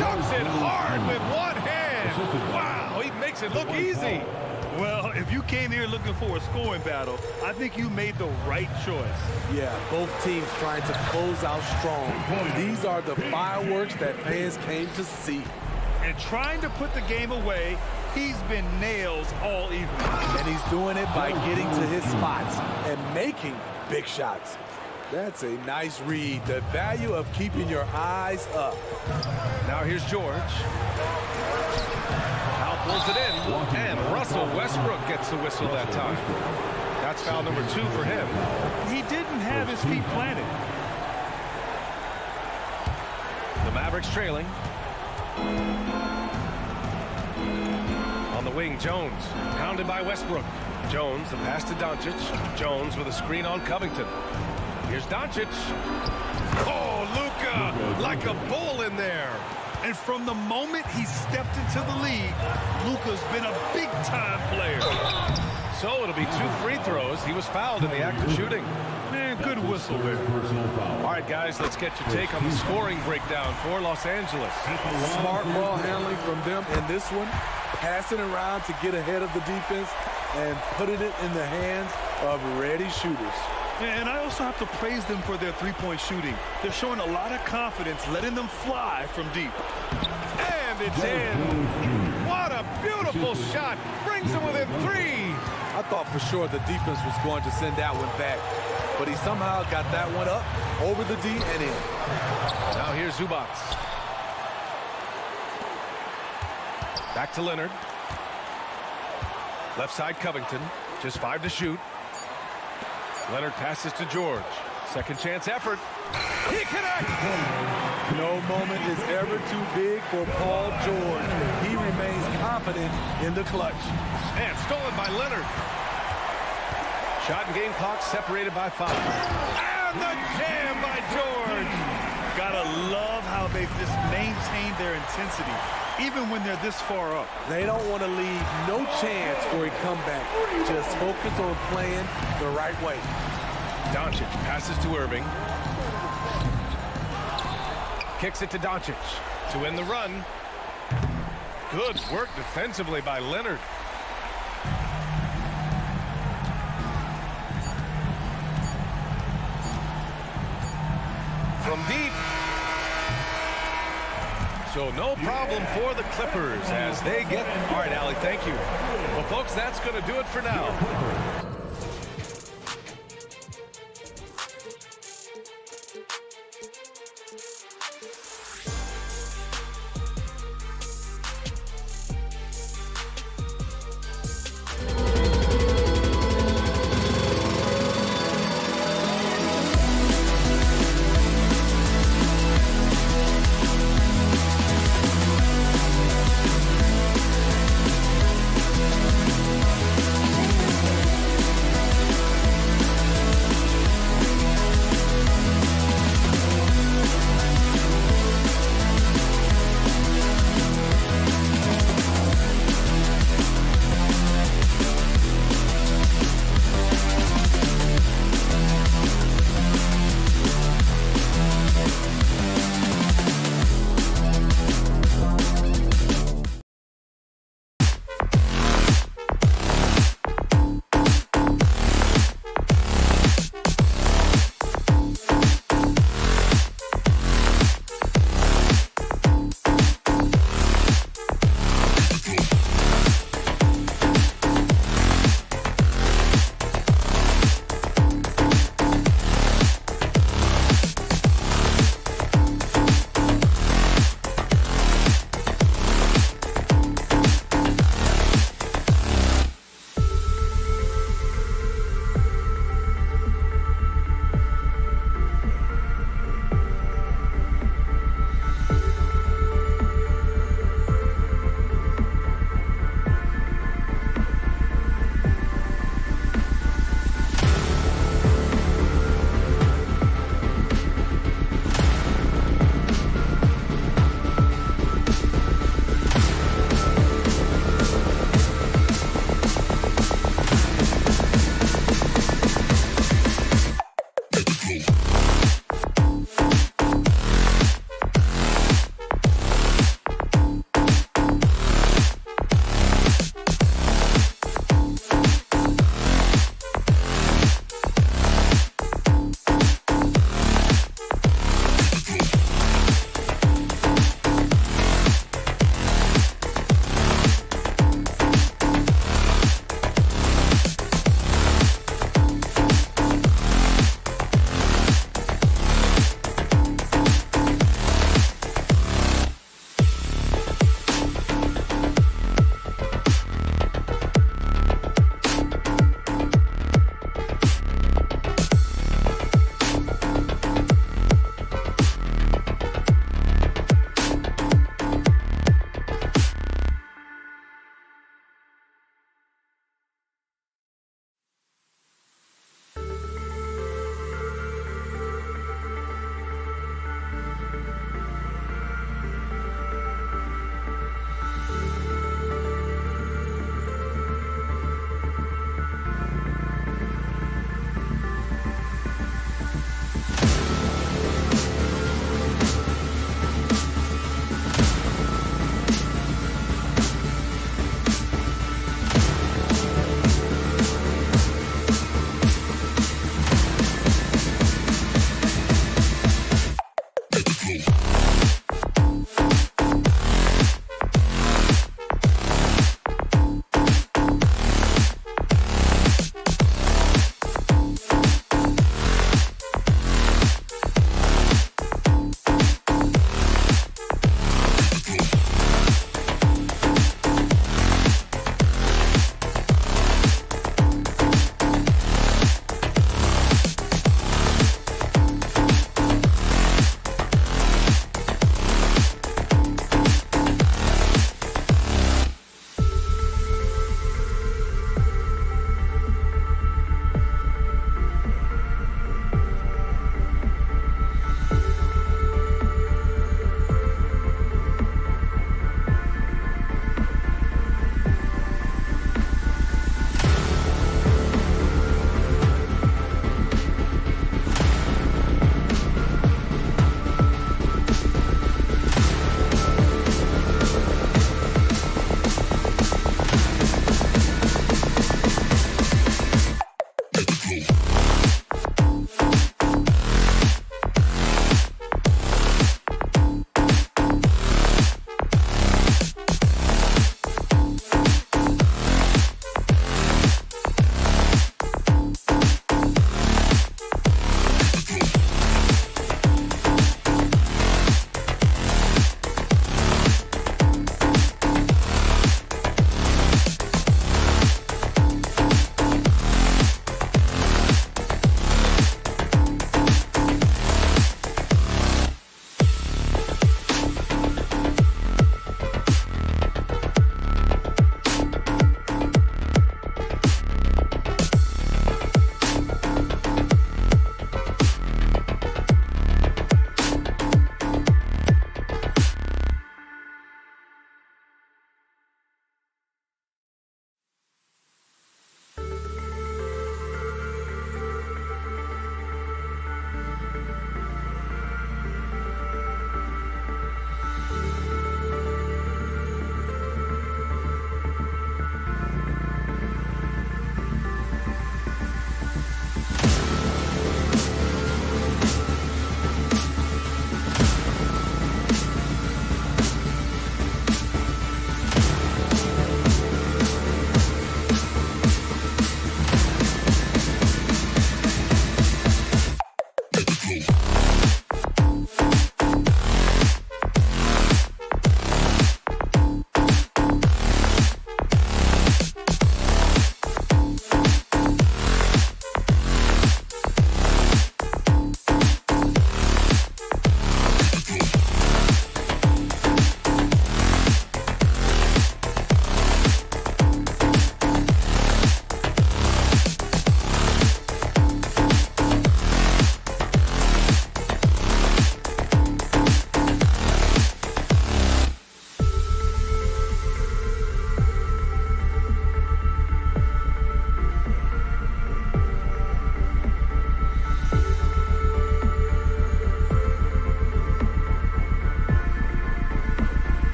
Dunks it hard with one hand. Wow, he makes it look easy. Well, if you came here looking for a scoring battle, I think you made the right choice. Yeah, both teams trying to close out strong. These are the fireworks that fans came to see. And trying to put the game away, he's been nails all evening. And he's doing it by getting to his spots and making big shots. That's a nice read. The value of keeping your eyes up. Now here's George. Pulls it in, and Russell Westbrook gets the whistle that time. That's foul number 2 for him. He didn't have his feet planted. The Mavericks trailing. On the wing, Jones, pounded by Westbrook. Jones, the pass to Doncic. Jones with a screen on Covington. Here's Doncic. Oh, Luka, like a bull in there. And from the moment he stepped into the league, Luka's been a big-time player. So it'll be 2 free throws. He was fouled in the act of shooting. Man, good whistle there. All right, guys, let's get your take on the scoring breakdown for Los Angeles. Smart ball handling from them in this one. Passing around to get ahead of the defense and putting it in the hands of ready shooters. And I also have to praise them for their three-point shooting. They're showing a lot of confidence, letting them fly from deep. And it's in. What a beautiful shot. Brings them within 3. I thought for sure the defense was going to send that one back, but he somehow got that one up, over the D, and in. Now here's Zubac. Back to Leonard. Left side Covington. Just 5 to shoot. Leonard passes to George. Second chance effort. He connects! No moment is ever too big for Paul George. He remains confident in the clutch. And stolen by Leonard. Shot and game clock separated by 5. And the jam by George. Gotta love how they've just maintained their intensity, even when they're this far up. They don't want to leave no chance for a comeback. Just focus on playing the right way. Doncic passes to Irving. Kicks it to Doncic to win the run. Good work defensively by Leonard. From deep. So no problem for the Clippers as they get... All right, Allie, thank you. Well, folks, that's going to do it for now.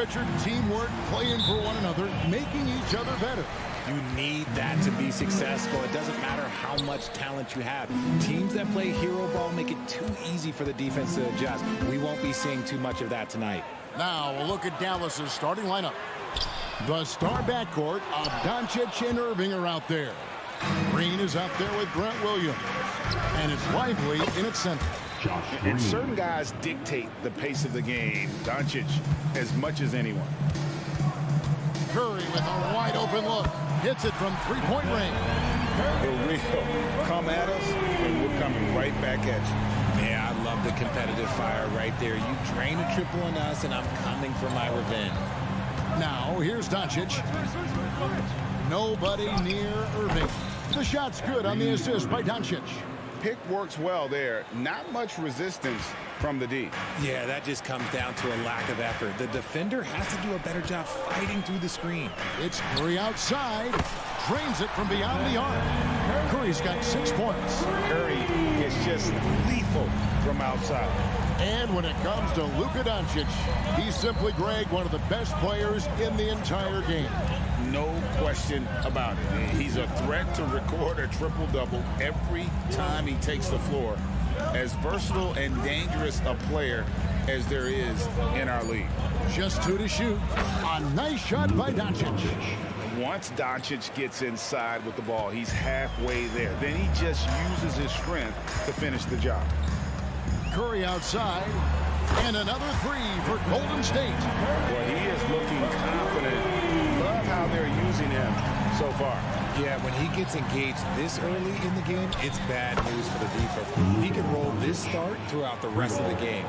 Richard, teamwork, playing for one another, making each other better. You need that to be successful. It doesn't matter how much talent you have. Teams that play hero ball make it too easy for the defense to adjust. We won't be seeing too much of that tonight. Now we'll look at Dallas's starting lineup. The star backcourt of Doncic and Irving are out there. Green is out there with Grant Williams. And it's Lively in its center. And certain guys dictate the pace of the game. Doncic as much as anyone. Curry with a wide open look. Hits it from three-point range. For real. Come at us, and we're coming right back at you. Yeah, I love the competitive fire right there. You drain a triple on us, and I'm coming for my revenge. Now, here's Doncic. Nobody near Irving. The shot's good on the assist by Doncic. Pick works well there. Not much resistance from the D. Yeah, that just comes down to a lack of effort. The defender has to do a better job fighting through the screen. It's Curry outside. Drains it from beyond the arc. Curry's got 6 points. Curry is just lethal from outside. And when it comes to Luka Doncic, he's simply, Greg, one of the best players in the entire game. No question about it. He's a threat to record a triple-double every time he takes the floor. As versatile and dangerous a player as there is in our league. Just 2 to shoot. A nice shot by Doncic. Once Doncic gets inside with the ball, he's halfway there. Then he just uses his strength to finish the job. Curry outside. And another 3 for Golden State. Well, he is looking confident. Love how they're using him so far. Yeah, when he gets engaged this early in the game, it's bad news for the defense. He can roll this start throughout the rest of the game.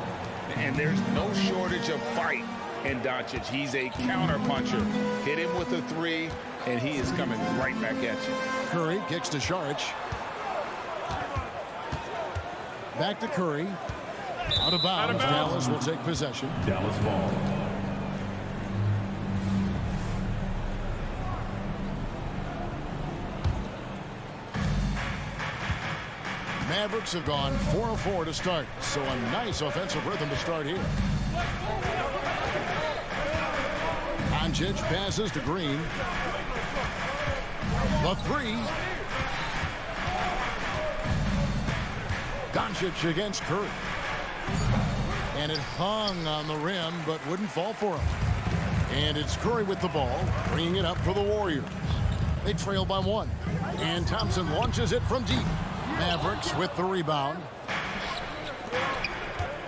And there's no shortage of fight in Doncic. He's a counter puncher. Hit him with a 3, and he is coming right back at you. Curry kicks to Saric. Back to Curry. Out of bounds. Dallas will take possession. Dallas ball. Mavericks have gone 4 of 4 to start, so a nice offensive rhythm to start here. Doncic passes to Green. The 3. Doncic against Curry. And it hung on the rim, but wouldn't fall for him. And it's Curry with the ball, bringing it up for the Warriors. They trail by 1. And Thompson launches it from deep. Mavericks with the rebound.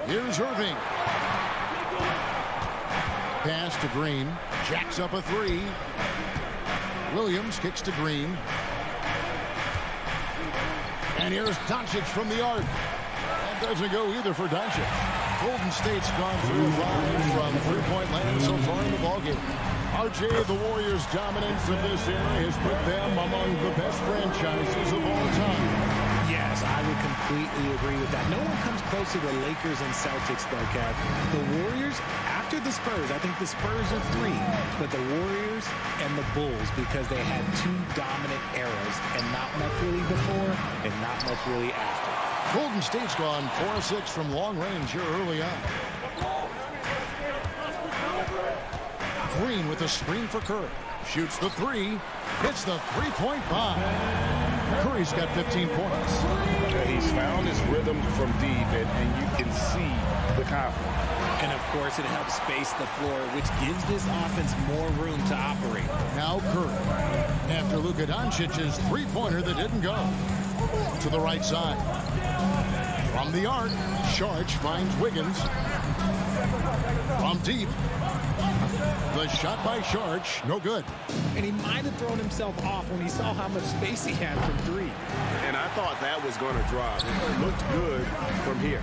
Here's Irving. Pass to Green. Jacks up a 3. Williams kicks to Green. And here's Doncic from the arc. That doesn't go either for Doncic. Golden State's gone 3 of 5 from three-point land so far in the ballgame. RJ, the Warriors' dominance of this era has put them among the best franchises of all time. Yes, I would completely agree with that. No one comes close to the Lakers and Celtics, though, Kev. The Warriors, after the Spurs, I think the Spurs are 3, but the Warriors and the Bulls, because they had 2 dominant eras, and not much really before and not much really after. Golden State's gone 4 of 6 from long range here early on. Green with a screen for Curry. Shoots the 3. Hits the three-point bomb. Curry's got 15 points. He's found his rhythm from deep, and you can see the confidence. And, of course, it helps space the floor, which gives this offense more room to operate. Now Curry, after Luka Doncic's three-pointer that didn't go. To the right side. From the arc, Saric finds Wiggins. From deep. The shot by Saric, no good. And he might have thrown himself off when he saw how much space he had from 3. And I thought that was going to drop. It looked good from here.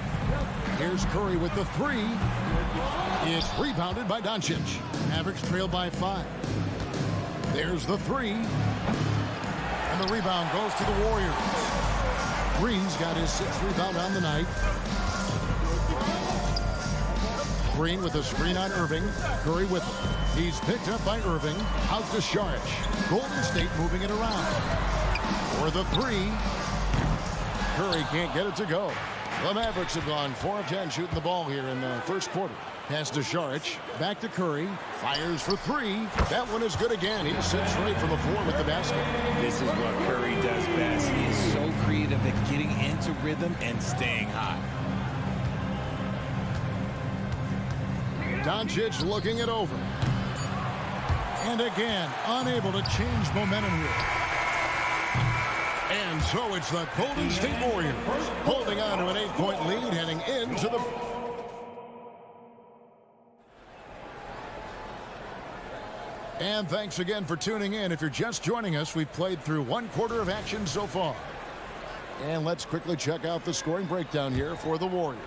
Here's Curry with the 3. It's rebounded by Doncic. Mavericks trail by 5. There's the 3. And the rebound goes to the Warriors. Green's got his 6th rebound on the night. Green with a screen on Irving. Curry with it. He's picked up by Irving. Out to Saric. Golden State moving it around. For the 3. Curry can't get it to go. The Mavericks have gone 4 of 10 shooting the ball here in the first quarter. Pass to Šarić. Back to Curry. Fires for three. That one is good again. He sits right from the floor with the basket. This is what Curry does best. He is so creative at getting into rhythm and staying hot. Doncic looking it over. And again, unable to change momentum here. And so it's the Golden State Warriors holding on to an 8-point lead heading into the... And thanks again for tuning in. If you're just joining us, we've played through one quarter of action so far. And let's quickly check out the scoring breakdown here for the Warriors.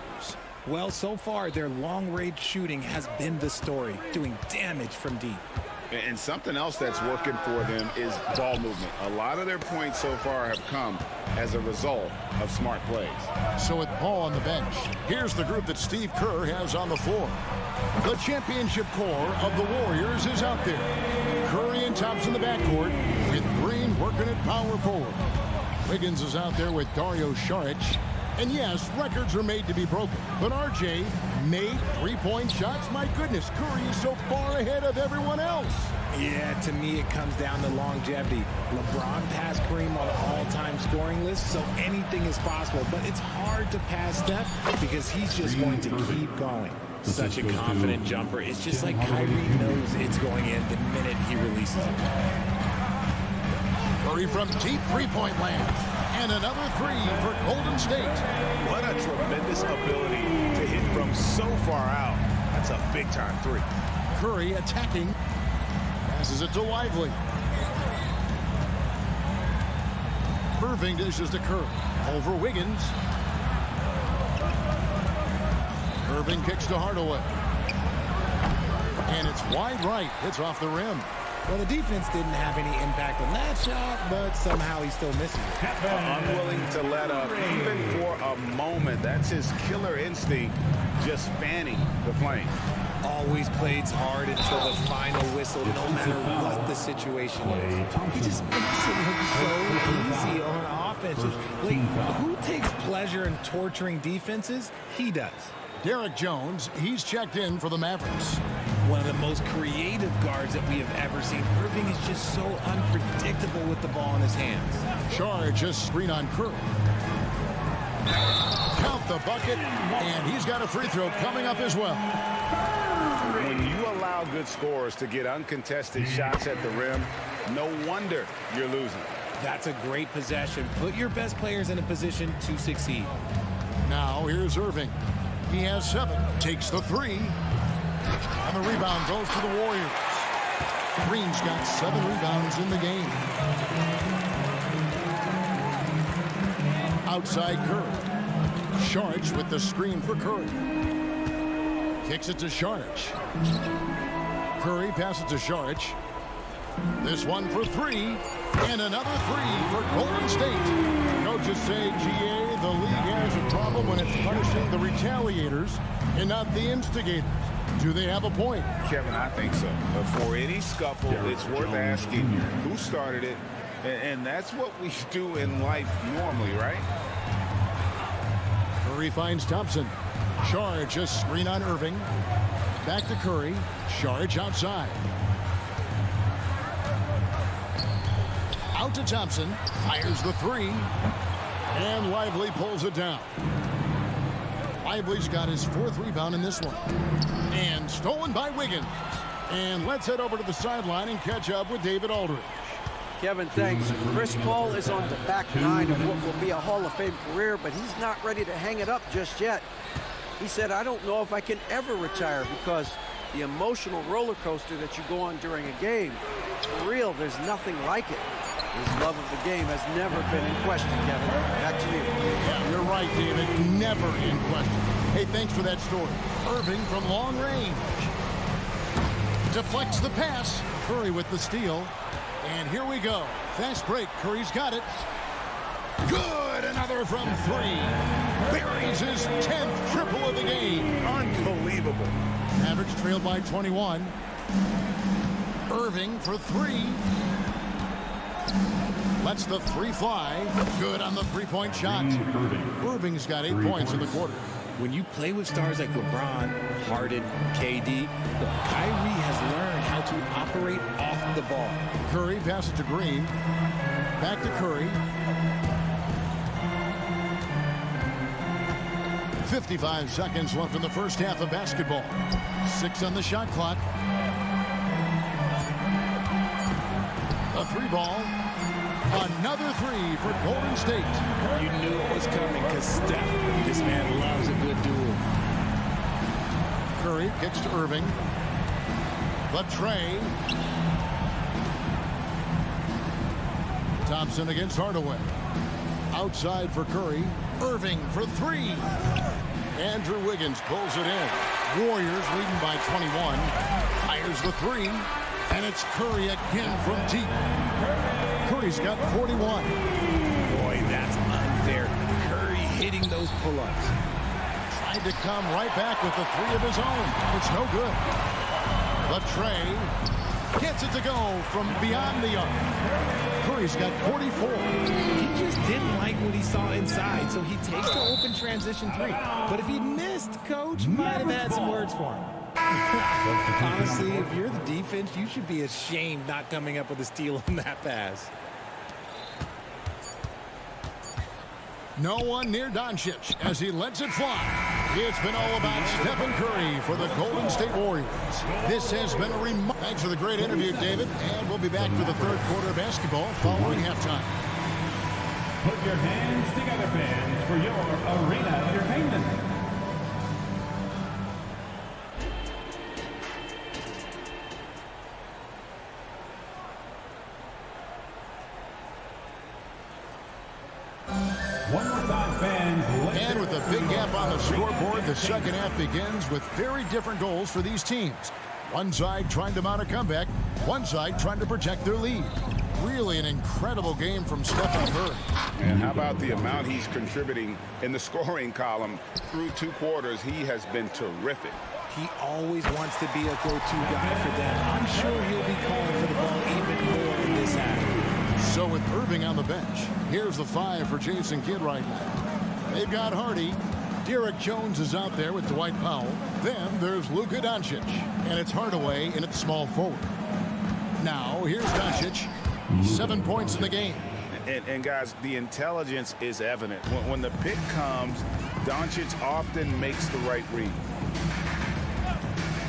Well, so far, their long-range shooting has been the story, doing damage from deep. And something else that's working for them is ball movement. A lot of their points so far have come as a result of smart plays. So with Paul on the bench, here's the group that Steve Kerr has on the floor. The championship core of the Warriors is out there. Curry and Thompson in the backcourt with Green working at power forward. Wiggins is out there with Dario Šarić. And yes, records are made to be broken. But RJ made three-point shots. My goodness, Curry is so far ahead of everyone else. Yeah, to me, it comes down to longevity. LeBron passed Kareem on the all-time scoring list, so anything is possible. But it's hard to pass Steph because he's just going to keep going. Such a confident jumper. It's just like Kyrie knows it's going in the minute he releases it. Curry from deep three-point land. And another three for Golden State. What a tremendous ability to hit from so far out. That's a big-time three. Curry attacking. Passes it to Lively. Irving dishes to Curry. Over Wiggins. Irving kicks to Hardaway. And it's wide right. It's off the rim. Well, the defense didn't have any impact on that shot, but somehow he still misses it. Unwilling to let up, even for a moment. That's his killer instinct, just fanning the flame. Always plays hard until the final whistle, no matter what the situation is. He just makes it look so easy on offense. Like, who takes pleasure in torturing defenses? He does. Derek Jones, he's checked in for the Mavericks. One of the most creative guards that we have ever seen. Irving is just so unpredictable with the ball in his hands. Šarić just screen on Curry. Count the bucket, and he's got a free throw coming up as well. When you allow good scorers to get uncontested shots at the rim, no wonder you're losing. That's a great possession. Put your best players in a position to succeed. Now here's Irving. He has 7, takes the 3, and the rebound goes to the Warriors. Green's got 7 rebounds in the game. Outside Curry. Šarić with the screen for Curry. Kicks it to Šarić. Curry passes to Šarić. This one for 3, and another 3 for Golden State. Coaches say, GA, the league has a problem when it's punishing the retaliators and not the instigators. Do they have a point? Kevin, I think so. But for any scuffle, it's worth asking who started it, and that's what we do in life normally, right? Curry finds Thompson. Šarić just screen on Irving. Back to Curry. Šarić outside. Out to Thompson. Fires the 3. And Lively pulls it down. Lively's got his 4th rebound in this one. And stolen by Wiggins. And let's head over to the sideline and catch up with David Aldridge. Kevin, thanks. Chris Paul is on the back 9 of what will be a Hall of Fame career, but he's not ready to hang it up just yet. He said, I don't know if I can ever retire because the emotional roller coaster that you go on during a game, for real, there's nothing like it. His love of the game has never been in question, Kevin. Back to you. Yeah, you're right, David. Never in question. Hey, thanks for that story. Irving from long range. Deflects the pass. Curry with the steal. And here we go. Fast break. Curry's got it. Good. Another from 3. Buries his 10th triple of the game. Unbelievable. Mavericks trailed by 21. Irving for 3. Lets the 3 fly. Good on the 3-point shot. Irving's got 8 points in the quarter. When you play with stars like LeBron, Harden, KD, look, Kyrie has learned how to operate off the ball. Curry passes to Green. Back to Curry. 55 seconds left in the first half of basketball. 6 on the shot clock. A 3-ball. Another 3 for Golden State. You knew it was coming because Steph, this man loves a good duel. Curry kicks to Irving. Latrey. Thompson against Hardaway. Outside for Curry. Irving for 3. Andrew Wiggins pulls it in. Warriors leading by 21. Fires the 3. And it's Curry again from deep. Curry's got 41. Boy, that's unfair. Curry hitting those pull-ups. Tried to come right back with the 3 of his own. It's no good. Latrey gets it to go from beyond the arc. Curry's got 44. He just didn't like what he saw inside, so he takes the open transition 3. But if he missed, Coach might have had some words for him. Honestly, if you're the defense, you should be ashamed not coming up with a steal on that pass. No one near Doncic as he lets it fly. It's been all about Stephen Curry for the Golden State Warriors. This has been a Thanks for the great interview, David. And we'll be back for the third quarter of basketball following halftime. Put your hands together, fans, for your arena entertainment. And with a big gap on the scoreboard, the second half begins with very different goals for these teams. One side trying to mount a comeback, one side trying to protect their lead. Really an incredible game from Stephen Curry. And how about the amount he's contributing in the scoring column through 2 quarters? He has been terrific. He always wants to be a go-to guy for them. I'm sure he'll be calling for the ball even more in this half. So with Irving on the bench, here's the 5 for Jason Kidd right now. They've got Hardy. Derek Jones is out there with Dwight Powell. Then there's Luka Doncic. And it's Hardaway in at small forward. Now, here's Doncic. 7 points in the game. And guys, the intelligence is evident. When the pick comes, Doncic often makes the right read.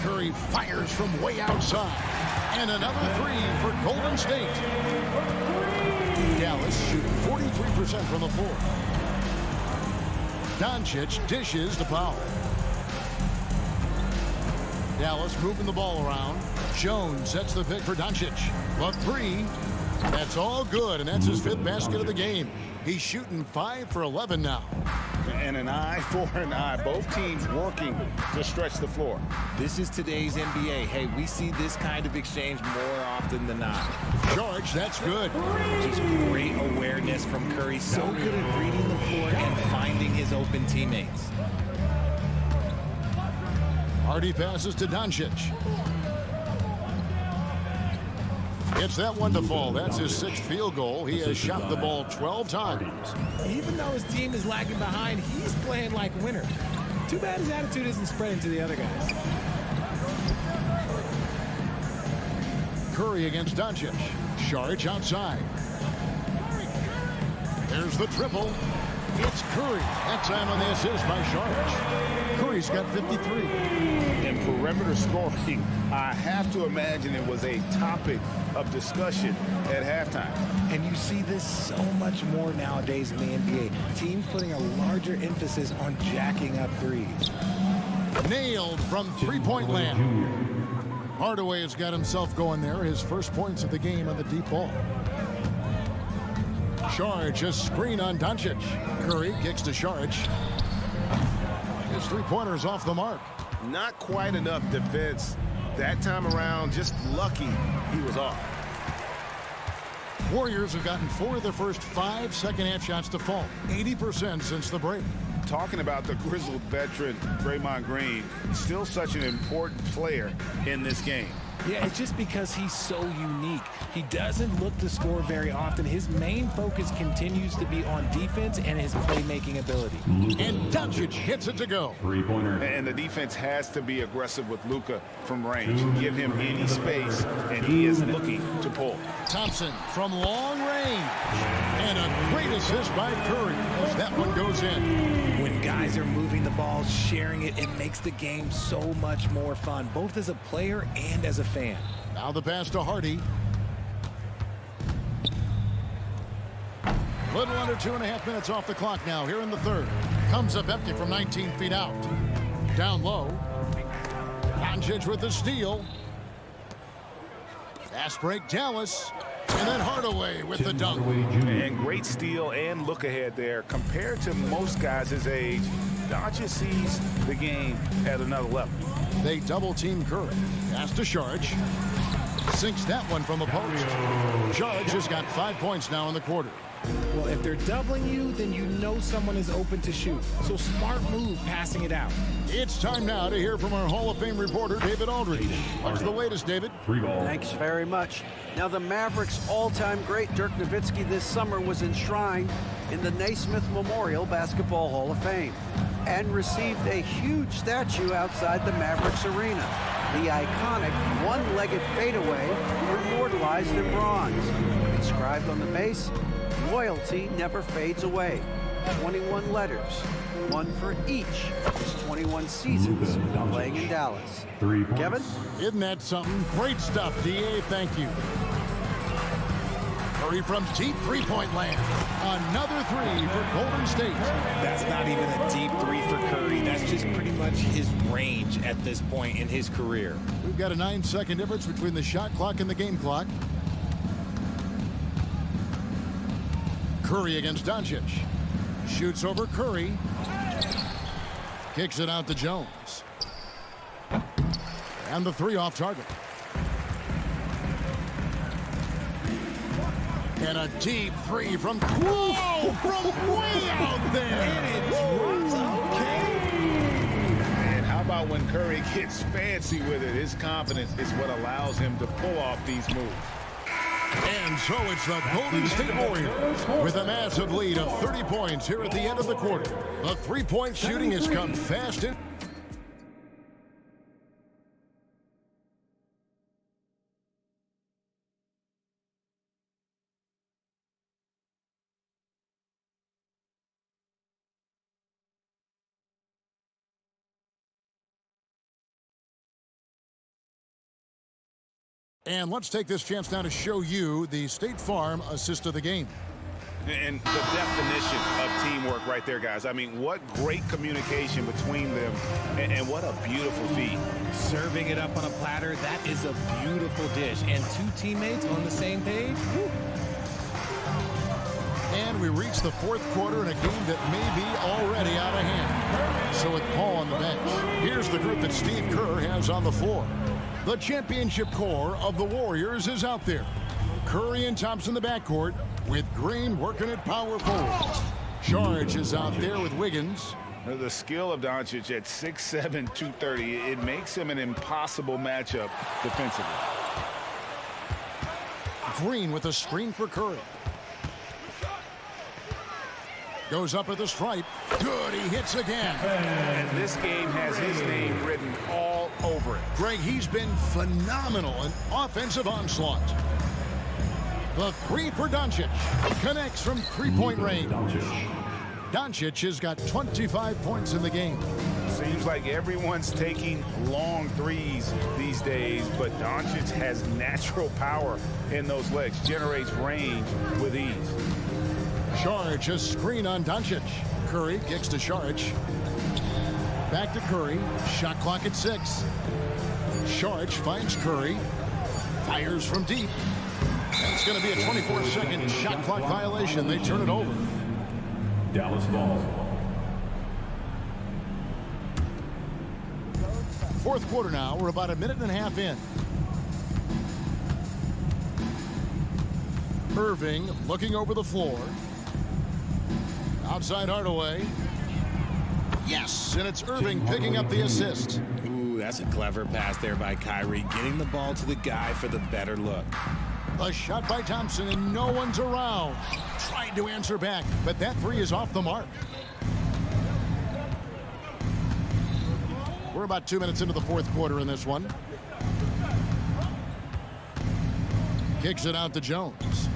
Curry fires from way outside. And another 3 for Golden State. Dallas shooting 43% from the floor. Doncic dishes to Powell. Dallas moving the ball around. Jones sets the pick for Doncic. The 3. That's all good, and that's his 5th basket of the game. He's shooting 5 for 11 now. And an eye for an eye. Both teams working to stretch the floor. This is today's NBA. Hey, we see this kind of exchange more often than not. George, that's good. Just great awareness from Curry. So good at reading the floor and finding his open teammates. Hardy passes to Doncic. It's that one to fall. That's his 6th field goal. He has shot the ball 12 times. Even though his team is lagging behind, he's playing like a winner. Too bad his attitude isn't spreading to the other guys. Curry against Doncic. Saric outside. There's the triple. It's Curry. That time on the assist by Saric. Curry's got 53. In perimeter scoring, I have to imagine it was a topic of discussion at halftime. And you see this so much more nowadays in the NBA. Teams putting a larger emphasis on jacking up threes. Nailed from three-point land. Hardaway has got himself going there. His first points of the game on the deep ball. Saric, a screen on Doncic. Curry kicks to Saric. His three-pointer's off the mark. Not quite enough defense that time around. Just lucky he was off. Warriors have gotten 4 of their first 5 second-half shots to fall. 80% since the break. Talking about the grizzled veteran, Draymond Green, still such an important player in this game. Yeah, it's just because he's so unique. He doesn't look to score very often. His main focus continues to be on defense and his playmaking ability. And Doncic hits it to go. Three-pointer. And the defense has to be aggressive with Luka from range. Give him any space, and he is looking to pull. Thompson from long range. And a great assist by Curry as that one goes in. When guys are moving the ball, sharing it, it makes the game so much more fun, both as a player and as a fan. Now the pass to Hardy. Little under 2.5 minutes off the clock now here in the third. Comes up empty from 19 feet out. Down low. Doncic with the steal. Fast break Dallas. And then Hardaway with the dunk. And great steal and look ahead there. Compared to most guys his age, Doncic sees the game at another level. They double team Curry. Pass to Sharge. Sinks that one from the post. Sharge has got 5 points now in the quarter. Well, if they're doubling you, then you know someone is open to shoot. So smart move passing it out. It's time now to hear from our Hall of Fame reporter, David Aldridge. What's the latest, David? Thanks very much. Now, the Mavericks' all-time great Dirk Nowitzki this summer was enshrined in the Naismith Memorial Basketball Hall of Fame and received a huge statue outside the Mavericks arena. The iconic one-legged fadeaway immortalized in bronze. Inscribed on the base, loyalty never fades away. 21 letters, one for each of his 21 seasons playing in Dallas. Kevin? Isn't that something? Great stuff, D.A. Thank you. Curry from deep three-point land. Another three for Golden State. That's not even a deep three for Curry. That's just pretty much his range at this point in his career. We've got a 9-second difference between the shot clock and the game clock. Curry against Doncic. Shoots over Curry. Kicks it out to Jones. And the three off target. And a deep three from from way out there. And it drops. And how about when Curry gets fancy with it? His confidence is what allows him to pull off these moves. And so it's the Golden State Warriors with a massive lead of 30 points here at the end of the quarter. The three-point shooting has come fast in. And let's take this chance now to show you the State Farm assist of the game. And the definition of teamwork right there, guys. I mean, what great communication between them, and what a beautiful feat. Serving it up on a platter, that is a beautiful dish. And two teammates on the same page. Woo. And we reach the fourth quarter in a game that may be already out of hand. So with Paul on the bench, here's the group that Steve Kerr has on the floor. The championship core of the Warriors is out there. Curry and Thompson in the backcourt with Green working at power forward. Sharge is out there with Wiggins. The skill of Doncic at 6'7", 230, it makes him an impossible matchup defensively. Green with a screen for Curry. Goes up at the stripe. Good, he hits again. And this game has his name written all over it. Greg, he's been phenomenal in offensive onslaught. The three for Doncic. Connects from three-point range. Doncic has got 25 points in the game. Seems like everyone's taking long threes these days, but Doncic has natural power in those legs. Generates range with ease. Sharge, a screen on Doncic. Curry kicks to Sharge. Back to Curry. Shot clock at 6. Sharge finds Curry. Fires from deep. That's going to be a 24-second shot clock violation. They turn it over. Dallas ball. Fourth quarter now. We're about a minute and a half in. Irving looking over the floor. Outside Hardaway. Yes, and it's Irving picking up the assist. Ooh, That's a clever pass there by Kyrie, getting the ball to the guy for the better look. A shot by Thompson, and no one's around. Tried to answer back, but that three is off the mark. We're about 2 minutes into the fourth quarter in this one. Kicks it out to Jones.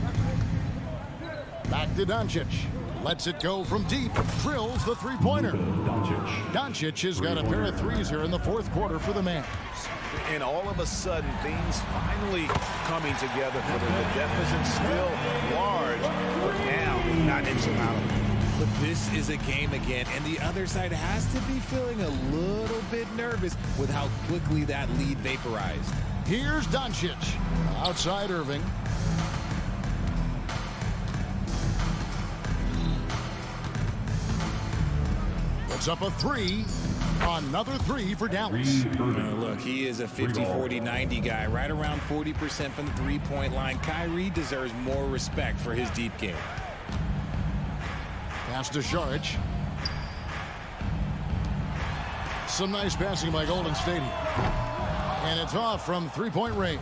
Back to Doncic. Lets it go from deep. Drills the three-pointer. Doncic has got a pair of threes here in the fourth quarter for the Mavs. And all of a sudden, things finally coming together for them. The deficit still large, but now not insurmountable. But this is a game again, and the other side has to be feeling a little bit nervous with how quickly that lead vaporized. Here's Doncic. Outside Irving. Puts up a three. Another three for Dallas. Look, he is a 50-40-90 guy, right around 40% from the three-point line. Kyrie deserves more respect for his deep game. Pass to Šarić. Some nice passing by Golden State here. And it's off from three-point range.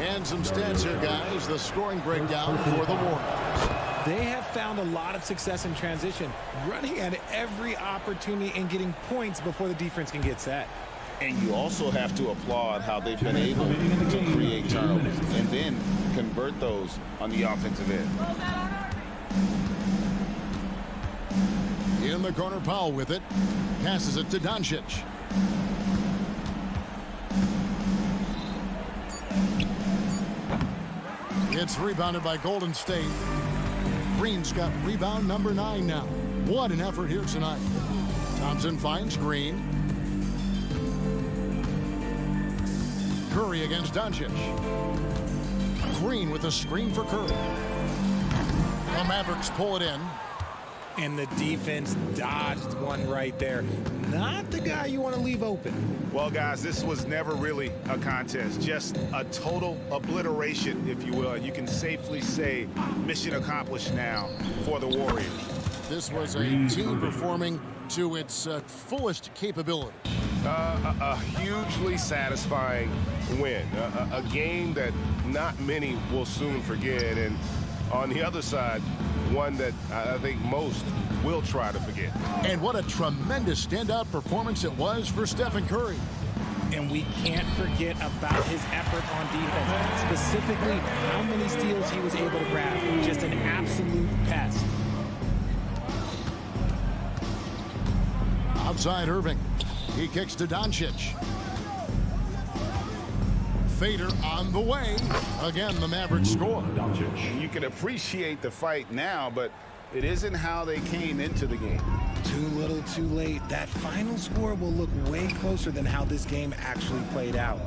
And some stats here, guys. The scoring breakdown for the Warriors. They have found a lot of success in transition, running at every opportunity and getting points before the defense can get set. And you also have to applaud how they've been able to create turnovers and then convert those on the offensive end. In the corner, Powell with it. Passes it to Doncic. It's rebounded by Golden State. Green's got rebound number 9 now. What an effort here tonight. Thompson finds Green. Curry against Doncic. Green with a screen for Curry. The Mavericks pull it in. And the defense dodged one right there. Not the guy you want to leave open. Well, guys, this was never really a contest. Just a total obliteration, if you will. You can safely say mission accomplished now for the Warriors. This was a team performing to its fullest capability. A hugely satisfying win. A game that not many will soon forget. And on the other side, one that I think most will try to forget. And what a tremendous standout performance it was for Stephen Curry. And we can't forget about his effort on defense, specifically how many steals he was able to grab. Just an absolute pest. Outside Irving. He kicks to Doncic. Fader on the way. Again, the Mavericks score. You can appreciate the fight now, but it isn't how they came into the game. Too little, too late. That final score will look way closer than how this game actually played out.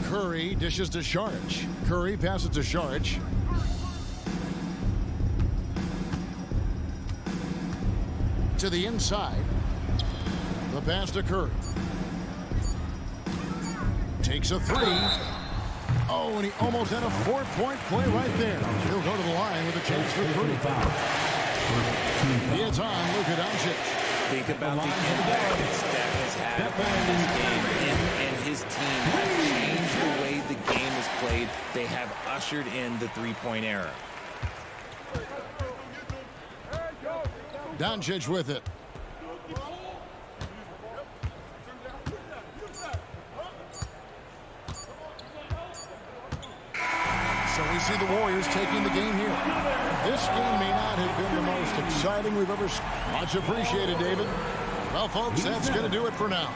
Curry dishes to Šarić. Curry passes to Šarić. To the inside. The pass to Curry. Takes a three. Oh, and he almost had a 4-point play right there. He'll go to the line with a chance for three. It's on Luka Doncic. Think about the impact that Steph has had on this game. Him and his team have changed the way the game is played. They have ushered in the three-point era. Doncic with it. So we see the Warriors taking the game here. This game may not have been the most exciting we've ever seen. Much appreciated, David. Well, folks, that's going to do it for now.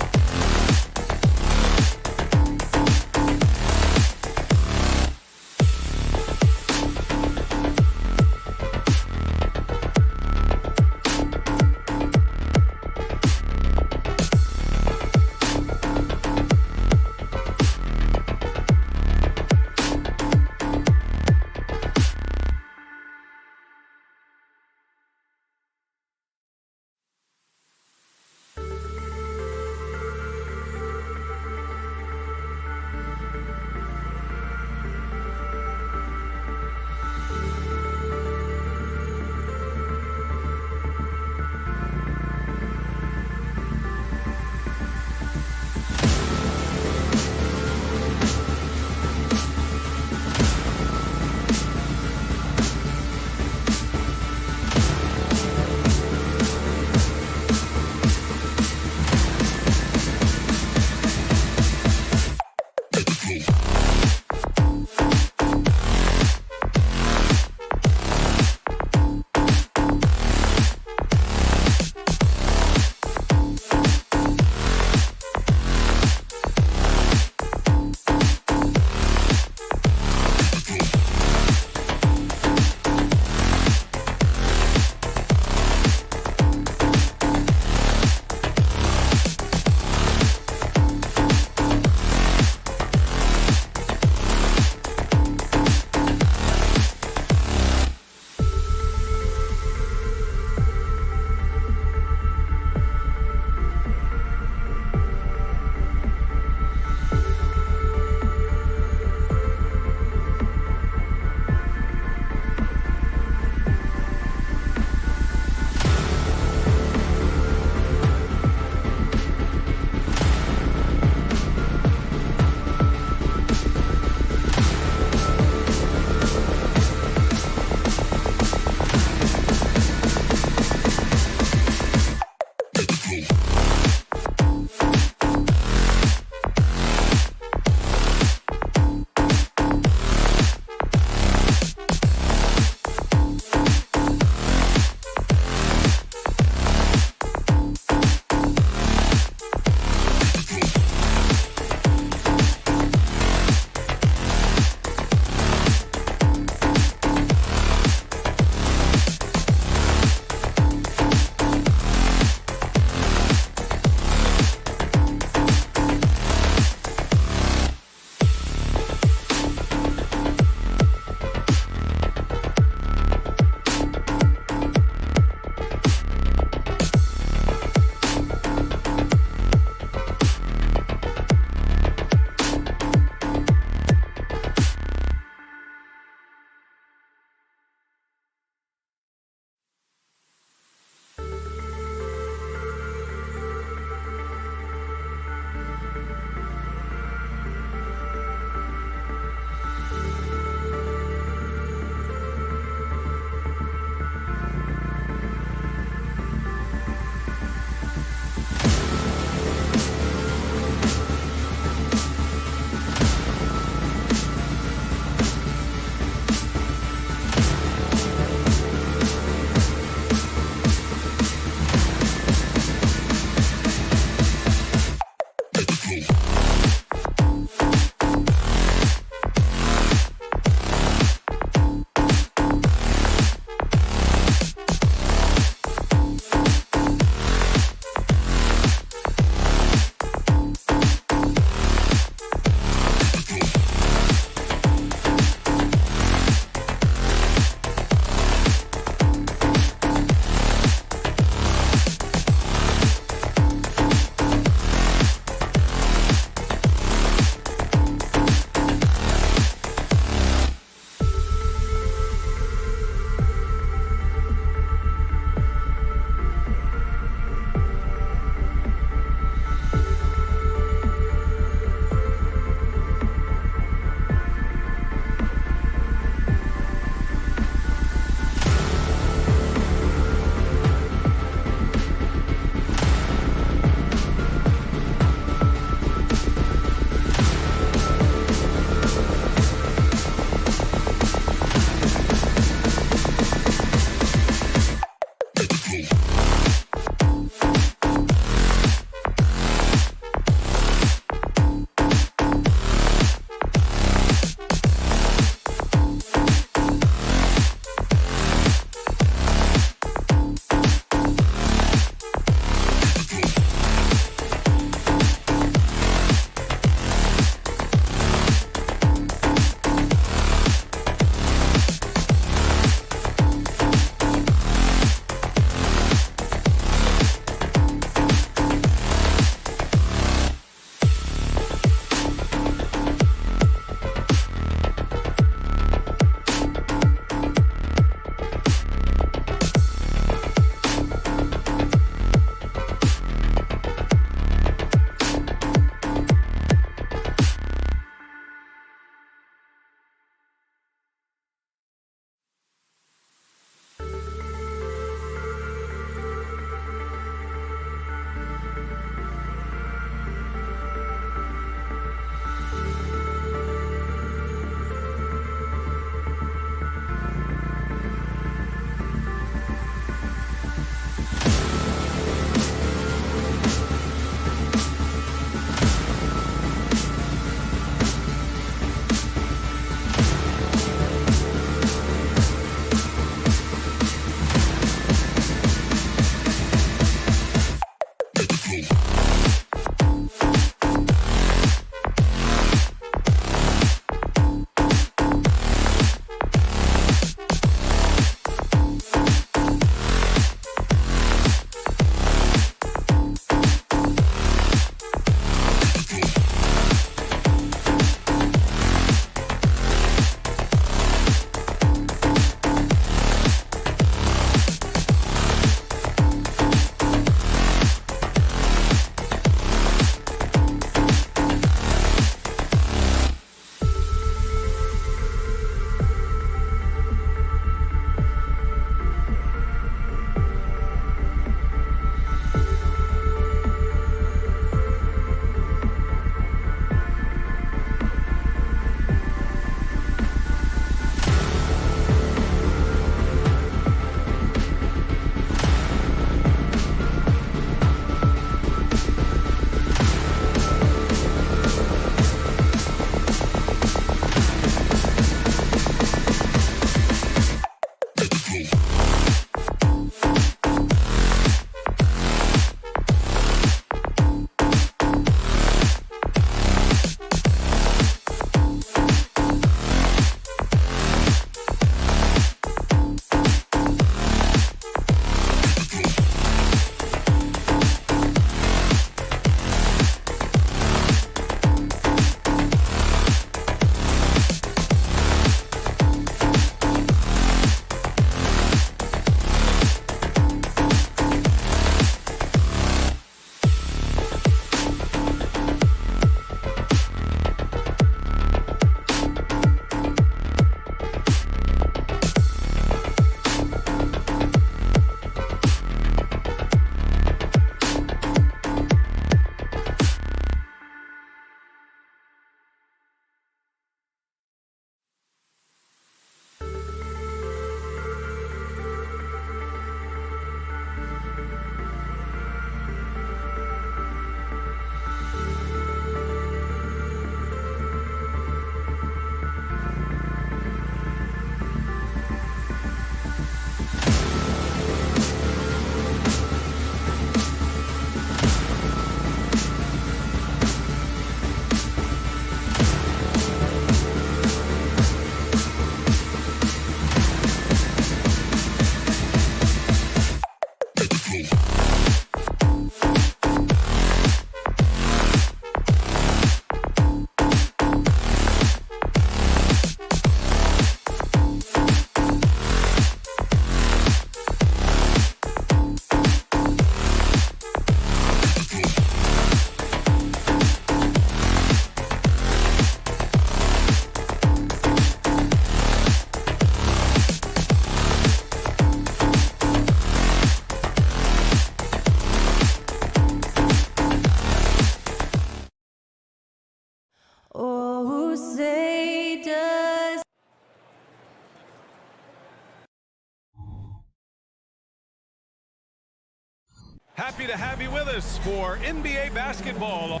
Happy to have you with us for NBA basketball.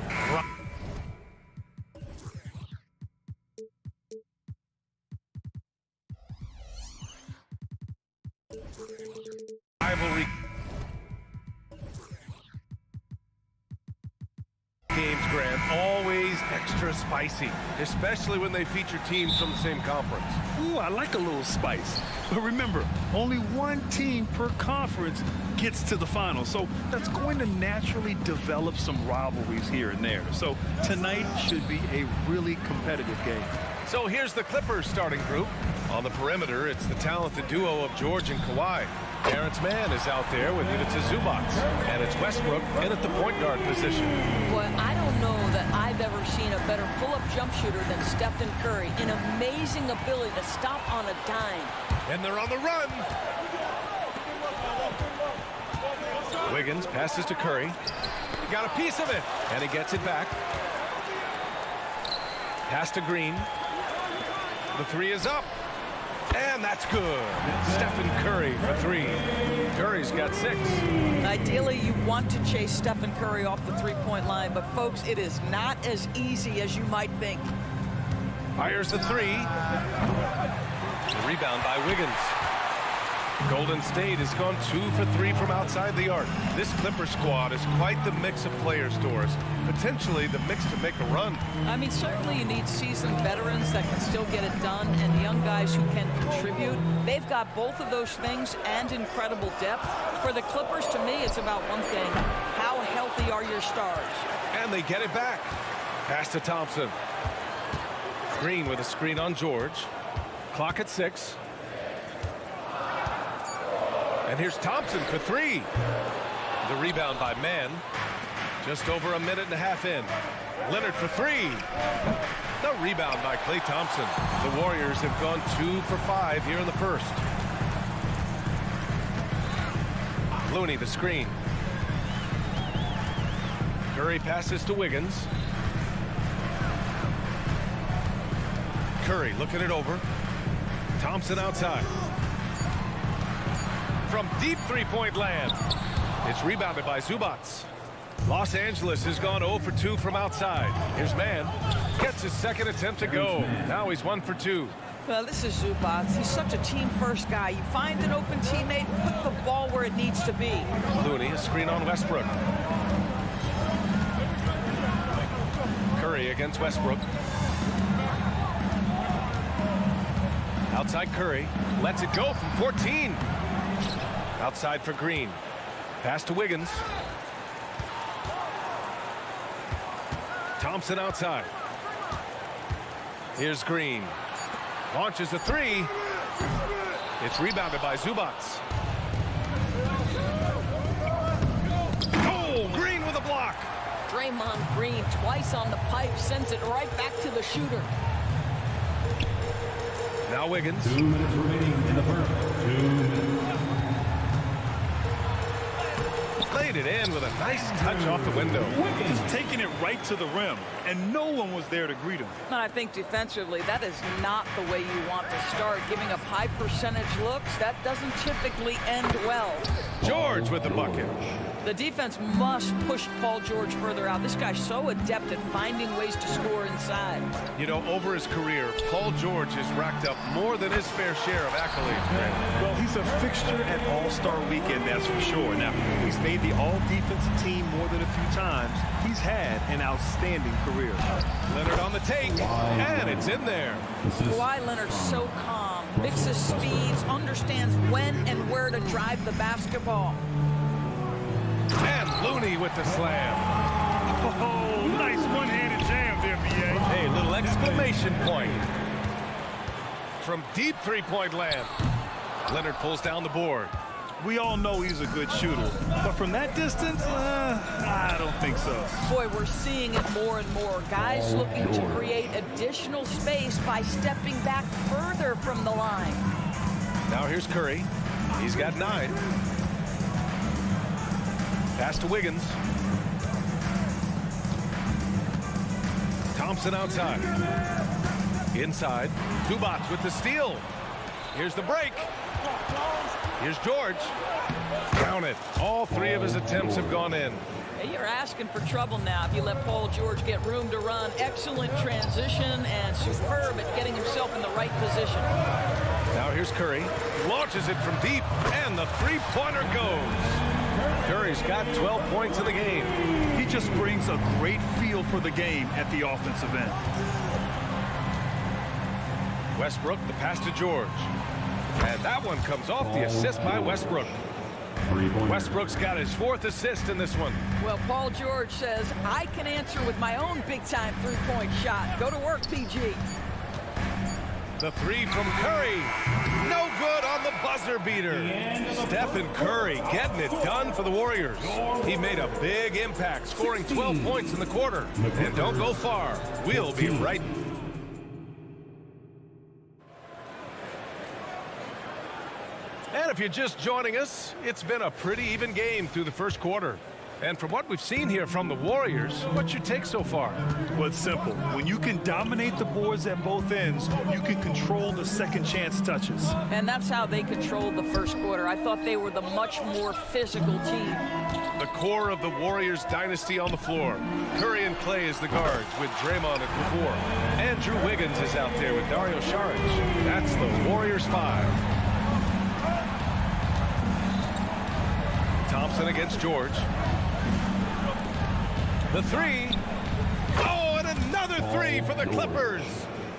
Rivalry games, Grant, always extra spicy, especially when they feature teams from the same conference. Ooh, I like a little spice. But remember, only one team per conference gets to the finals, so that's going to naturally develop some rivalries here and there. So tonight should be a really competitive game. So here's the Clippers starting group. On the perimeter, it's the talented duo of George and Kawhi. Terrence Mann is out there with Ivica Zubac, and it's Westbrook in at the point guard position. Boy, I don't know that I've ever seen a better pull-up jump shooter than Stephen Curry. An amazing ability to stop on a dime. And they're on the run. Wiggins passes to Curry. He got a piece of it, and he gets it back. Pass to Green. The three is up. And that's good. Stephen Curry for three. Curry's got 6. Ideally, you want to chase Stephen Curry off the three-point line, but folks, it is not as easy as you might think. Fires the three. The rebound by Wiggins. Golden State has gone 2 for 3 from outside the arc. This Clipper squad is quite the mix of players, Doris. Potentially the mix to make a run. I mean, certainly you need seasoned veterans that can still get it done and young guys who can contribute. They've got both of those things and incredible depth. For the Clippers, to me, it's about one thing. How healthy are your stars? And they get it back. Pass to Thompson. Green with a screen on George. Clock at 6. And here's Thompson for 3. The rebound by Mann. Just over a minute and a half in. Leonard for 3. The rebound by Klay Thompson. The Warriors have gone 2 for 5 here in the first. Looney the screen. Curry passes to Wiggins. Curry looking it over. Thompson outside. From deep three-point land. It's rebounded by Zubac. Los Angeles has gone 0 for 2 from outside. Here's Mann. Gets his second attempt to go. Now he's 1 for 2. Well, this is Zubac. He's such a team-first guy. You find an open teammate, put the ball where it needs to be. Looney, a screen on Westbrook. Curry against Westbrook. Outside Curry. Lets it go from 14. Outside for Green. Pass to Wiggins. Thompson outside. Here's Green. Launches a 3. It's rebounded by Zubac. Oh, Green with a block. Draymond Green twice on the pipe, sends it right back to the shooter. Now Wiggins. 2 minutes remaining in the first. 2 minutes. Played it in with a nice touch off the window. Wiggins taking it right to the rim, and no one was there to greet him. I think defensively, that is not the way you want to start. Giving up high percentage looks, that doesn't typically end well. George with the bucket. The defense must push Paul George further out. This guy's so adept at finding ways to score inside. You know, over his career, Paul George has racked up more than his fair share of accolades, Grant. Well, he's a fixture at All-Star Weekend, that's for sure. Now, he's made the All-Defensive team more than a few times. He's had an outstanding career. Leonard on the take, and it's in there. Kawhi Leonard's so calm, mixes speeds, understands when and where to drive the basketball. And Looney with the slam. Oh, nice one-handed jam there, B.A. Hey, little exclamation point. From deep three-point land. Leonard pulls down the board. We all know he's a good shooter, but from that distance, I don't think so. Boy, we're seeing it more and more. Guys looking to create additional space by stepping back further from the line. Now here's Curry. He's got 9. Pass to Wiggins. Thompson outside. Inside. Zubac with the steal. Here's the break. Here's George. Count it. All 3 of his attempts have gone in. Hey, you're asking for trouble now if you let Paul George get room to run. Excellent transition and superb at getting himself in the right position. Now here's Curry. Launches it from deep, and the three-pointer goes. Curry's got 12 points in the game. He just brings a great feel for the game at the offensive end. Westbrook, the pass to George. And that one comes off the assist by Westbrook. Westbrook's got his 4th assist in this one. Well, Paul George says, I can answer with my own big-time three-point shot. Go to work, PG. The 3 from Curry. No good on the buzzer beater. Stephen Curry getting it done for the Warriors. He made a big impact, scoring 12 points in the quarter. And don't go far. We'll be right back. And if you're just joining us, it's been a pretty even game through the first quarter. And from what we've seen here from the Warriors, what's your take so far? Well, it's simple. When you can dominate the boards at both ends, you can control the second chance touches. And that's how they controlled the first quarter. I thought they were the much more physical team. The core of the Warriors dynasty on the floor. Curry and Clay is the guards with Draymond at the 4. Andrew Wiggins is out there with Dario Saric. That's the Warriors 5. Thompson against George. The 3. Oh, and another 3 for the Clippers.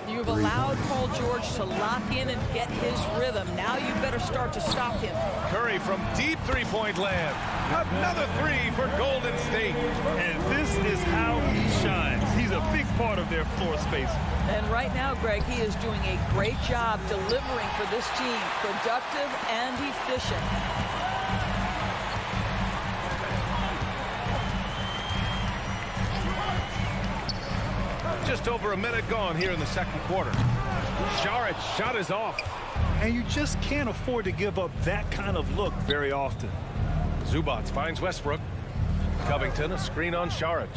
You've allowed Paul George to lock in and get his rhythm. Now you better start to stop him. Curry from deep three-point land. Another 3 for Golden State. And this is how he shines. He's a big part of their floor space. And right now, Greg, he is doing a great job delivering for this team. Productive and efficient. Just over a minute gone here in the second quarter. Saric's shot is off. And you just can't afford to give up that kind of look very often. Zubac finds Westbrook. Covington, a screen on Saric.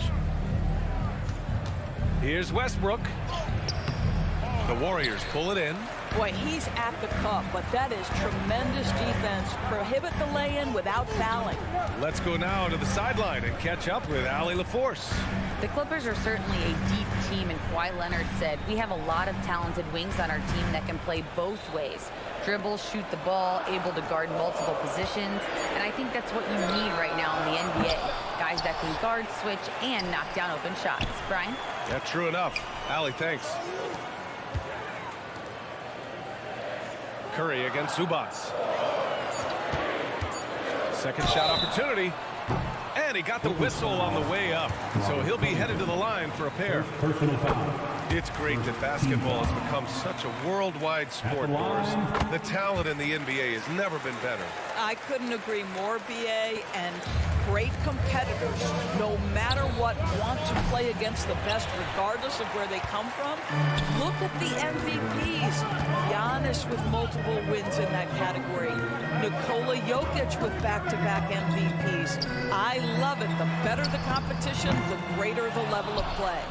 Here's Westbrook. The Warriors pull it in. Boy, he's at the cup, but that is tremendous defense. Prohibit the lay-in without fouling. Let's go now to the sideline and catch up with Allie LaForce. The Clippers are certainly a deep team, and Kawhi Leonard said, we have a lot of talented wings on our team that can play both ways. Dribble, shoot the ball, able to guard multiple positions, and I think that's what you need right now in the NBA. Guys that can guard, switch, and knock down open shots. Brian? Yeah, true enough. Allie, thanks. Curry against Zubac. Second shot opportunity. And he got the whistle on the way up. So he'll be headed to the line for a pair. It's great that basketball has become such a worldwide sport, Doris. The talent in the NBA has never been better. I couldn't agree more, BA, and great competitors, no matter what, want to play against the best regardless of where they come from. Look at the MVPs. Giannis with multiple wins in that category. Nikola Jokic with back-to-back MVPs. I love it. The better the competition, the greater the level of play.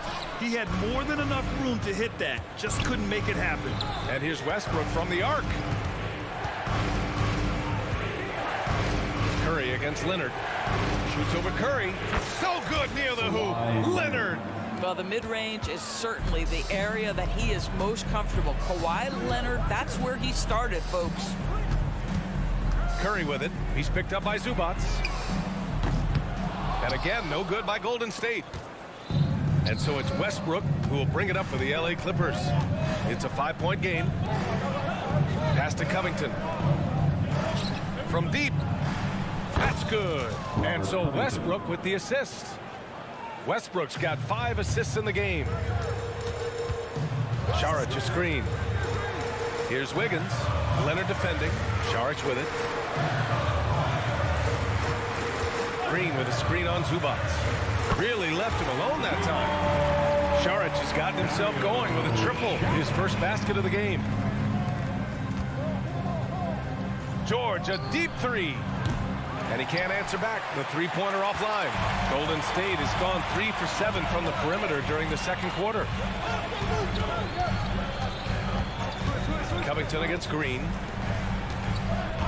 He had more than enough room to hit that, just couldn't make it happen. And here's Westbrook from the arc. Curry against Leonard. Shoots over Curry. So good near the hoop. Leonard. Well, the mid-range is certainly the area that he is most comfortable. Kawhi Leonard, that's where he started, folks. Curry with it. He's picked up by Zubac. And again, no good by Golden State. And so it's Westbrook who will bring it up for the LA Clippers. It's a 5-point game. Pass to Covington. From deep. That's good. And so Westbrook with the assist. Westbrook's got 5 assists in the game. Saric a screen. Here's Wiggins. Leonard defending. Saric with it. Green with a screen on Zubac. Really left him alone that time. Saric has gotten himself going with a triple. His first basket of the game. George, a deep 3. And he can't answer back. The three-pointer offline. Golden State has gone 3 for 7 from the perimeter during the second quarter. Covington against Green.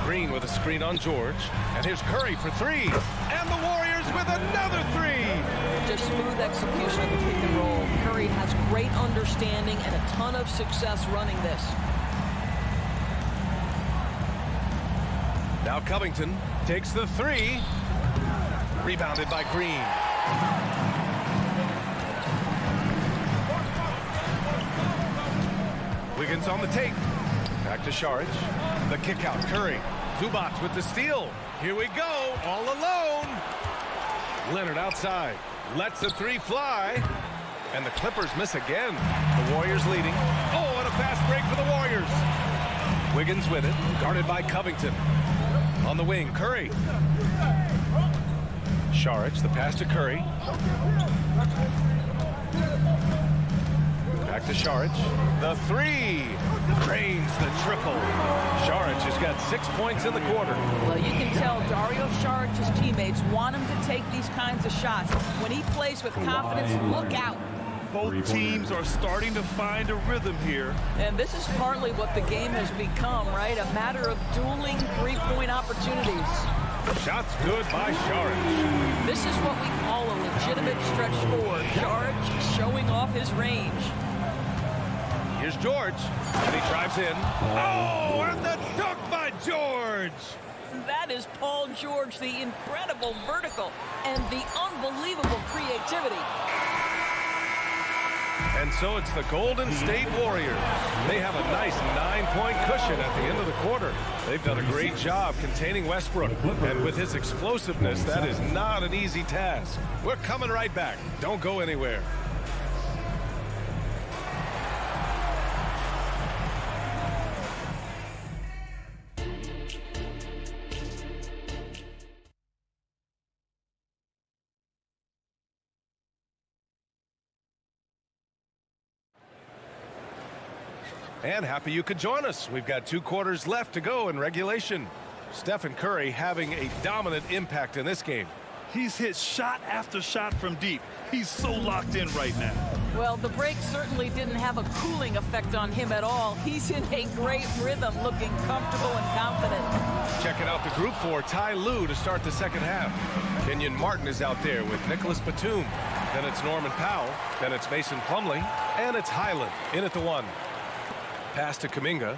Green with a screen on George. And here's Curry for three. And the Warriors with another three. Just smooth execution of the pick and roll. Curry has great understanding and a ton of success running this. Now Covington takes the three. Rebounded by Green. Wiggins on the take. Back to Šarić. The kick out. Curry. Zubac with the steal. Here we go. All alone. Leonard outside. Lets the three fly. And the Clippers miss again. The Warriors leading. Oh, and a fast break for the Warriors. Wiggins with it. Guarded by Covington. On the wing, Curry. Šarić, the pass to Curry. Back to Šarić. The three. Cranes the triple. Šarić has got 6 points in the quarter. Well, you can tell Dario Šaric's teammates want him to take these kinds of shots. When he plays with confidence, look out. Both teams are starting to find a rhythm here. And this is partly what the game has become, right? A matter of dueling three-point opportunities. Shots good by Šarić. This is what we call a legitimate stretch forward. Šarić showing off his range. Here's George, and he drives in. Oh, and the dunk by George! That is Paul George, the incredible vertical and the unbelievable creativity. And so it's the Golden State Warriors. They have a nice 9-point cushion at the end of the quarter. They've done a great job containing Westbrook. And with his explosiveness, that is not an easy task. We're coming right back. Don't go anywhere. And happy you could join us. We've got 2 quarters left to go in regulation. Stephen Curry having a dominant impact in this game. He's hit shot after shot from deep. He's so locked in right now. Well, the break certainly didn't have a cooling effect on him at all. He's in a great rhythm, looking comfortable and confident. Checking out the group for Ty Lue to start the second half. Kenyon Martin is out there with Nicholas Batum. Then it's Norman Powell. Then it's Mason Plumlee. And it's Highland in at the 1. Pass to Kuminga.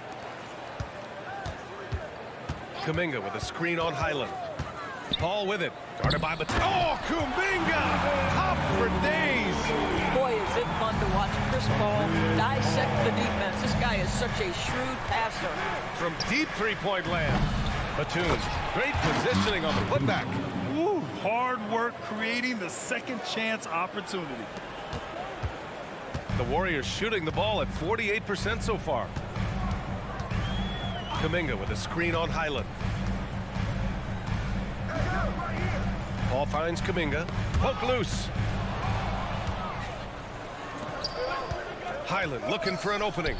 Kuminga with a screen on Highland. Paul with it. Guarded by Batum. Oh, Kuminga! Hop for days! Boy, is it fun to watch Chris Paul dissect the defense. This guy is such a shrewd passer. From deep three-point land. Batum, great positioning on the putback. Woo, hard work creating the second chance opportunity. The Warriors shooting the ball at 48% so far. Kuminga with a screen on Highland. Paul finds Kuminga. Poke loose. Highland looking for an opening.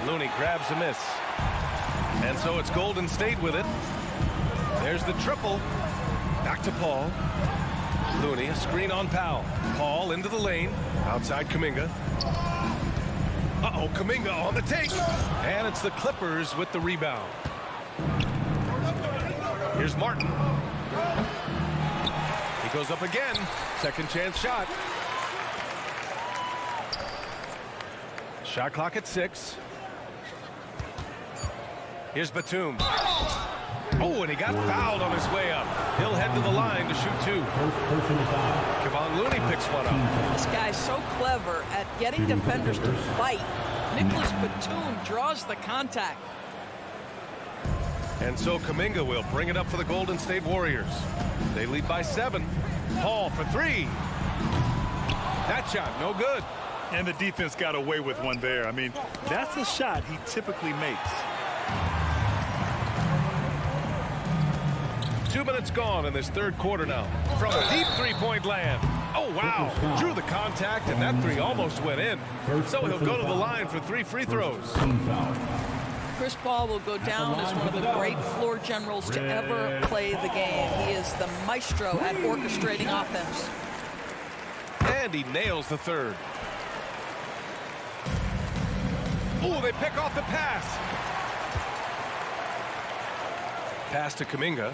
Looney grabs a miss. And so it's Golden State with it. There's the triple. Back to Paul. Looney, a screen on Powell. Paul into the lane. Outside Kuminga. Uh-oh, Kuminga on the take. And it's the Clippers with the rebound. Here's Martin. He goes up again. Second chance shot. Shot clock at 6. Here's Batum. Oh, and he got fouled on his way up. He'll head to the line to shoot 2. Kevon Looney picks one up. This guy's so clever at getting defenders to fight. Nicholas Batum draws the contact. And so Kuminga will bring it up for the Golden State Warriors. They lead by 7. Paul for 3. That shot, no good. And the defense got away with one there. I mean, that's a shot he typically makes. 2 minutes gone in this third quarter now. From deep three-point land. Oh, wow. Drew the contact, and that 3 almost went in. So he'll go to the line for 3 free throws. Chris Paul will go down as one of the great floor generals to ever play the game. He is the maestro at orchestrating offense. And he nails the 3rd. Oh, they pick off the pass. Pass to Kuminga.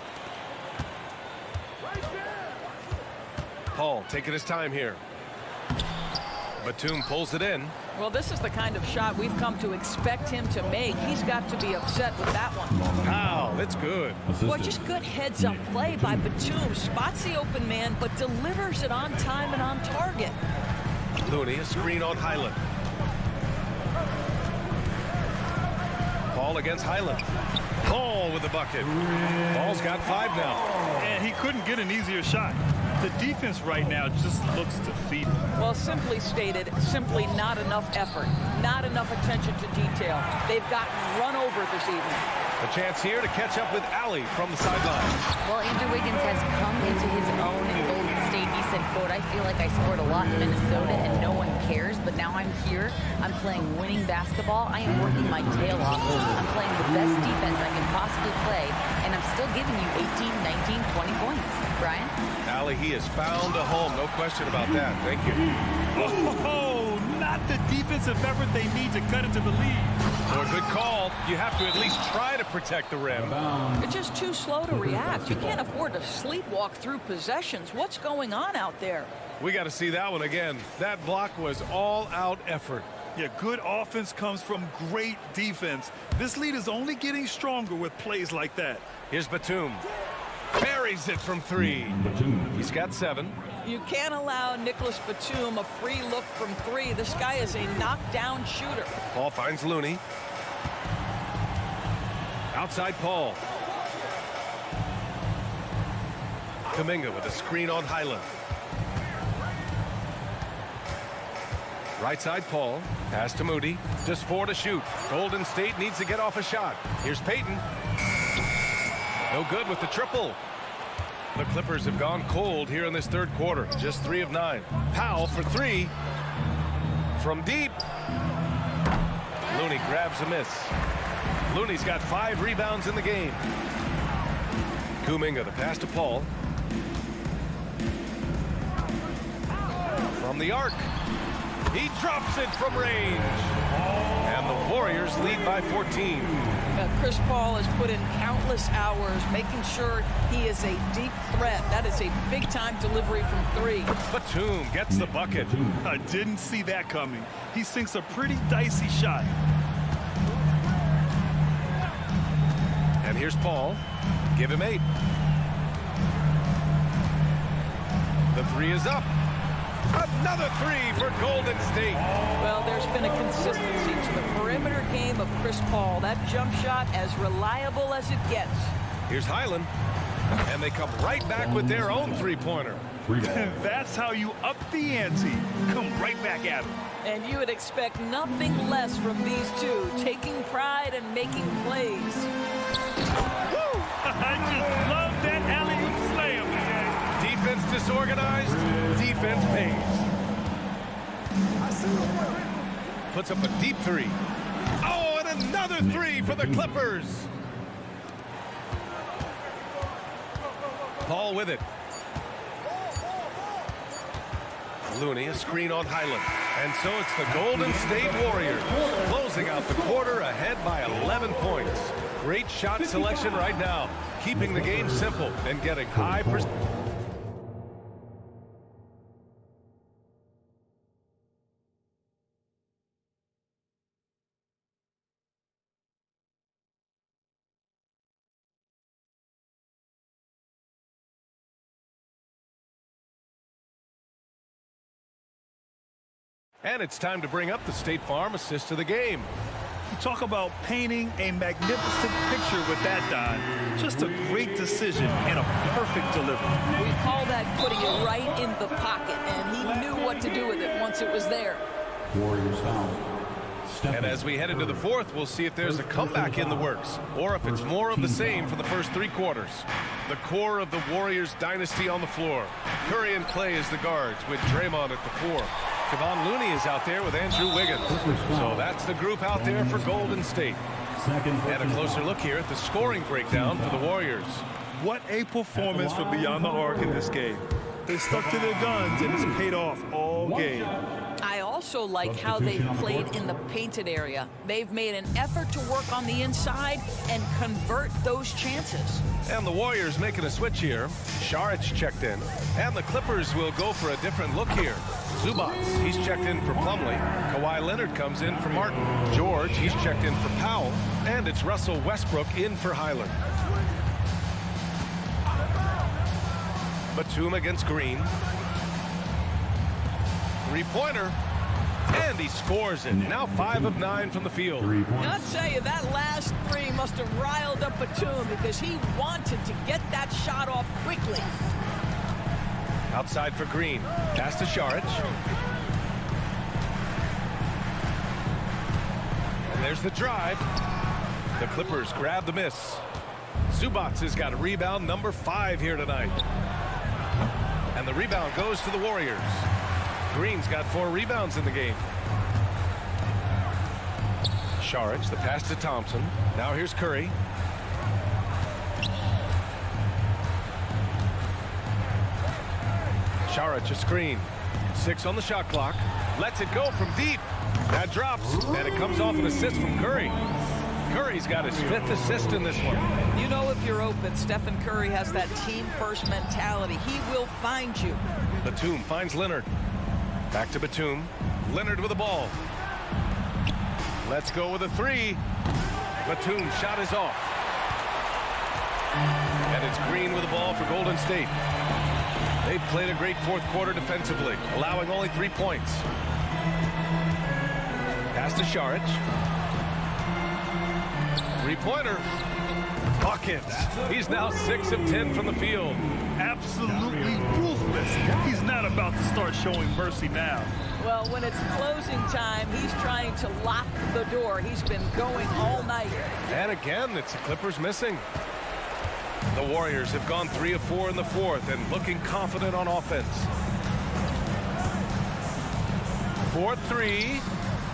Paul taking his time here. Batum pulls it in. Well, this is the kind of shot we've come to expect him to make. He's got to be upset with that one. Wow, that's good. Well, just good heads-up play by Batum. Spots the open man, but delivers it on time and on target. Looney, a screen on Highland. Paul against Highland. Paul with the bucket. Paul's got 5 now. And he couldn't get an easier shot. The defense right now just looks defeated. Well, simply stated, simply not enough effort, not enough attention to detail. They've gotten run over this evening. A chance here to catch up with Allie from the sideline. Well, Andrew Wiggins has come into his own in Golden State. He said, quote, I feel like I scored a lot in Minnesota and no one cares, but now I'm here. I'm playing winning basketball. I am working my tail off. I'm playing the best defense I can possibly play, and I'm still giving you 18, 19, 20 points. Brian? Allie, he has found a home. No question about that. Thank you. Oh, not the defensive effort they need to cut into the lead. So a good call. You have to at least try to protect the rim. You're just too slow to react. You can't afford to sleepwalk through possessions. What's going on out there? We got to see that one again. That block was all-out effort. Yeah, good offense comes from great defense. This lead is only getting stronger with plays like that. Here's Batum. Buries it from 3. He's got 7. You can't allow Nicholas Batum a free look from 3. This guy is a knockdown shooter. Paul finds Looney. Outside Paul. Kuminga with a screen on Highland. Right side Paul. Pass to Moody. Just 4 to shoot. Golden State needs to get off a shot. Here's Payton. No good with the triple. The Clippers have gone cold here in this third quarter. Just 3 of 9. Powell for 3. From deep. Looney grabs a miss. Looney's got 5 rebounds in the game. Kuminga, the pass to Paul. From the arc. He drops it from range. And the Warriors lead by 14. Chris Paul has put in countless hours making sure he is a deep threat. That is a big-time delivery from 3. Batum gets the bucket. I didn't see that coming. He sinks a pretty dicey shot. And here's Paul. Give him 8. The 3 is up. Another 3 for Golden State. Well, there's been a consistency to the perimeter game of Chris Paul. That jump shot as reliable as it gets. Here's Highland. And they come right back with their own 3-pointer. That's how you up the ante. Come right back at him. And you would expect nothing less from these two, taking pride and making plays. Woo! I just love that alley-oop slam, man. Defense disorganized, defense pays. Puts up a deep 3. Oh, and another 3 for the Clippers. Paul with it. Looney, a screen on Highland. And so it's the Golden State Warriors closing out the quarter ahead by 11 points. Great shot selection right now, keeping the game simple and getting high percentage. And it's time to bring up the State Farm assist to the game. You talk about painting a magnificent picture with that, Don. Just a great decision and a perfect delivery. We call that putting it right in the pocket, and he knew what to do with it once it was there. Warriors foul. And as we head into the fourth, we'll see if there's a comeback in the works, or if it's more of the same for the first 3 quarters. The core of the Warriors dynasty on the floor. Curry and Clay as the guards, with Draymond at the 4. Kevon Looney is out there with Andrew Wiggins. So that's the group out there for Golden State. And a closer look here at the scoring breakdown for the Warriors. What a performance for Beyond the Arc in this game. They stuck to their guns, and it's paid off all game. I also also like how they've played in the painted area. They've made an effort to work on the inside and convert those chances. And the Warriors making a switch here. Šarić checked in. And the Clippers will go for a different look here. Zubac, he's checked in for Plumlee. Kawhi Leonard comes in for Martin. George, he's checked in for Powell. And it's Russell Westbrook in for Hyland. Batum against Green. Three-pointer. And he scores it. Now 5 of 9 from the field. I'll tell you, that last three must have riled up Batum because he wanted to get that shot off quickly. Outside for Green. Pass to Šarić. And there's the drive. The Clippers grab the miss. Zubac has got a rebound number 5 here tonight. And the rebound goes to the Warriors. Green's got 4 rebounds in the game. Šarić, the pass to Thompson. Now here's Curry. Šarić a screen. 6 on the shot clock. Lets it go from deep. That drops, and it comes off an assist from Curry. Curry's got his 5th assist in this one. You know, if you're open, Stephen Curry has that team-first mentality. He will find you. Batum finds Leonard. Back to Batum. Leonard with the ball. Let's go with a 3. Batum's shot is off. And it's Green with the ball for Golden State. They've played a great 4th quarter defensively, allowing only 3 points. Pass to Šarić. 3-pointer. Buckets. He's now 6 of 10 from the field. Absolutely ruthless. He's not about to start showing mercy now. Well, when it's closing time, he's trying to lock the door. He's been going all night. And again, it's the Clippers missing. The Warriors have gone 3 of 4 in the 4th and looking confident on offense. 4-3.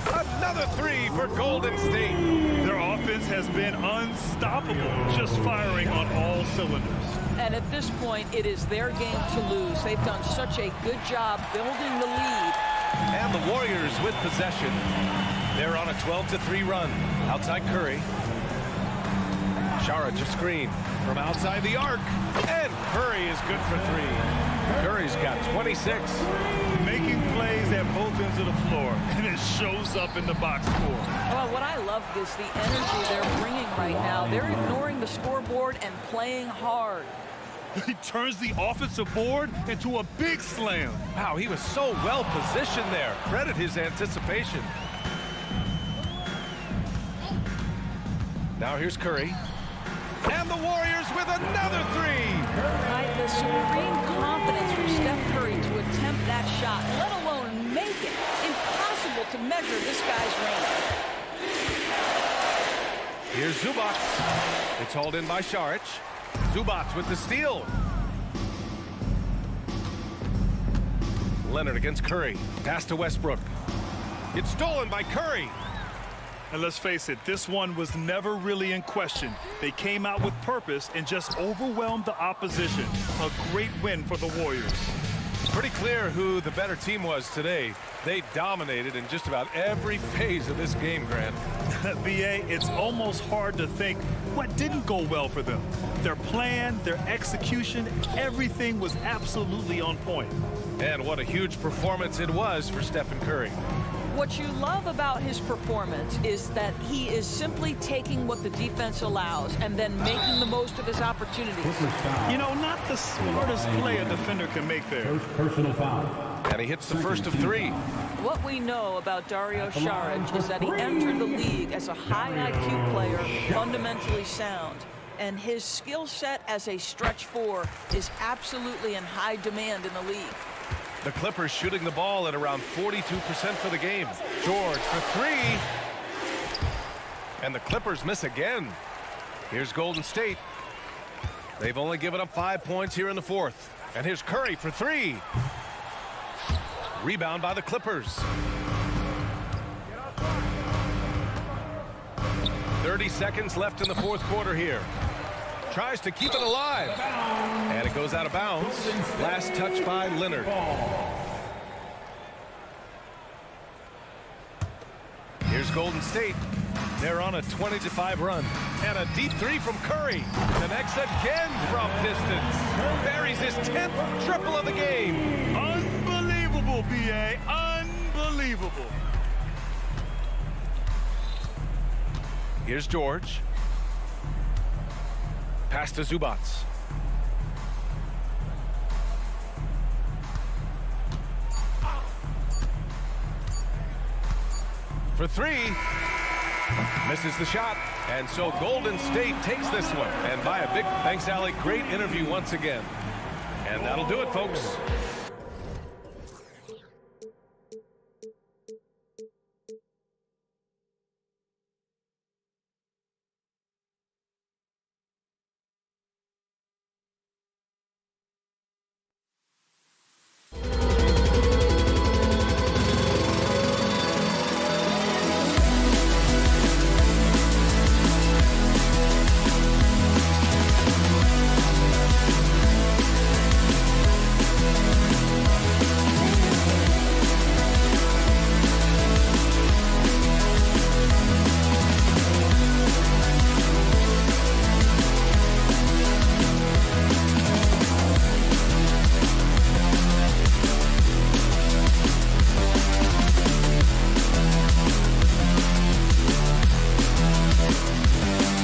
Another 3 for Golden State. Their offense has been unstoppable, just firing on all cylinders. And at this point, it is their game to lose. They've done such a good job building the lead. And the Warriors with possession. They're on a 12-3 run. Outside Curry. Šarić a screen from outside the arc. And Curry is good for 3. Curry's got 26. Making plays at both ends of the floor, and it shows up in the box score. Well, what I love is the energy they're bringing right now. They're ignoring the scoreboard and playing hard. He turns the offensive board into a big slam. Wow, he was so well positioned there. Credit his anticipation. Now here's Curry. And the Warriors with another 3. Right, the supreme confidence from Steph Curry to attempt that shot, let alone make it. Impossible to measure this guy's range. Here's Zubac. It's hauled in by Šarić. Zubac with the steal. Leonard against Curry. Pass to Westbrook. It's stolen by Curry. And let's face it, this one was never really in question. They came out with purpose and just overwhelmed the opposition. A great win for the Warriors. Pretty clear who the better team was today. They dominated in just about every phase of this game, Grant. B.A., it's almost hard to think what didn't go well for them. Their plan, their execution, everything was absolutely on point. And what a huge performance it was for Stephen Curry. What you love about his performance is that he is simply taking what the defense allows and then making the most of his opportunities. You know, not the smartest play a defender can make there. First personal foul. And he hits the first of 3. What we know about Dario Šarić is that he entered the league as a high IQ player, fundamentally sound. And his skill set as a stretch 4 is absolutely in high demand in the league. The Clippers shooting the ball at around 42% for the game. George for 3. And the Clippers miss again. Here's Golden State. They've only given up 5 points here in the 4th. And here's Curry for 3. Rebound by the Clippers. 30 seconds left in the 4th quarter here. Tries to keep it alive. And it goes out of bounds. Last touch by Leonard. Golden State. They're on a 20-5 run. And a deep three from Curry. Connects again from distance. Buries his 10th triple of the game. Unbelievable, B.A. Unbelievable. Here's George. Pass to Zubac. For three. Misses the shot. And so Golden State takes this one. And by a big thanks, Allie. Great interview once again. And that'll do it, folks.